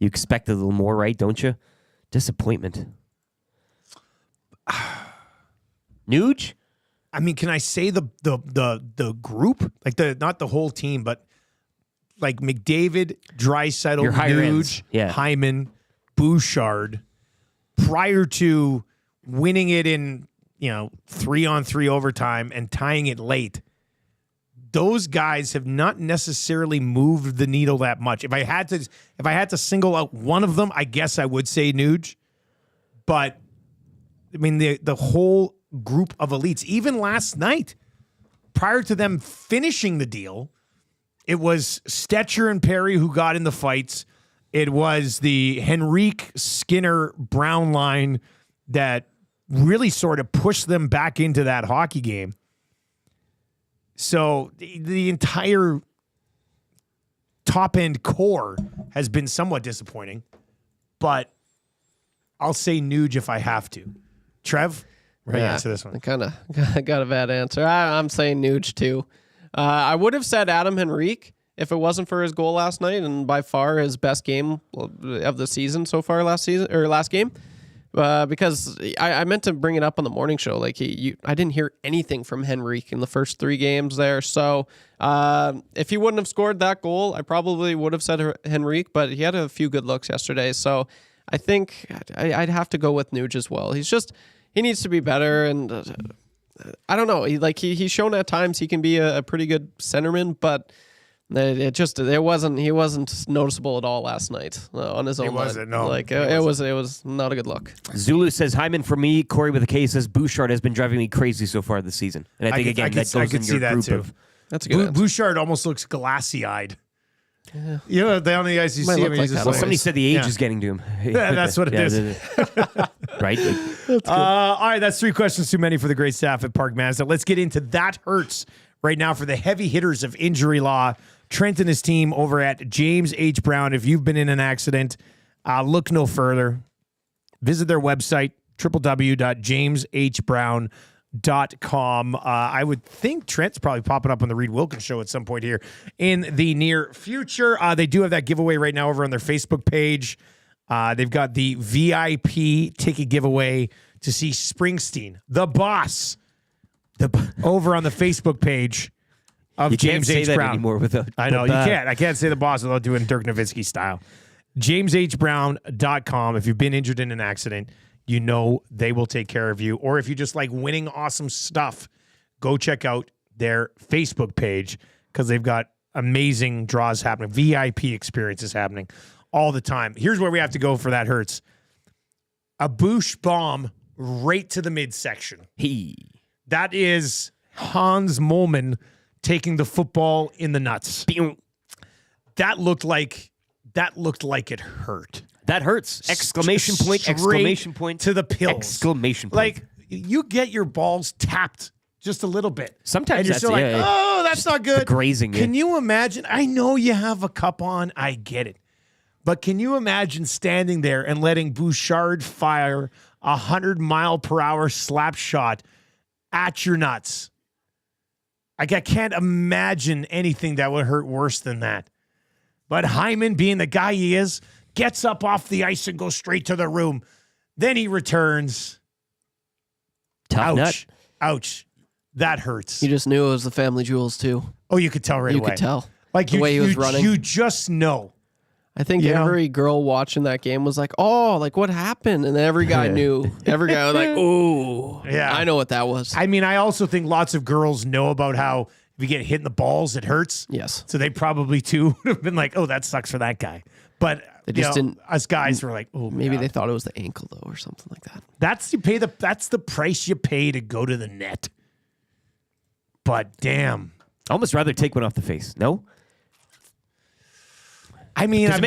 you expect a little more, right? Don't you? Disappointment. Nuge? I mean, can I say the group? Like not the whole team, but like McDavid, Draisaitl, Your higher Nuge, ends. Yeah. Hyman, Bouchard prior to winning it in 3-on-3 overtime and tying it late. Those guys have not necessarily moved the needle that much. If I had to single out one of them, I guess I would say Nuge. But I mean the whole group of elites, even last night, prior to them finishing the deal, it was Stetcher and Perry who got in the fights. It was the Henrique, Skinner, Brown line that really sort of pushed them back into that hockey game. So the entire top-end core has been somewhat disappointing, but I'll say Nuge if I have to. Trev, we're going to answer this one. I kind of got a bad answer. I'm saying Nuge too. I would have said Adam Henrique if it wasn't for his goal last night, and by far his best game of the season so far last game. Because I meant to bring it up on the morning show. Like I didn't hear anything from Henrique in the first 3 games there. So if he wouldn't have scored that goal, I probably would have said Henrique. But he had a few good looks yesterday. So I think I'd have to go with Nuge as well. He needs to be better, and I don't know. He's shown at times he can be a pretty good centerman, but. He wasn't noticeable at all last night on his own. He wasn't, no. It was not a good look. Zulu says Hyman for me. Corey with a K says Bouchard has been driving me crazy so far this season, and I think that goes in your group of. That's a good. Bouchard almost looks glassy-eyed. Yeah. Down the ice, you see him. Like somebody said the age is getting to him. Yeah, that's what it is. Right. All right, that's 3 questions too many for the great staff at Park Mazda. Let's get into That Hurts right now for the heavy hitters of injury law. Trent and his team over at James H. Brown. If you've been in an accident, look no further. Visit their website, www.jameshbrown.com. I would think Trent's probably popping up on the Reed Wilkins show at some point here in the near future. They do have that giveaway right now over on their Facebook page. They've got the VIP ticket giveaway to see Springsteen, the boss, over on the Facebook page. Of James H. Brown. Anymore without. I know you can't. I can't say the boss without doing Dirk Nowitzki style. JamesHBrown.com. If you've been injured in an accident, you know they will take care of you. Or if you just like winning awesome stuff, go check out their Facebook page because they've got amazing draws happening, VIP experiences happening all the time. Here's where we have to go for That Hurts. A Boosh bomb right to the midsection. That is Hans Mollman taking the football in the nuts. That looked like it hurt. That hurts. Exclamation point, Straight exclamation point. to the pills. Exclamation point. Like, you get your balls tapped just a little bit. Sometimes and you're that's still like, oh, that's just not good. the grazing. Can you imagine? I know you have a cup on. I get it. But can you imagine standing there and letting Bouchard fire a 100-mile-per-hour slap shot at your nuts? I can't imagine anything that would hurt worse than that. But Hyman, being the guy he is, gets up off the ice and goes straight to the room. Then he returns. Tough nut. Ouch. That hurts. You just knew it was the family jewels too. Oh, you could tell right away. You could tell. Like the way he was running. You just know. I think every girl watching that game was like, oh, like what happened? And then every guy knew. Every guy was like, oh, yeah, I know what that was. I mean, I also think lots of girls know about how if you get hit in the balls, it hurts. Yes. So they probably too would have been like, oh, that sucks for that guy. But they just didn't. Us guys were like, oh, maybe they thought it was the ankle though, or something like that. That's the price you pay to go to the net. But damn, I almost rather take one off the face. No. I mean, I've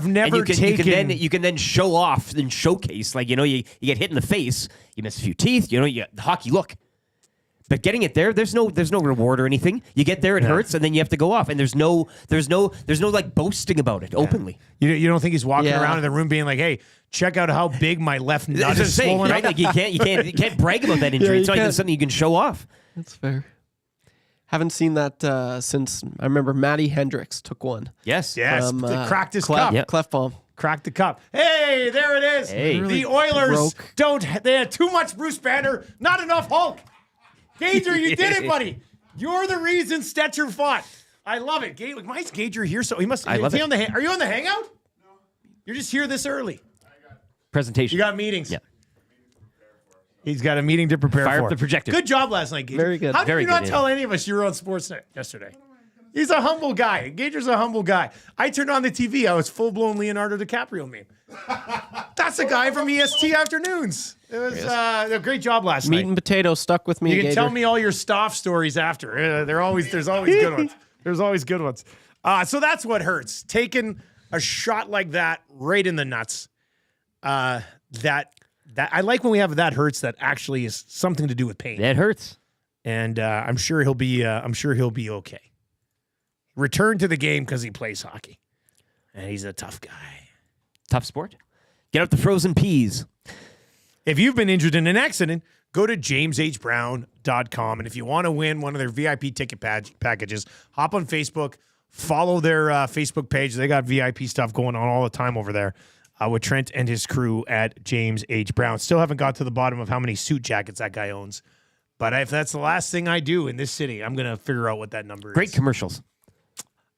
never taken. You can then show off and showcase. Like, you get hit in the face, you miss a few teeth. You get the hockey look. But getting it there's no reward or anything. You get there, it hurts, and then you have to go off. And there's no like boasting about it openly. You don't think he's walking around in the room being like, "Hey, check out how big my left nut is swollen right? up." Like you can't brag about that injury. It's not even something you can show off. That's fair. Haven't seen that since I remember Matty Hendricks took one. Yes. From, cracked his cup. Clef bomb. Cracked the cup. Hey, there it is. Hey. The Oilers they had too much Bruce Banner, not enough Hulk. Gager, you did it, buddy. You're the reason Stetcher fought. I love it. Why is Gager here? So he must. I love it. Are you on the hangout? No. You're just here this early. Presentation. You got meetings. Yeah. He's got a meeting to prepare Fire for. up the projector. Good job last night, Gage. Very good. How did Very you not good, tell any of us you were on Sportsnet yesterday? He's a humble guy. Gager's a humble guy. I turned on the TV. I was full-blown Leonardo DiCaprio meme. That's a guy from EST Afternoons. It was a great job last Meat night. and potatoes stuck with me. You can Gator. tell me all your Stoff stories after. There's always good ones. There's always good ones. So that's what hurts. Taking a shot like that right in the nuts. That I like when we have that hurts that actually is something to do with pain. That hurts. And I'm sure he'll be okay. Return to the game because he plays hockey. And he's a tough guy. Tough sport. Get out the frozen peas. If you've been injured in an accident, go to jameshbrown.com. And if you want to win one of their VIP ticket packages, hop on Facebook, follow their Facebook page. They got VIP stuff going on all the time over there with Trent and his crew at James H. Brown. Still haven't got to the bottom of how many suit jackets that guy owns. But if that's the last thing I do in this city, I'm going to figure out what that number is. Great commercials.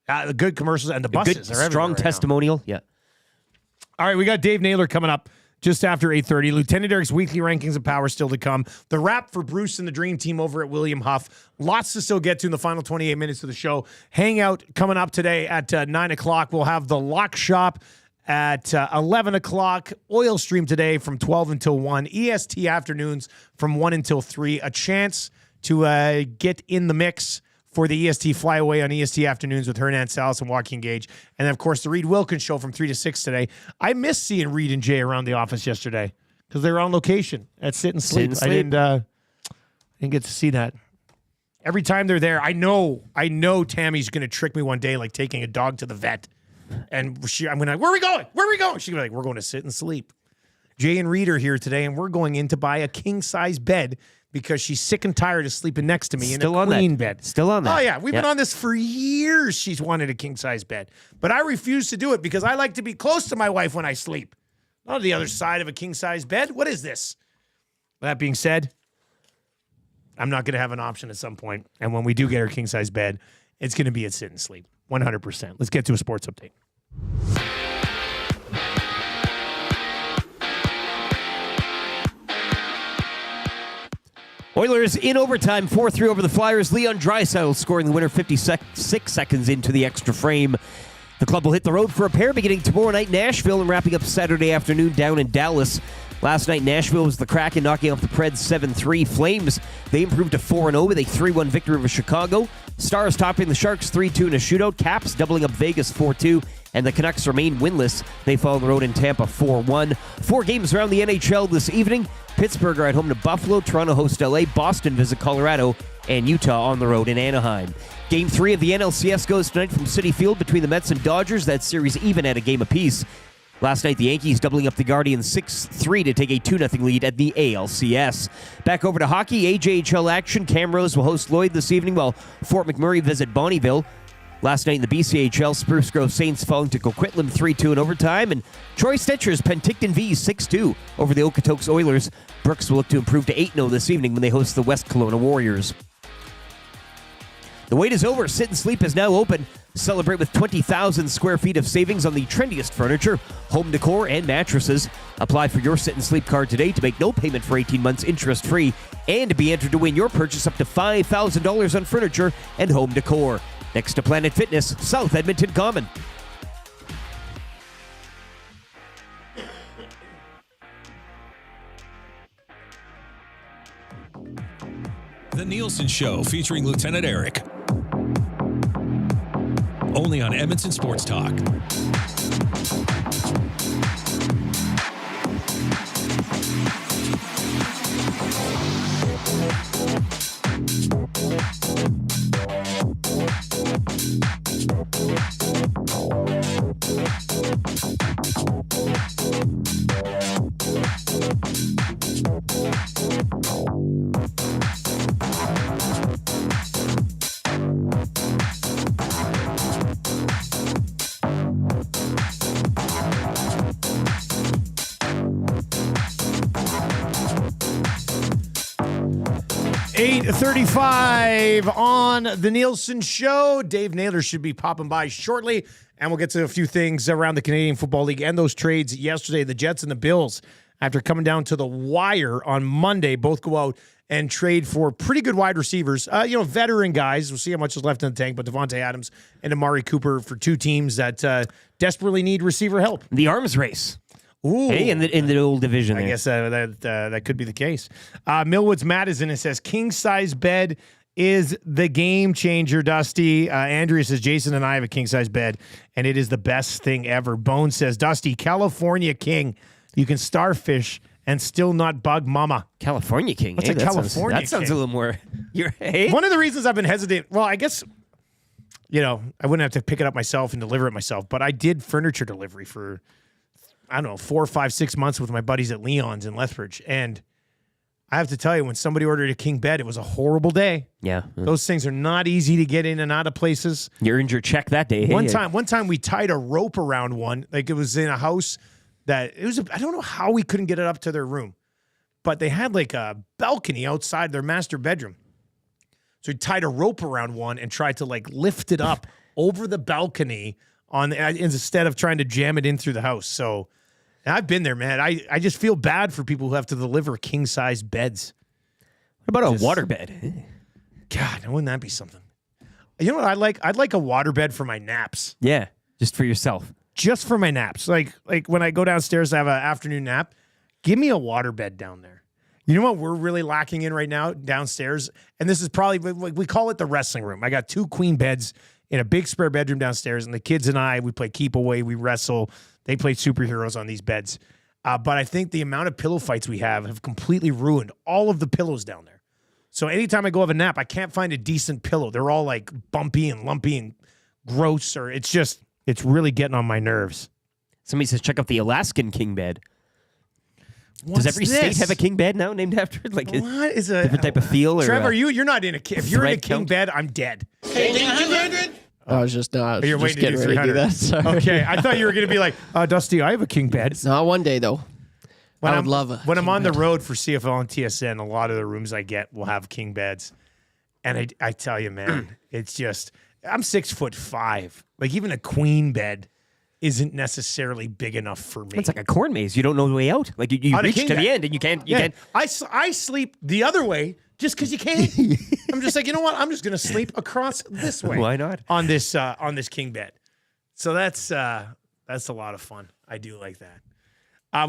The good commercials and the A buses good, are everywhere strong right now. testimonial. Yeah. All right, we got Dave Naylor coming up just after 8:30. Lieutenant Eric's weekly rankings of power still to come. The wrap for Bruce and the Dream Team over at William Huff. Lots to still get to in the final 28 minutes of the show. Hangout coming up today at 9 o'clock. We'll have the Lock Shop at 11 o'clock. Oil Stream today from 12 until 1. EST afternoons from 1 until 3. A chance to get in the mix for the EST Flyaway on EST Afternoons with Hernan Salas and Joaquin Gage. And then, of course, the Reed Wilkins Show from 3 to 6 today. I missed seeing Reed and Jay around the office yesterday because they were on location at Sit and Sleep. I didn't get to see that. Every time they're there, I know Tammy's going to trick me one day, like taking a dog to the vet. And I'm going to, where are we going? Where are we going? She's going to be like, we're going to Sit and Sleep. Jay and Reed are here today, and we're going in to buy a king-size bed because she's sick and tired of sleeping next to me in a queen bed. Still on that. Oh, yeah. We've been on this for years. She's wanted a king-size bed. But I refuse to do it because I like to be close to my wife when I sleep. Not on the other side of a king-size bed. What is this? That being said, I'm not going to have an option at some point. And when we do get her king-size bed, it's going to be at Sit and Sleep. 100%. Let's get to a sports update. Oilers in overtime, 4-3 over the Flyers. Leon Draisaitl scoring the winner 56 seconds into the extra frame. The club will hit the road for a pair beginning tomorrow night in Nashville and wrapping up Saturday afternoon down in Dallas. Last night, Nashville was the Kraken knocking off the Preds 7-3. Flames, they improved to 4-0 with a 3-1 victory over Chicago. Stars topping the Sharks 3-2 in a shootout. Caps doubling up Vegas 4-2. And the Canucks remain winless. They fall on the road in Tampa 4-1. 4 games around the NHL this evening. Pittsburgh are at home to Buffalo. Toronto host LA. Boston visit Colorado. And Utah on the road in Anaheim. Game 3 of the NLCS goes tonight from Citi Field between the Mets and Dodgers. That series even at a game apiece. Last night, the Yankees doubling up the Guardians 6-3 to take a 2-0 lead at the ALCS. Back over to hockey, AJHL action. Camrose will host Lloyd this evening while Fort McMurray visit Bonneville. Last night in the BCHL, Spruce Grove Saints falling to Coquitlam 3-2 in overtime, and Troy Stetcher's Penticton V's 6-2 over the Okotoks Oilers. Brooks will look to improve to 8-0 this evening when they host the West Kelowna Warriors. The wait is over. Sit and Sleep is now open. Celebrate with 20,000 square feet of savings on the trendiest furniture, home decor, and mattresses. Apply for your Sit and Sleep card today to make no payment for 18 months interest-free and to be entered to win your purchase up to $5,000 on furniture and home decor. Next to Planet Fitness, South Edmonton Common. The Nielson Show featuring Lieutenant Eric. Only on Edmonton Sports Talk. 8:35 on the Nielson Show. Dave Naylor should be popping by shortly, and we'll get to a few things around the Canadian Football League and those trades yesterday. The Jets and the Bills, after coming down to the wire on Monday, both go out and trade for pretty good wide receivers. Veteran guys. We'll see how much is left in the tank, but Devontae Adams and Amari Cooper for two teams that desperately need receiver help. The arms race. Ooh. Hey, in the old division. I guess that could be the case. Millwood's Matt is in and says, king size bed is the game changer, Dusty. Andrea says, Jason and I have a king size bed, and it is the best thing ever. Bone says, Dusty, California king. You can starfish and still not bug mama. California king. What's hey, a that California sounds, that sounds king? a little more. Hey? One of the reasons I've been hesitating, well, I guess, I wouldn't have to pick it up myself and deliver it myself, but I did furniture delivery for, 4, 5, 6 months with my buddies at Leon's in Lethbridge. And I have to tell you, when somebody ordered a king bed, it was a horrible day. Yeah. Those things are not easy to get in and out of places. You earned your check that day. One time we tied a rope around one. Like, it was in a house that I don't know how we couldn't get it up to their room, but they had like a balcony outside their master bedroom. So we tied a rope around one and tried to like lift it up over the balcony instead of trying to jam it in through the house. So I've been there, man. I just feel bad for people who have to deliver king size beds. What about a water bed? God, wouldn't that be something? You know what I like? I'd like a water bed for my naps. Yeah, just for yourself. Just for my naps. Like when I go downstairs to have an afternoon nap, give me a water bed down there. You know what we're really lacking in right now downstairs? And this is probably, we call it the wrestling room. I got 2 queen beds in a big spare bedroom downstairs, and the kids and I, we play keep away, we wrestle. They play superheroes on these beds. But I think the amount of pillow fights we have completely ruined all of the pillows down there. So anytime I go have a nap, I can't find a decent pillow. They're all like bumpy and lumpy and gross, or it's really getting on my nerves. Somebody says, check out the Alaskan king bed. What's Does every state have a king bed now named after it? Like what is a different type of feel? Trevor, or you're not in a if you're in a king count? bed, I'm dead. I was just not. You're waiting to do 300. Sorry. Okay, I thought you were going to be like, Dusty, I have a king bed. Not one day though. When I would love it. When I'm on the road for CFL and TSN, a lot of the rooms I get will have king beds, and I tell you, man, it's just I'm 6'5". Like even a queen bed isn't necessarily big enough for me. It's like a corn maze. You don't know the way out. Like you On a reach king to the bed. end and you can't. You can't. I sleep the other way just because you can't. I'm just like, you know what? I'm just going to sleep across this way. Why not? On this king bed. So that's a lot of fun. I do like that.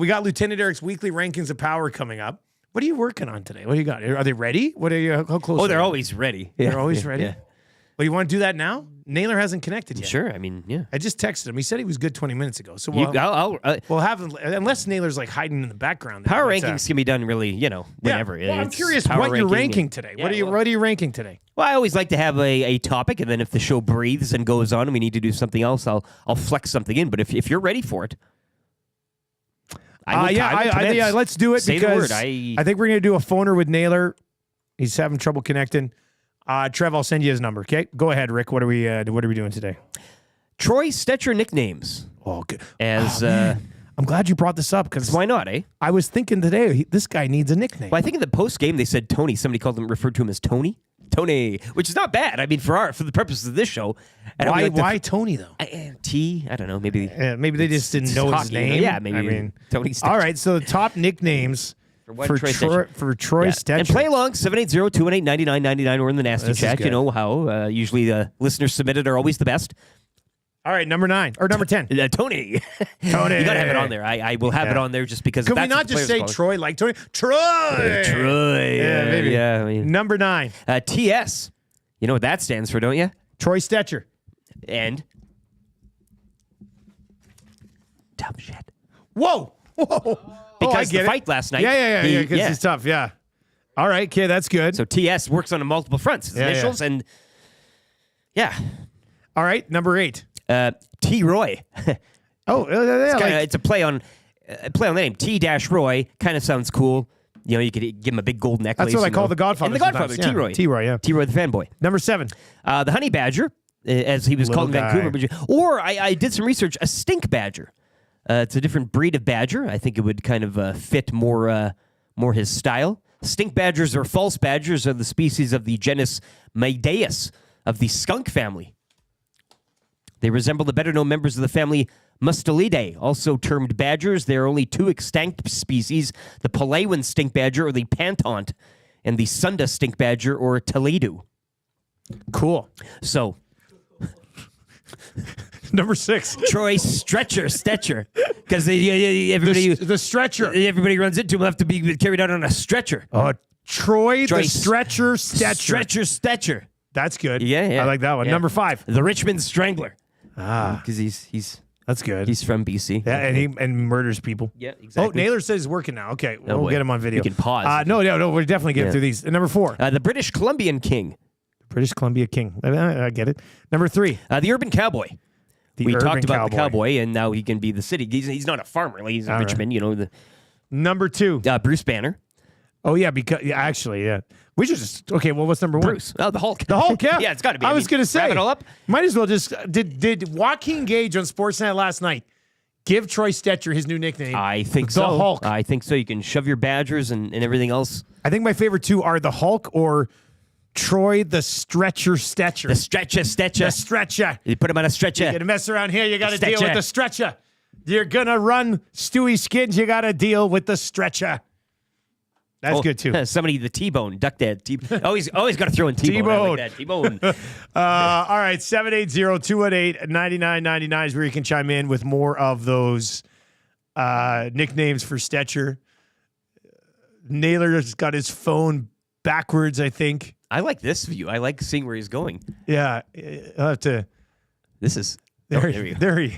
We got Lieutenant Eric's weekly rankings of power coming up. What are you working on today? What do you got? Are they ready? What are you? How close? Oh, are they're you? always ready. They're always ready. Yeah. Well, you want to do that now? Naylor hasn't connected yet. Sure. I mean, yeah. I just texted him. He said he was good 20 minutes ago. So we'll have unless Naylor's like hiding in the background. Power rankings can be done really, whenever. Yeah. Well, I'm It's curious power what you're ranking and- today. Yeah, What are you ranking today? Well, I always like to have a topic, and then if the show breathes and goes on and we need to do something else, I'll flex something in. But if you're ready for it, yeah, let's do it. Say the because word. I think we're going to do a phoner with Naylor. He's having trouble connecting. Trev, I'll send you his number. Okay, go ahead, Rick. What are we doing today? Troy Stetcher nicknames. Oh, good. I'm glad you brought this up because why not? I was thinking today this guy needs a nickname. Well, I think in the post game they said Tony. Somebody referred to him as Tony. Tony, which is not bad. I mean, for the purposes of this show. Why Tony though? T. I don't know. Maybe they just didn't know his name. Yeah, maybe. I mean, Tony. All right. So the top nicknames for Troy Stetcher. And play along 780-218-9999 or in the nasty This is chat. good. You know how usually the listeners submitted are always the best. All right, number 9 or number 10. Tony. Tony. You gotta have it on there. I will have it on there just because. Could we that's not what the just players say call it. Troy like Tony? Troy. Troy. Yeah, maybe. Yeah. I mean, Number 9. TS. You know what that stands for, don't you? Troy Stetcher. And dumb shit. Whoa. Because I the get it. fight last night. Yeah. Because it's tough. Yeah. All right, kid. That's good. So TS works on multiple fronts. His initials and yeah. All right, number 8. T. Roy. It's a play on the name. T-Roy kind of sounds cool. You know, you could give him a big gold necklace. That's what I call the Godfather. And the Godfather, sometimes. T-Roy. T-Roy, yeah. T-Roy the fanboy. Number 7. The Honey Badger, as he was Little called in Vancouver. Or I did some research, a Stink Badger. It's a different breed of badger. I think it would kind of fit more his style. Stink badgers or false badgers are the species of the genus Maidaeus of the skunk family. They resemble the better-known members of the family Mustelidae, also termed badgers. There are only 2 extinct species, the Palawan stink badger or the Pantont, and the Sunda stink badger or Toledo. Cool. So, number 6, Troy Stetcher, because everybody the stretcher. Everybody runs into him will have to be carried out on a stretcher. Oh, Troy the Stretcher Stetcher. Stetcher. That's good. Yeah. I like that one. Yeah. Number 5, the Richmond Strangler. because he's that's good. He's from BC. Yeah, and he murders people. Yeah, exactly. Oh, Naylor says he's working now. Okay, Oh, we'll boy. get him on video. You can pause. No, we're definitely getting Yeah. through these. Number 4, The British Columbian King. British Columbia King. I get it. Number 3, The Urban Cowboy. We Urban talked about the Cowboy. cowboy, and now he can be the city. He's not a farmer. Like, he's in All right. Richmond, you know. Number 2. Bruce Banner. Oh yeah, because actually, yeah. We should just well. What's number 1? Bruce. Oh, the Hulk. The Hulk, yeah. Yeah, it's got to be. I was going to say. Wrap it all up. Might as well just did Joaquin Gage on Sportsnet last night give Troy Stetcher his new nickname? I think the so. Hulk. I think so. You can shove your Badgers and everything else. I think my favorite 2 are the Hulk or Troy the Stretcher Stetcher. The Stretcher. The Stretcher. You put him on a stretcher. You're gonna mess around here. You got to deal Stretcher. with the Stretcher. You're gonna run Stewie Skins. You got to deal with the Stretcher. That's good too. Somebody, the T-Bone, duck that. Always got to throw in T-Bone. I like that. T-Bone. All right, 780-218-9999 is where you can chime in with more of those nicknames for Stetcher. Naylor's got his phone backwards, I think. I like this view. I like seeing where he's going. Yeah, I'll have to. This is There you go. there he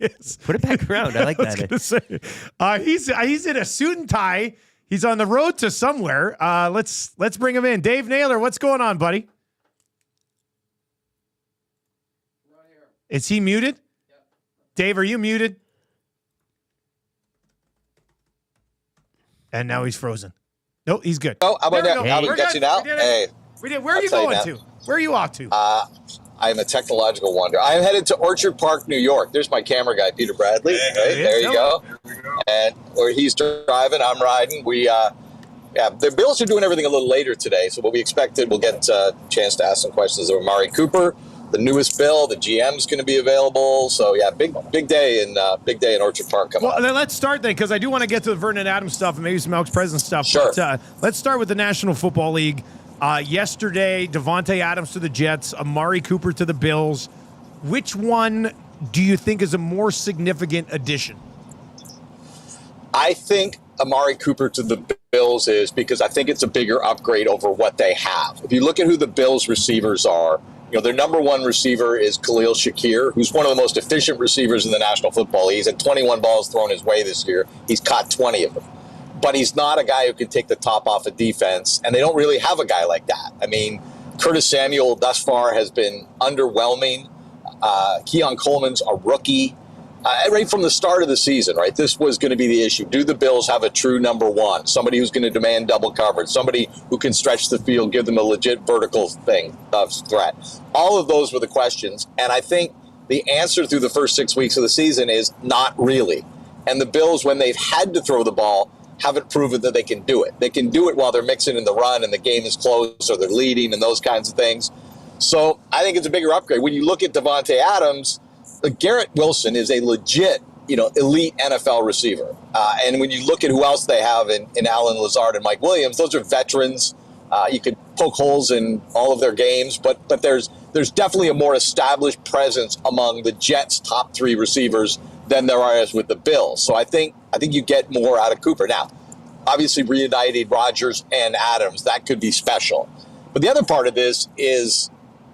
is. Put it back around. I like was that. gonna say, he's in a suit and tie. He's on the road to somewhere. Let's bring him in. Dave Naylor, what's going on, buddy? Is he muted? Yeah. Dave, are you muted? And now he's frozen. Nope, he's good. Oh, how about There now? we go. How do We're we get good. you now? We did it. Hey. We did. Where are you I'll tell going you to? Where are you off to? I'm a technological wonder. I'm headed to Orchard Park, New York. There's my camera guy, Peter Bradley. Right, there you go. And where he's driving, I'm riding. The Bills are doing everything a little later today, so what we expected, we'll get a chance to ask some questions of Amari Cooper, the newest Bill. The GM's going to be available. So yeah, big day in Orchard Park coming up. Then let's start then, because I do want to get to the Vernon Adams stuff and maybe some Elks President stuff. Sure. But let's start with the National Football League. Yesterday, Devontae Adams to the Jets, Amari Cooper to the Bills. Which one do you think is a more significant addition? I think Amari Cooper to the Bills is because I think it's a bigger upgrade over what they have. If you look at who the Bills receivers are, their number 1 receiver is Khalil Shakir, who's one of the most efficient receivers in the National Football League. He's had 21 balls thrown his way this year. He's caught 20 of them. But he's not a guy who can take the top off a defense, and they don't really have a guy like that. I mean, Curtis Samuel thus far has been underwhelming. Keon Coleman's a rookie. Right from the start of the season, right, this was going to be the issue. Do the Bills have a true number 1, somebody who's going to demand double coverage, somebody who can stretch the field, give them a legit vertical threat? All of those were the questions, and I think the answer through the first 6 weeks of the season is not really. And the Bills, when they've had to throw the ball, haven't proven that they can do it. They can do it while they're mixing in the run and the game is close or they're leading and those kinds of things. So I think it's a bigger upgrade. When you look at Devontae Adams, Garrett Wilson is a legit, elite NFL receiver. And when you look at who else they have in Alan Lazard and Mike Williams, those are veterans. You could poke holes in all of their games, but there's definitely a more established presence among the Jets' top 3 receivers than there are with the Bills. So I think you get more out of Cooper. Now, obviously reunited Rodgers and Adams, that could be special. But the other part of this is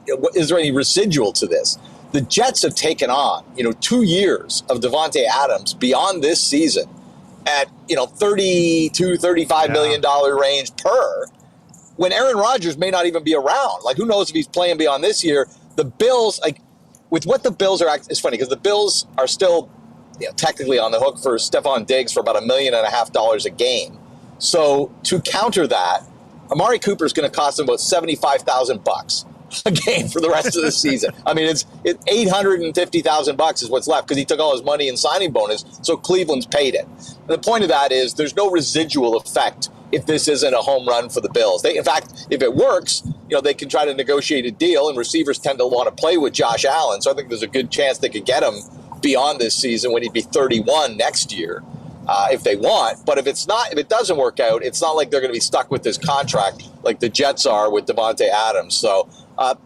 there any residual to this? The Jets have taken on, 2 years of Devontae Adams beyond this season at, $32, $35 million range per, when Aaron Rodgers may not even be around. Like, who knows if he's playing beyond this year? The Bills, with what the Bills are, it's funny because the Bills are still, technically on the hook for Stephon Diggs for about $1.5 million a game. So to counter that, Amari Cooper is going to cost them about $75,000 a game for the rest of the season. I mean, it's $850,000 is what's left because he took all his money in signing bonus. So Cleveland's paid it. And the point of that is there's no residual effect if this isn't a home run for the Bills. In fact, if it works, they can try to negotiate a deal, and receivers tend to want to play with Josh Allen. So I think there's a good chance they could get him beyond this season when he'd be 31 next year, if they want. But if it doesn't work out, it's not like they're going to be stuck with this contract like the Jets are with Davante Adams. So, I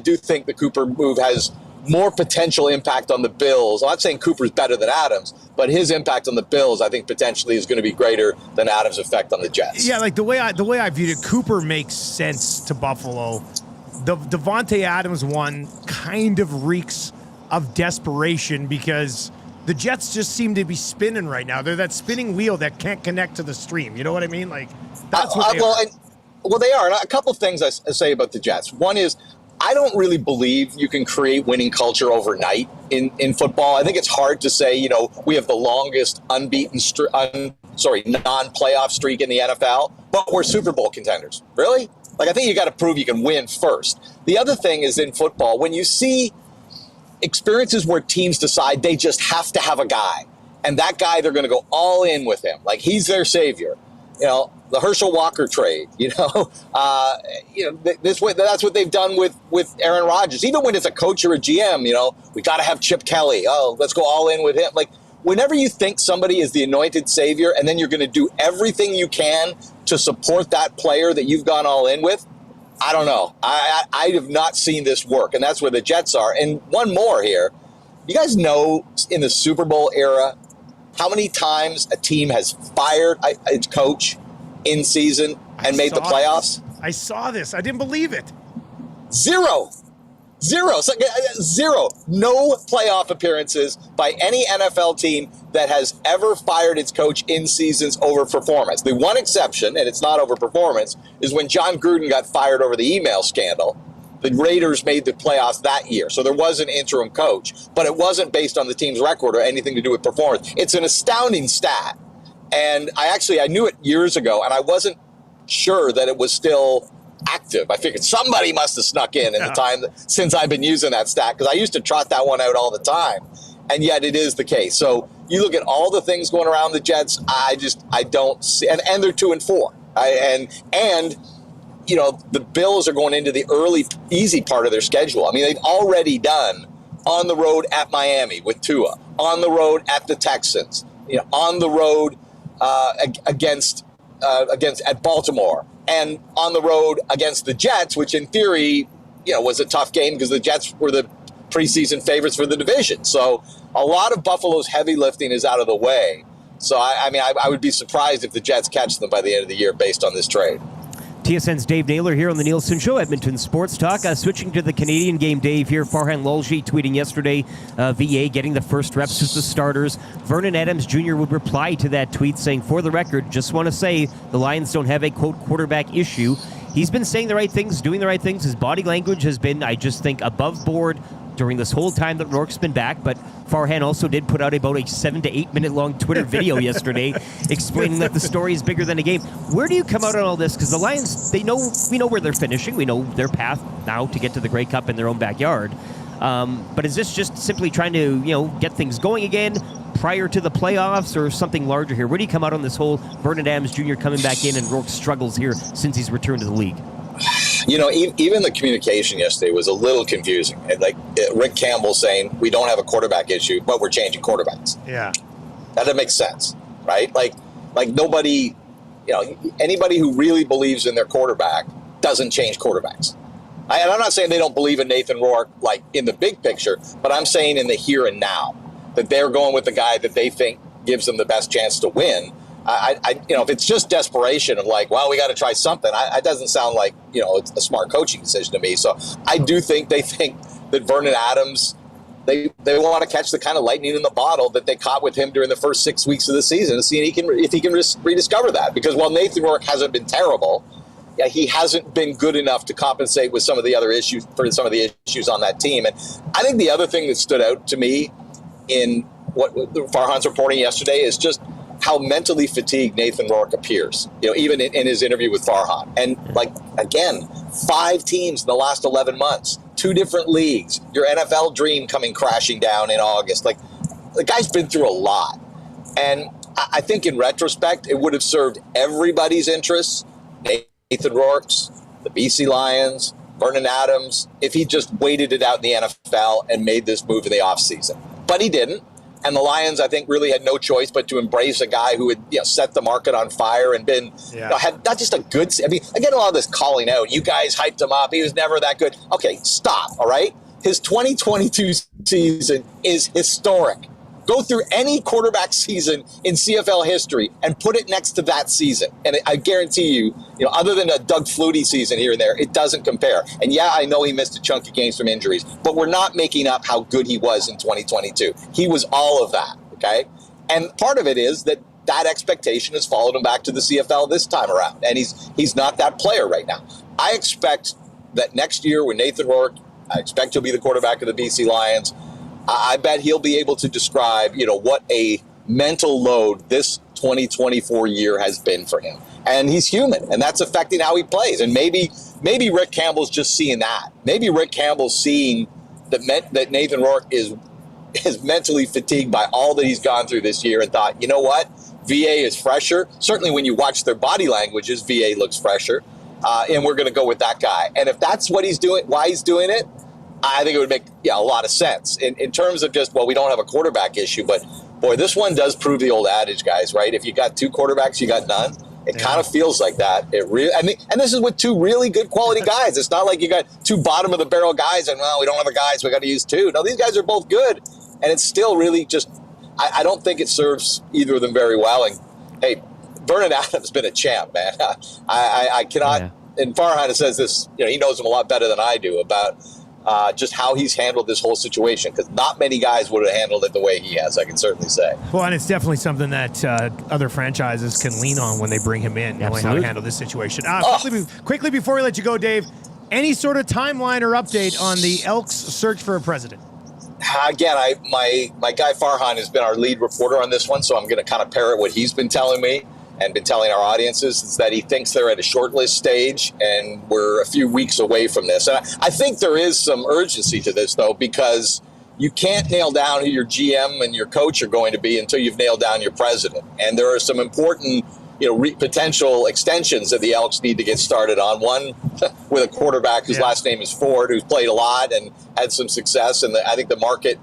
do think the Cooper move has more potential impact on the Bills. I'm not saying Cooper's better than Adams, but his impact on the Bills, I think, potentially is going to be greater than Adams' effect on the Jets. Yeah, like the way I viewed it, Cooper makes sense to Buffalo. The Davante Adams one kind of reeks of desperation because the Jets just seem to be spinning right now. They're that spinning wheel that can't connect to the stream. You know what I mean? Like that's what they are. They are. And a couple of things I say about the Jets. One is, I don't really believe you can create winning culture overnight in football. I think it's hard to say, we have the longest unbeaten non-playoff streak in the NFL, but we're Super Bowl contenders. Really? I think you got to prove you can win first. The other thing is in football, when you see experiences where teams decide they just have to have a guy, and that guy, they're going to go all in with him. Like he's their savior. The Herschel Walker trade, that's what they've done with Aaron Rodgers. Even when it's a coach or a GM, we got to have Chip Kelly. Oh, let's go all in with him. Like whenever you think somebody is the anointed savior and then you're going to do everything you can to support that player that you've gone all in with, I don't know. I have not seen this work, and that's where the Jets are. And one more here. You guys know in the Super Bowl era, how many times a team has fired its coach in season and made the playoffs? I saw this. I didn't believe it. Zero. No playoff appearances by any NFL team that has ever fired its coach in seasons over performance. The one exception, and it's not over performance, is when John Gruden got fired over the email scandal. The Raiders made the playoffs that year, so there was an interim coach, but it wasn't based on the team's record or anything to do with performance. It's an astounding stat, and I knew it years ago, and I wasn't sure that it was still active. I figured somebody must have snuck in the time since I've been using that stat, because I used to trot that one out all the time, and yet it is the case. So you look at all the things going around the Jets, I don't see, and they're 2-4, and the Bills are going into the early, easy part of their schedule. I mean, they've already done on the road at Miami with Tua, on the road at the Texans, on the road against at Baltimore, and on the road against the Jets, which in theory, was a tough game because the Jets were the preseason favorites for the division. So a lot of Buffalo's heavy lifting is out of the way. So I would be surprised if the Jets catch them by the end of the year based on this trade. TSN's Dave Naylor here on the Nielson Show, Edmonton Sports Talk. Switching to the Canadian game, Dave, here. Farhan Lalji tweeting yesterday, VA getting the first reps with the starters. Vernon Adams Jr. would reply to that tweet saying, for the record, just want to say the Lions don't have a, quote, quarterback issue. He's been saying the right things, doing the right things. His body language has been, I just think, above board during this whole time that Rourke's been back, but Farhan also did put out about a 7 to 8 minute long Twitter video yesterday explaining that the story is bigger than a game. Where do you come out on all this? Because the Lions, we know where they're finishing. We know their path now to get to the Grey Cup in their own backyard. But is this just simply trying to, get things going again prior to the playoffs, or something larger here? Where do you come out on this whole Vernon Adams Jr. coming back in and Rourke's struggles here since he's returned to the league? Even the communication yesterday was a little confusing. Like Rick Campbell saying, we don't have a quarterback issue, but we're changing quarterbacks. Yeah. That doesn't make sense, right? Like nobody, anybody who really believes in their quarterback doesn't change quarterbacks. And I'm not saying they don't believe in Nathan Rourke, like in the big picture, but I'm saying in the here and now that they're going with the guy that they think gives them the best chance to win. If it's just desperation of like, well, we got to try something, it doesn't sound like, it's a smart coaching decision to me. So I do think they think that Vernon Adams, they want to catch the kind of lightning in the bottle that they caught with him during the first 6 weeks of the season and see if he can rediscover that. Because while Nathan Rourke hasn't been terrible, he hasn't been good enough to compensate with some of the other issues on that team. And I think the other thing that stood out to me in what Farhan's reporting yesterday is just how mentally fatigued Nathan Rourke appears, even in his interview with Farhan. And again, 5 teams in the last 11 months, 2 different leagues, your NFL dream coming crashing down in August. The guy's been through a lot. And I think in retrospect, it would have served everybody's interests, Nathan Rourke's, the BC Lions, Vernon Adams, if he just waited it out in the NFL and made this move in the offseason. But he didn't. And the Lions, I think, really had no choice but to embrace a guy who had set the market on fire and been had not just a good. I mean, I get a lot of this calling out. You guys hyped him up. He was never that good. Okay, stop. All right. His 2022 season is historic. Go through any quarterback season in CFL history and put it next to that season. And I guarantee you, other than a Doug Flutie season here and there, it doesn't compare. And yeah, I know he missed a chunk of games from injuries, but we're not making up how good he was in 2022. He was all of that, okay? And part of it is that expectation has followed him back to the CFL this time around. And he's not that player right now. I expect that next year with Nathan Rourke, I expect he'll be the quarterback of the BC Lions. I bet he'll be able to describe, what a mental load this 2024 year has been for him. And he's human, and that's affecting how he plays. And maybe Rick Campbell's just seeing that. Maybe Rick Campbell's seeing that Nathan Rourke is mentally fatigued by all that he's gone through this year and thought, you know what? VA is fresher. Certainly when you watch their body languages, VA looks fresher. And we're going to go with that guy. And if that's what he's doing, why he's doing it, I think it would make a lot of sense in terms of just, we don't have a quarterback issue, but boy, this one does prove the old adage, guys, right? If you got two quarterbacks, you got none. It kind of feels like that. It really, and this is with two really good quality guys. It's not like you got two bottom of the barrel guys and, we don't have a guy, so we got to use two. No, these guys are both good. And it's still really just, I don't think it serves either of them very well. And hey, Vernon Adams has been a champ, man. I cannot, and Farhan says this, he knows him a lot better than I do about just how he's handled this whole situation, because not many guys would have handled it the way he has, I can certainly say. Well, and it's definitely something that other franchises can lean on when they bring him in, knowing how to handle this situation. Quickly before we let you go, Dave, any sort of timeline or update on the Elks' search for a president? Again, my guy Farhan has been our lead reporter on this one, so I'm going to kind of parrot what he's been telling me and been telling our audiences, is that he thinks they're at a shortlist stage and we're a few weeks away from this. And I think there is some urgency to this, though, because you can't nail down who your GM and your coach are going to be until you've nailed down your president. And there are some important, potential extensions that the Elks need to get started on. One with a quarterback whose last name is Ford, who's played a lot and had some success. And I think the market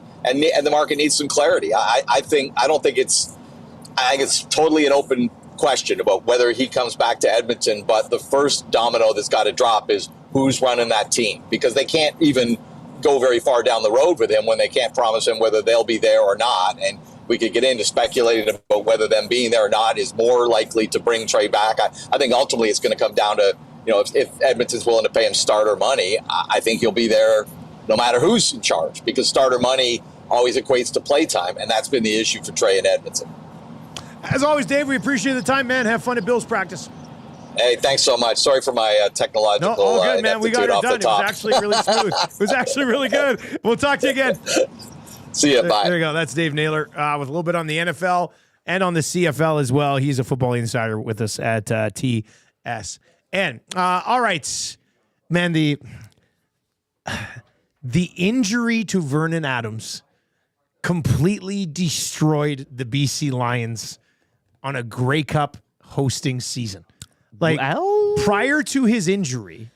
needs some clarity. I think it's totally an open question about whether he comes back to Edmonton, but the first domino that's got to drop is who's running that team, because they can't even go very far down the road with him when they can't promise him whether they'll be there or not. And we could get into speculating about whether them being there or not is more likely to bring Trey back. I think ultimately it's going to come down to, if Edmonton's willing to pay him starter money, I think he'll be there no matter who's in charge, because starter money always equates to play time, and that's been the issue for Trey in Edmonton. As always, Dave, we appreciate the time, man. Have fun at Bills practice. Hey, thanks so much. Sorry for my technological all good, man. We got it done. It was actually really smooth. It was actually really good. We'll talk to you again. See you. Bye. There you go. That's Dave Naylor with a little bit on the NFL and on the CFL as well. He's a football insider with us at TSN. All right, man, the injury to Vernon Adams completely destroyed the BC Lions on a Grey Cup hosting season. Prior to his injury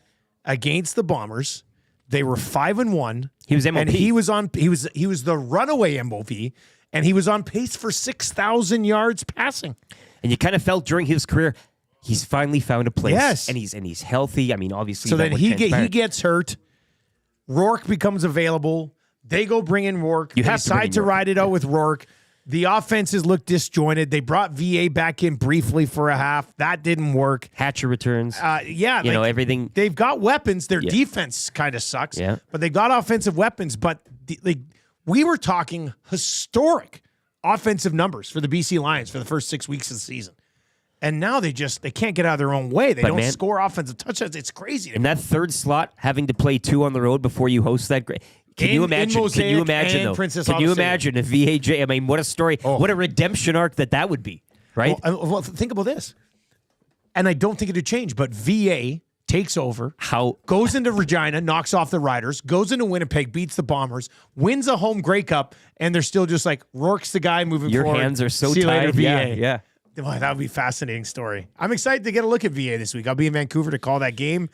against the Bombers, they were 5-1. He was MOP. And he was the runaway MVP, and he was on pace for 6,000 yards passing. And you kind of felt during his career, he's finally found a place. Yes. And he's healthy. I mean, obviously. So then he gets hurt. Rourke becomes available. They go bring in Rourke. They decide to ride it out with Rourke. The offenses look disjointed. They brought VA back in briefly for a half. That didn't work. Hatcher returns. Everything. They've got weapons. Their defense kind of sucks. Yeah. But they got offensive weapons. But we were talking historic offensive numbers for the BC Lions for the first 6 weeks of the season. And now they can't get out of their own way. They don't score offensive touchdowns. It's crazy. And that third slot, having to play two on the road before you host that. Can you imagine if VAJ? I mean, what a story! What a redemption arc that would be, right? Well, think about this, and I don't think it would change. But VA takes over, How goes into Regina, knocks off the Riders, goes into Winnipeg, beats the Bombers, wins a home Grey Cup, and they're still just like, Rourke's the guy moving your forward. hands are so See you later, tied. VA. Yeah. Well, that would be a fascinating story. I'm excited to get a look at VA this week. I'll be in Vancouver to call that game,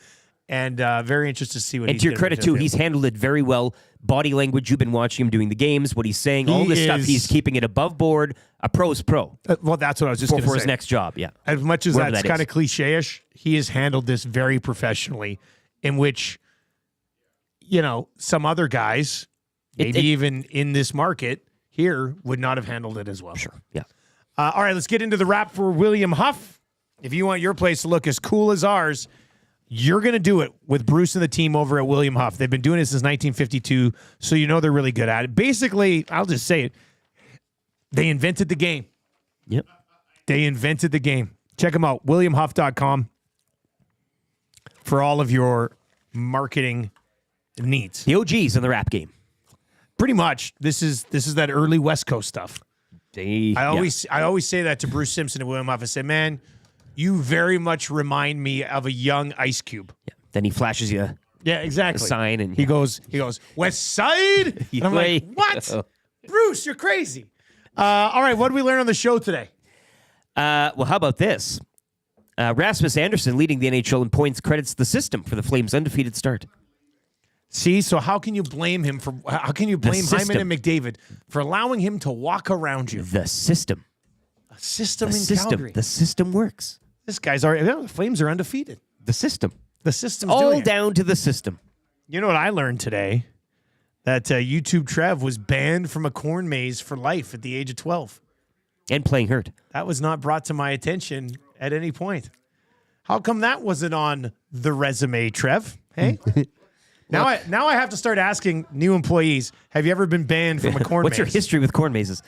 and very interested to see what And he's to your gonna credit, do. too, he's handled it very well. Body language, you've been watching him doing the games, what he's saying, all this stuff, he's keeping it above board. A pro's pro. Well, that's what I was just going to say. For his next job, yeah. As much as Wherever that's that kind is. of cliche-ish, he has handled this very professionally, in which, some other guys, maybe even in this market here, would not have handled it as well. Sure, yeah. All right, let's get into the wrap for William Huff. If you want your place to look as cool as ours, you're going to do it with Bruce and the team over at William Huff. They've been doing it since 1952, so they're really good at it. Basically, I'll just say it, they invented the game. Yep. They invented the game. Check them out, williamhuff.com, for all of your marketing needs. The OGs in the rap game. Pretty much. This is that early West Coast stuff. I always say that to Bruce Simpson and William Huff. I say, man, you very much remind me of a young Ice Cube. Yeah. Then he flashes you. Yeah, exactly. A sign and he goes, West Side? And I'm like, what? Bruce, you're crazy. All right, what did we learn on the show today? Well, how about this? Rasmus Andersson, leading the NHL in points, credits the system for the Flames' undefeated start. See, so how can you blame him for? How can you blame Hyman and McDavid for allowing him to walk around you? The system. A system The in system. Calgary. The system works. This guy's already. The Flames are undefeated. The system. The system's All doing it. down to the system. You know what I learned today? That YouTube Trev was banned from a corn maze for life at the age of 12. And playing hurt. That was not brought to my attention at any point. How come that wasn't on the resume, Trev? Hey? Now I have to start asking new employees, have you ever been banned from a corn What's maze? your history with corn mazes?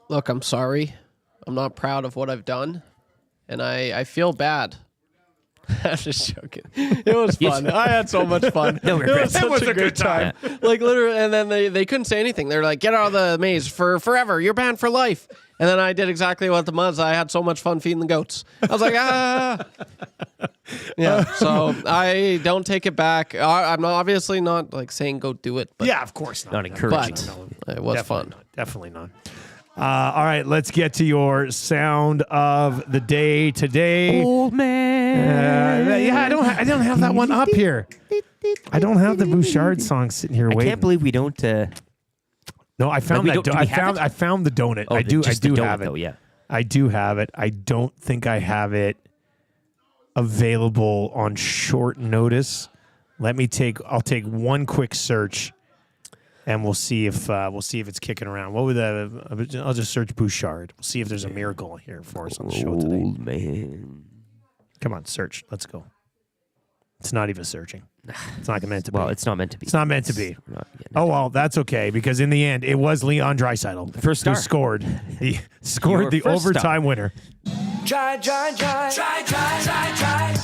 Look, I'm sorry. I'm not proud of what I've done, and I feel bad. I'm just joking. It was fun. I had so much fun. No regrets. It was such a good time. Like literally, and then they couldn't say anything. They're like, "Get out of the maze for forever. You're banned for life." And then I did exactly what the was. I had so much fun feeding the goats. I was like, yeah. So I don't take it back. I'm obviously not like saying go do it. But, yeah, of course not. Not encouraging. But it was Definitely fun. not. Definitely not. All right, let's get to your sound of the day today. Old man. Yeah, I don't have that one up here. I don't have the Bouchard song sitting here waiting. I can't believe we don't. No, I found Like, that. I found the donut. Oh, I do just the donut, have it. though, yeah. I do have it. I don't think I have it available on short notice. I'll take one quick search, and we'll see if it's kicking around. What would I'll just search Bouchard. We'll see if there's a miracle here for us on the show today. Old man. Come on, search. Let's go. It's not even searching. It's not meant to be. Well, it's not meant to be. It's not meant to be. Oh, well, that's okay, because in the end, it was Leon Draisaitl First star. who scored. He scored Your the first overtime star. winner. Try, try, try, try, try, try, try.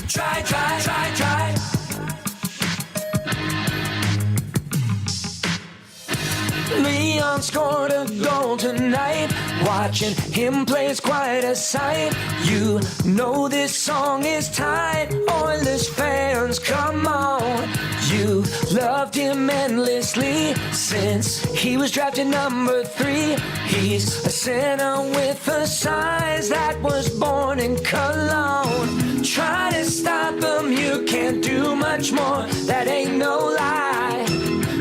Try, try, try, try. Leon scored a goal tonight. Watching him play is quite a sight. You know this song is tight. Oilers fans, come on. You loved him endlessly since he was drafted number 3. He's a center with a size that was born in Cologne. Try to stop him, you can't do much more. That ain't no lie.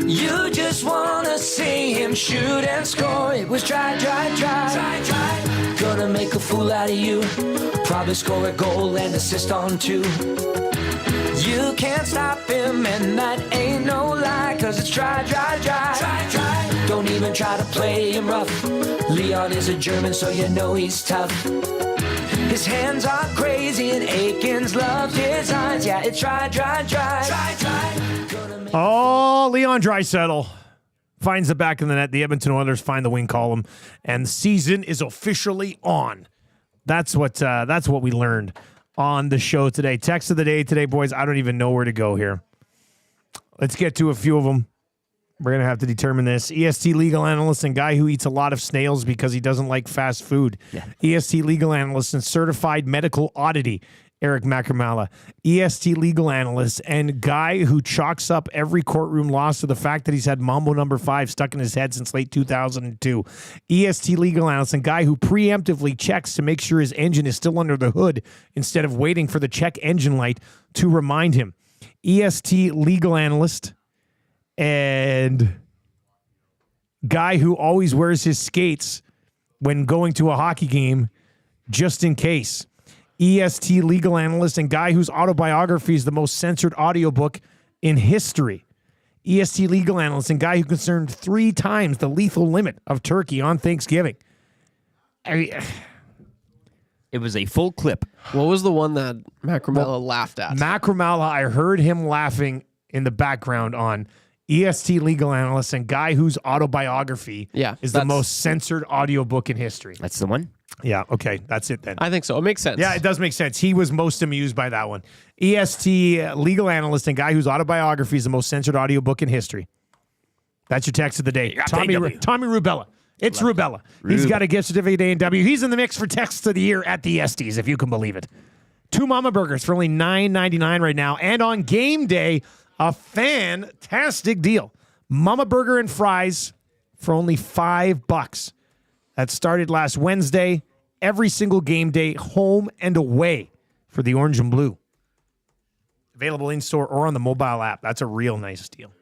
You just wanna see him shoot and score. It was try, try, try, try, try. Gonna make a fool out of you. Probably score a goal and assist on 2. You can't stop him, and that ain't no lie. Cause it's try, try, try, try, try. Don't even try to play him rough. Leon is a German, so you know he's tough. His hands are crazy and Aikens loves his eyes. Yeah, it's try, try, try, try, try. Oh, Leon Draisaitl finds the back of the net. The Edmonton Oilers find the wing column, and the season is officially on. That's what we learned on the show today. Text of the day today, boys. I don't even know where to go here. Let's get to a few of them. We're going to have to determine this. EST legal analyst and guy who eats a lot of snails because he doesn't like fast food. Yeah. EST legal analyst and certified medical oddity, Eric Macramalla. EST legal analyst and guy who chalks up every courtroom loss to the fact that he's had Mambo number 5 stuck in his head since late 2002. EST legal analyst and guy who preemptively checks to make sure his engine is still under the hood instead of waiting for the check engine light to remind him. EST legal analyst and guy who always wears his skates when going to a hockey game just in case. EST legal analyst and guy whose autobiography is the most censored audiobook in history. EST legal analyst and guy who consumed 3 times the lethal limit of turkey on Thanksgiving. It was a full clip. What was the one that Macramalla laughed at? Macramalla, I heard him laughing in the background on EST legal analyst and guy whose autobiography is the most censored audiobook in history. That's the one? Yeah, okay. That's it then. I think so. It makes sense. Yeah, it does make sense. He was most amused by that one. EST legal analyst and guy whose autobiography is the most censored audiobook in history. That's your text of the day. Tommy Rubella. It's Rubella. He's got a gift certificate A&W. He's in the mix for text of the year at the Estes, if you can believe it. 2 Mama Burgers for only $9.99 right now. And on game day, a fantastic deal. Mama Burger and fries for only $5. That started last Wednesday. Every single game day, home and away for the orange and blue. Available in-store or on the mobile app. That's a real nice deal.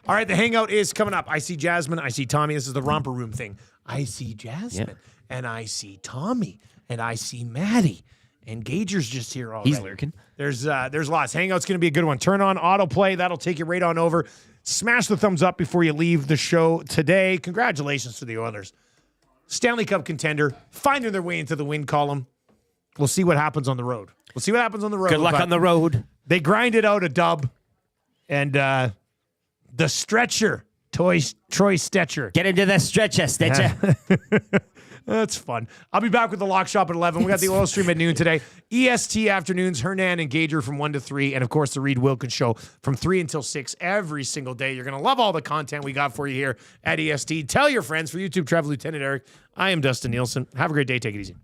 All right, the hangout is coming up. I see Jasmine. I see Tommy. This is the romper room thing. I see Jasmine. And I see Tommy. And I see Maddie. And Gager's just here already. He's lurking. There's lots. Hangout's going to be a good one. Turn on autoplay. That'll take you right on over. Smash the thumbs up before you leave the show today. Congratulations to the Oilers. Stanley Cup contender, finding their way into the win column. We'll see what happens on the road. Good luck on the road. They grinded out a dub. And the stretcher, Troy Stetcher. Get into the stretcher, Stetcher. That's fun. I'll be back with the Lock Shop at 11. We got the Oil Stream at noon today. EST afternoons, Hernan and Gager from 1 to 3. And, of course, the Reed Wilkins Show from 3 until 6 every single day. You're going to love all the content we got for you here at EST. Tell your friends. For YouTube Travel Lieutenant Eric, I am Dustin Nielsen. Have a great day. Take it easy.